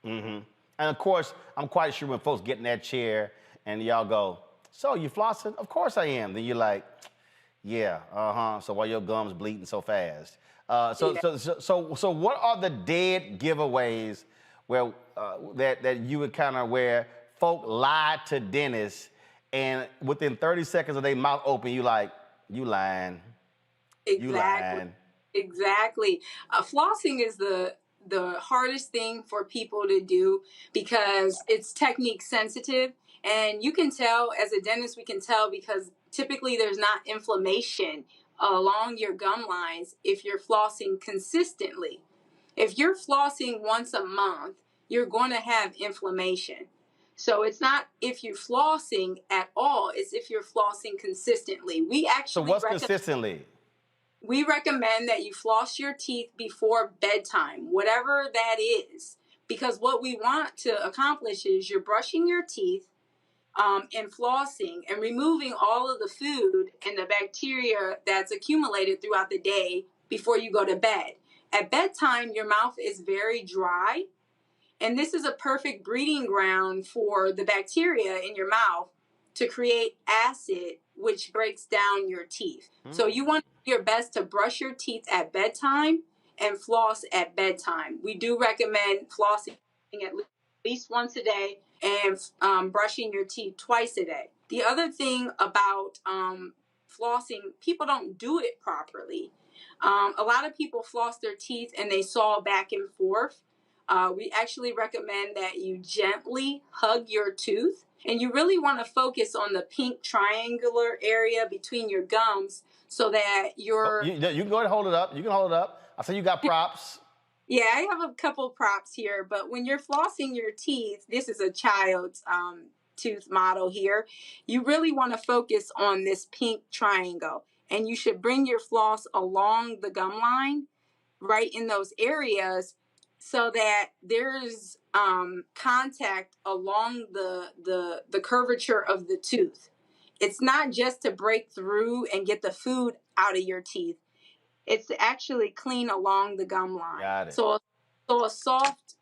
S1: Mm-hmm. And of course, I'm quite sure when folks get in that chair and y'all go, so you flossing? Of course I am. Then you're like, yeah, so why your gums bleeding so fast? So what are the dead giveaways where that you encounter where folk lie to dentists and within 30 seconds of their mouth open, you like, you lying.
S3: Exactly.
S1: You lying.
S3: Exactly. Flossing is the hardest thing for people to do because it's technique sensitive. And you can tell, as a dentist, we can tell because typically there's not inflammation along your gum lines if you're flossing consistently. If you're flossing once a month, you're going to have inflammation. So it's not if you're flossing at all, it's if you're flossing consistently.
S1: So what's consistently?
S3: We recommend that you floss your teeth before bedtime, whatever that is, because what we want to accomplish is you're brushing your teeth and flossing and removing all of the food and the bacteria that's accumulated throughout the day before you go to bed. At bedtime, your mouth is very dry, and this is a perfect breeding ground for the bacteria in your mouth to create acid, which breaks down your teeth. So you want to do your best to brush your teeth at bedtime and floss at bedtime. We do recommend flossing at least once a day and brushing your teeth twice a day. The other thing about flossing, people don't do it properly. A lot of people floss their teeth and they saw back and forth. We actually recommend that you gently hug your tooth, and you really want to focus on the pink triangular area between your gums so that your...
S1: You can go ahead and hold it up. You can hold it up. I see you got props.
S3: Yeah, I have a couple props here, but when you're flossing your teeth, this is a child's tooth model here. You really want to focus on this pink triangle, and you should bring your floss along the gum line right in those areas so that there's contact along the curvature of the tooth. It's not just to break through and get the food out of your teeth. It's to actually clean along the gum line.
S1: Got it.
S3: So a soft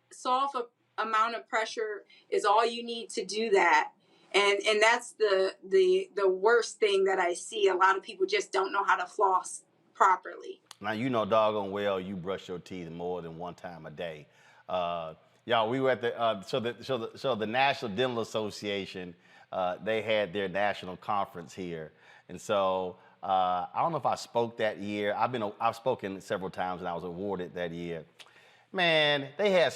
S3: amount of pressure is all you need to do that. And that's the worst thing that I see. A lot of people just don't know how to floss properly.
S1: Now, you know doggone well you brush your teeth more than one time a day. Y'all, we were at the National Dental Association, they had their national conference here. And so I don't know if I spoke that year. I've spoken several times and I was awarded that year. Man, they had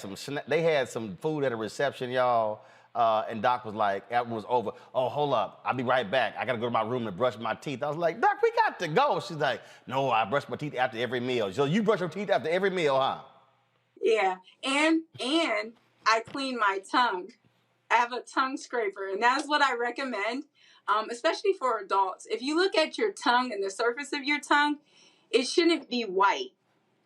S1: some food at a reception, y'all. And Doc was like, after it was over, oh, hold up, I'll be right back. I gotta go to my room and brush my teeth. I was like, Doc, we got to go. She's like, no, I brush my teeth after every meal. So you brush your teeth after every meal, huh?
S3: Yeah, and I clean my tongue. I have a tongue scraper, and that's what I recommend, especially for adults. If you look at your tongue and the surface of your tongue, it shouldn't be white,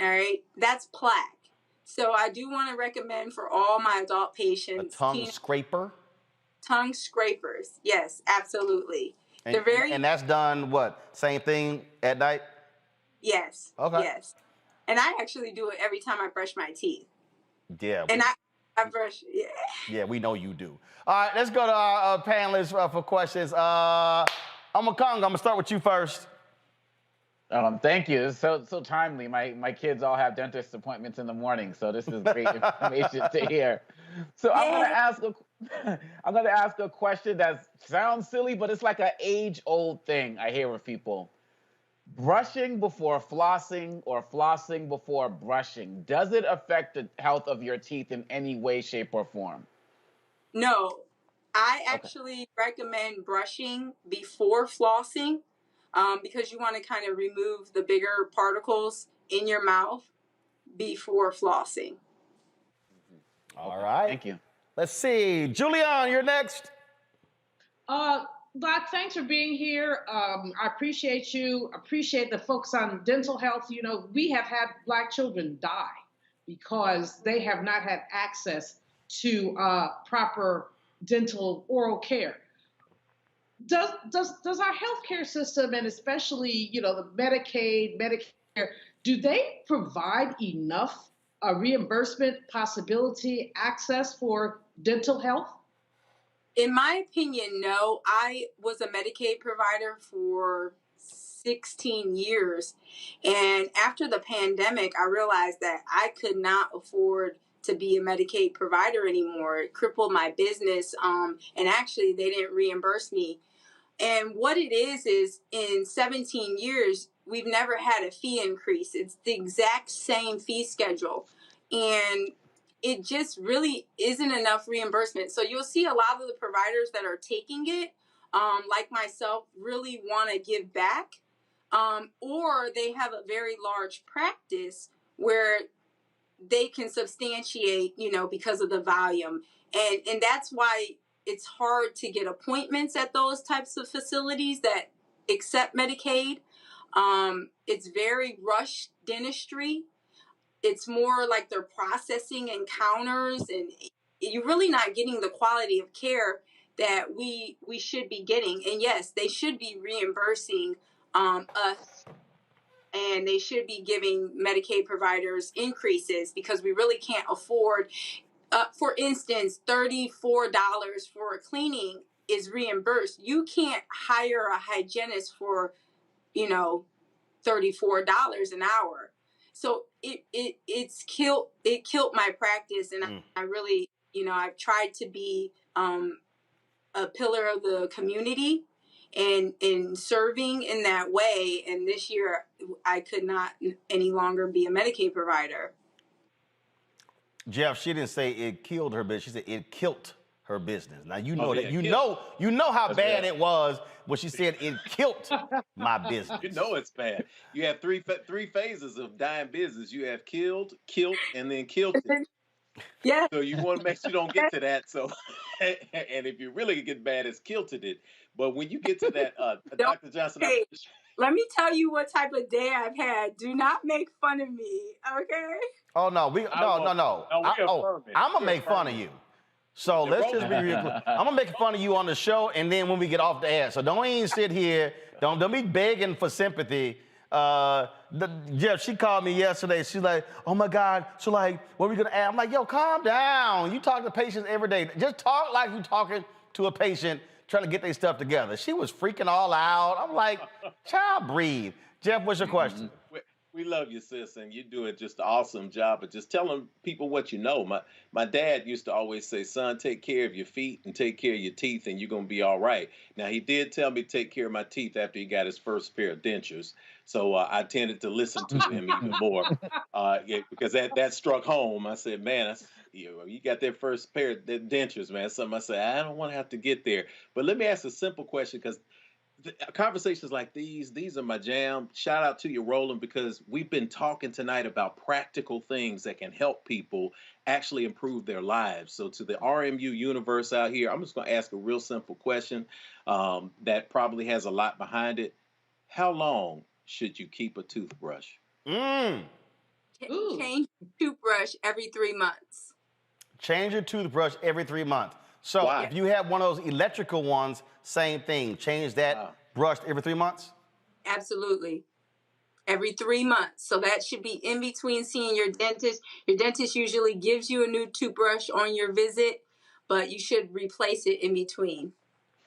S3: all right? That's plaque. So I do want to recommend for all my adult patients.
S1: A tongue scraper?
S3: Tongue scrapers, yes, absolutely.
S1: And,
S3: They're very...
S1: And that's done, what, same thing at night?
S3: Yes,
S1: okay.
S3: Yes. And I actually do it every time I brush my teeth.
S1: Yeah.
S3: And I brush, yeah.
S1: Yeah, we know you do. All right, let's go to our panelists for questions. I'm going to start with you first.
S6: Thank you. It's so timely. My kids all have dentist appointments in the morning, so this is great information to hear. So I'm gonna ask a question that sounds silly, but it's like an age-old thing I hear with people. Brushing before flossing or flossing before brushing, does it affect the health of your teeth in any way, shape, or form?
S3: No, I actually recommend brushing before flossing. Because you want to kind of remove the bigger particles in your mouth before flossing.
S1: All right.
S6: Thank you.
S1: Let's see. Julian, you're next.
S8: Doc, thanks for being here. I appreciate you. Appreciate the focus on dental health. You know, we have had Black children die because they have not had access to proper dental oral care. Does our healthcare system, and especially, you know, the Medicaid, Medicare, do they provide enough reimbursement possibility, access for dental health?
S3: In my opinion, no. I was a Medicaid provider for 16 years. And after the pandemic, I realized that I could not afford to be a Medicaid provider anymore. It crippled my business. And actually, they didn't reimburse me. And what it is in 17 years, we've never had a fee increase. It's the exact same fee schedule. And it just really isn't enough reimbursement. So you'll see a lot of the providers that are taking it, like myself, really want to give back. Or they have a very large practice where they can substantiate, you know, because of the volume. And that's why it's hard to get appointments at those types of facilities that accept Medicaid. It's very rush dentistry. It's more like they're processing encounters, and you're really not getting the quality of care that we should be getting. And yes, they should be reimbursing us, and they should be giving Medicaid providers increases because we really can't afford. For instance, $34 for a cleaning is reimbursed. You can't hire a hygienist for, you know, $34 an hour. So it killed my practice, and I really, you know, I've tried to be a pillar of the community and in serving in that way. And this year, I could not any longer be a Medicaid provider.
S1: Jeff, she didn't say it killed her business. She said it killed her business. Now you know
S12: Oh,
S1: that
S12: yeah,
S1: you
S12: killed.
S1: know how
S12: That's
S1: bad
S12: right.
S1: it was when she said it killed my business.
S12: You know it's bad. You have three phases of dying business. You have killed, and then killed it.
S3: Yeah.
S12: So you want to make sure you don't get to that. So, and if you really get bad, it's kilted it. But when you get to that,
S3: Don't,
S12: Dr. Johnson,
S3: hey, let me tell you what type of day I've had. Do not make fun of me, okay?
S1: Oh no, no.
S12: we affirm it.
S1: I'm gonna
S12: We
S1: make fun
S12: affirm
S1: of
S12: it.
S1: you. So
S12: Yeah,
S1: let's just be
S12: roll.
S1: real clear. I'm gonna make fun of you on the show, and then when we get off the air. So don't even sit here. Don't be begging for sympathy. Jeff, she called me yesterday. She's like, "Oh my God." So like, what are we gonna add? I'm like, "Yo, calm down. You talk to patients every day. Just talk like you talking to a patient trying to get their stuff together." She was freaking all out. I'm like, "Child, breathe." Jeff, what's your question?
S12: We love you, sis, and you're doing just an awesome job of just telling people what you know. My dad used to always say, "Son, take care of your feet and take care of your teeth, and you're gonna be all right." Now he did tell me to take care of my teeth after he got his first pair of dentures, so I tended to listen to him even more because that struck home. I said, "Man, you got that first pair of dentures, man." Something I said, I don't want to have to get there. But let me ask a simple question because conversations like these are my jam. Shout out to you, Roland, because we've been talking tonight about practical things that can help people actually improve their lives. So to the RMU universe out here, I'm just going to ask a real simple question that probably has a lot behind it. How long should you keep a toothbrush?
S3: Change your toothbrush every 3 months.
S1: Change your toothbrush every 3 months. So
S12: Why?
S1: if you have one of those electrical ones, same thing. Change that brush every 3 months?
S3: Absolutely. Every 3 months. So that should be in between seeing your dentist. Your dentist usually gives you a new toothbrush on your visit, but you should replace it in between.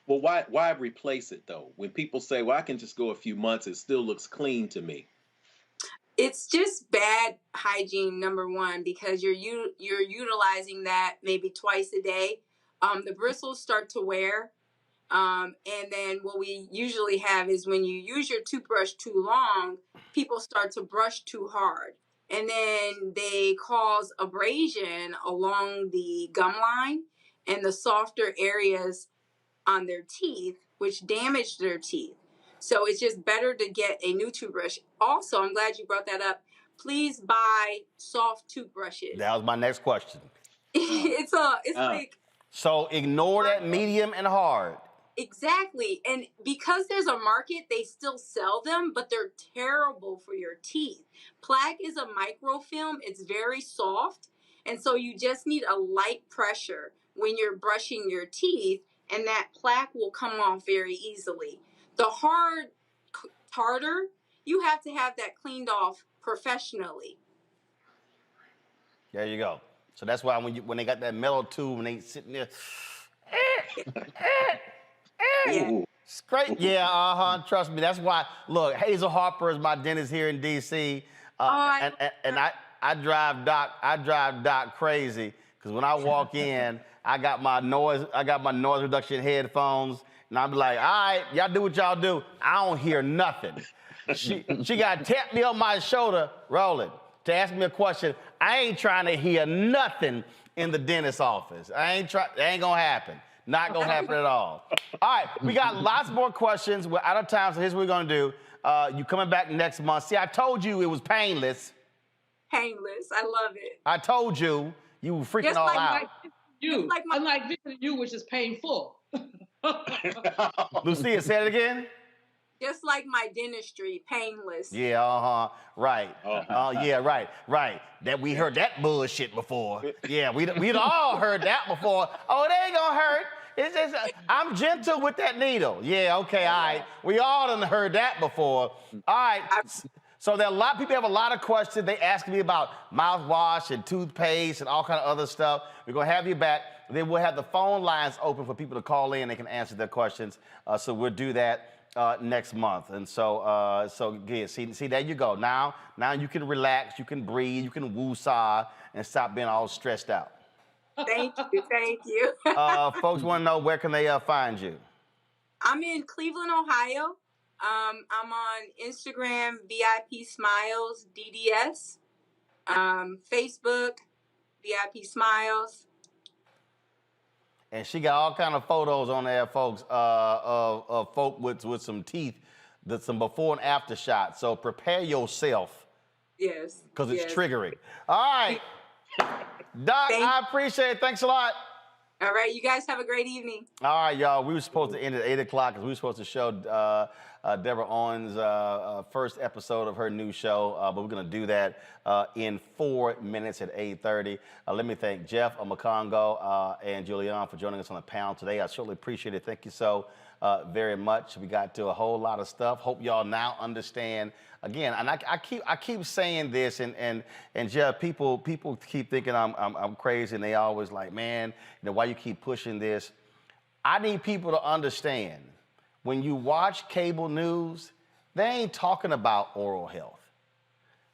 S12: Well, why replace it though? When people say, "Well, I can just go a few months, it still looks clean to me."
S3: It's just bad hygiene, number one, because you're utilizing that maybe twice a day. The bristles start to wear. And then what we usually have is when you use your toothbrush too long, people start to brush too hard. And then they cause abrasion along the gum line and the softer areas on their teeth, which damage their teeth. So it's just better to get a new toothbrush. Also, I'm glad you brought that up. Please buy soft toothbrushes.
S1: That was my next question.
S3: It's like...
S1: So ignore that medium and hard.
S3: Exactly. And because there's a market, they still sell them, but they're terrible for your teeth. Plaque is a microfilm. It's very soft. And so you just need a light pressure when you're brushing your teeth, and that plaque will come off very easily. The hard tartar, you have to have that cleaned off professionally.
S1: There you go. So that's why when they got that metal tube and they sitting there, straight, trust me. That's why. Look, Hazel Harper is my dentist here in D.C. And I drive Doc crazy because when I walk in, I got my noise reduction headphones, and I'm like, all right, y'all do what y'all do. I don't hear nothing. She got to tap me on my shoulder, Roland, to ask me a question. I ain't trying to hear nothing in the dentist's office. It ain't gonna happen. Not gonna happen at all. All right, we got lots more questions. We're out of time, so here's what we're gonna do. You coming back next month. See, I told you it was painless.
S3: Painless, I love it.
S1: I told you were freaking
S8: Just
S1: all
S8: like
S1: out.
S8: unlike visiting you, which is painful.
S1: Lucia, say it again.
S3: Just like my dentistry, painless.
S1: Yeah, right. Yeah, right. That we heard that bullshit before. Yeah, we'd all heard that before. Oh, it ain't gonna hurt. It's just, I'm gentle with that needle. Yeah, okay, all right. We all done heard that before. All right. So there are a lot, people have a lot of questions. They ask me about mouthwash and toothpaste and all kind of other stuff. We're gonna have you back. Then we'll have the phone lines open for people to call in. They can answer their questions. So we'll do that next month. And so yeah, see, there you go. Now you can relax, you can breathe, you can woo-saw and stop being all stressed out.
S3: Thank you.
S1: Folks want to know, where can they find you?
S3: I'm in Cleveland, Ohio. I'm on Instagram, VIP Smiles DDS, Facebook, VIP Smiles.
S1: And she got all kind of photos on there, folks, of folk with some teeth, some before and after shots. So prepare yourself.
S3: Yes.
S1: Because it's triggering. All right. Doc, I appreciate it. Thanks a lot.
S3: All right, you guys have a great evening.
S1: All right, y'all. We were supposed to end at 8 o'clock because we were supposed to show Deborah Owens' first episode of her new show, but we're going to do that in 4 minutes at 8:30. Let me thank Jeff Omakongo and Julian for joining us on the panel today. I certainly appreciate it. Thank you so very much. We got to a whole lot of stuff. Hope y'all now understand. Again, and I keep saying this, and Jeff, people keep thinking I'm crazy, and they always like, man, why you keep pushing this? I need people to understand. When you watch cable news, they ain't talking about oral health.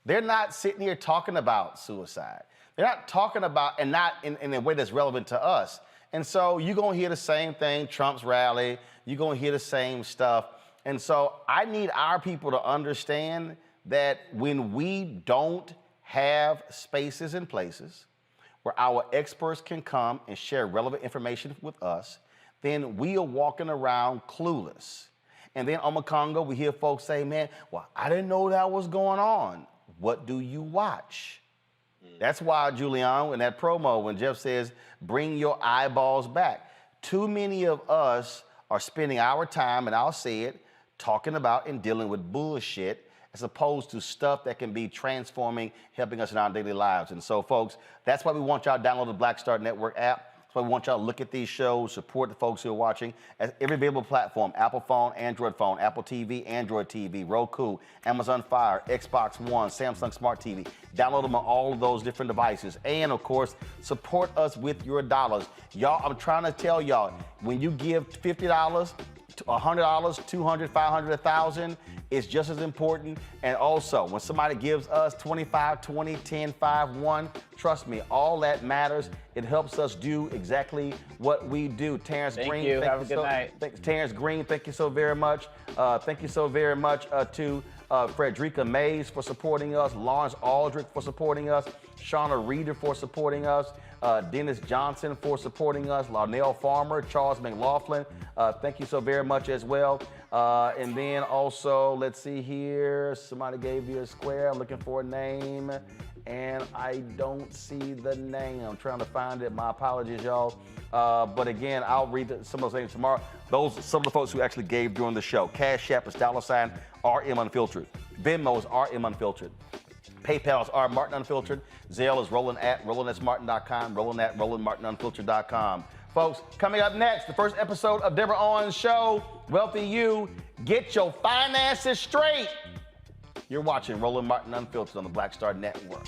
S1: They're not sitting here talking about suicide. They're not talking about, and not in a way that's relevant to us. And so you're gonna hear the same thing, Trump's rally, you're gonna hear the same stuff. And so I need our people to understand that when we don't have spaces and places where our experts can come and share relevant information with us, then we are walking around clueless. And then on Congo, we hear folks say, man, well, I didn't know that was going on. What do you watch? That's why, Julian, in that promo, when Jeff says, bring your eyeballs back, too many of us are spending our time, and I'll say it, talking about and dealing with bullshit as opposed to stuff that can be transforming, helping us in our daily lives. And so, folks, that's why we want y'all to download the Black Star Network app. That's why we want y'all to look at these shows, support the folks who are watching at every available platform, Apple phone, Android phone, Apple TV, Android TV, Roku, Amazon Fire, Xbox One, Samsung Smart TV. Download them on all of those different devices. And, of course, support us with your dollars. Y'all, I'm trying to tell y'all, when you give $50, $100, $200, $500, $1,000 is just as important. And also, when somebody gives us 25, 20, 10, 5, 1, trust me, all that matters. It helps us do exactly what we do. Terrence Green,
S6: thank you. Have a good night.
S1: Terrence Green, thank you so very much. Thank you so very much to Frederica Mays for supporting us, Lawrence Aldrich for supporting us, Shauna Reeder for supporting us, Dennis Johnson for supporting us, Larnell Farmer, Charles McLaughlin, thank you so very much as well. And then also, let's see here, somebody gave you a square. I'm looking for a name, and I don't see the name. I'm trying to find it. My apologies, y'all. But again, I'll read some of those names tomorrow. Some of the folks who actually gave during the show. Cash App is $RM Unfiltered. Venmo is RM Unfiltered. PayPal is R Martin Unfiltered. Zelle is Roland@RolandSMartin.com. Roland@RolandMartinUnfiltered.com. Folks, coming up next, the first episode of Deborah Owens' show, Wealthy You. Get your finances straight. You're watching Roland Martin Unfiltered on the Black Star Network.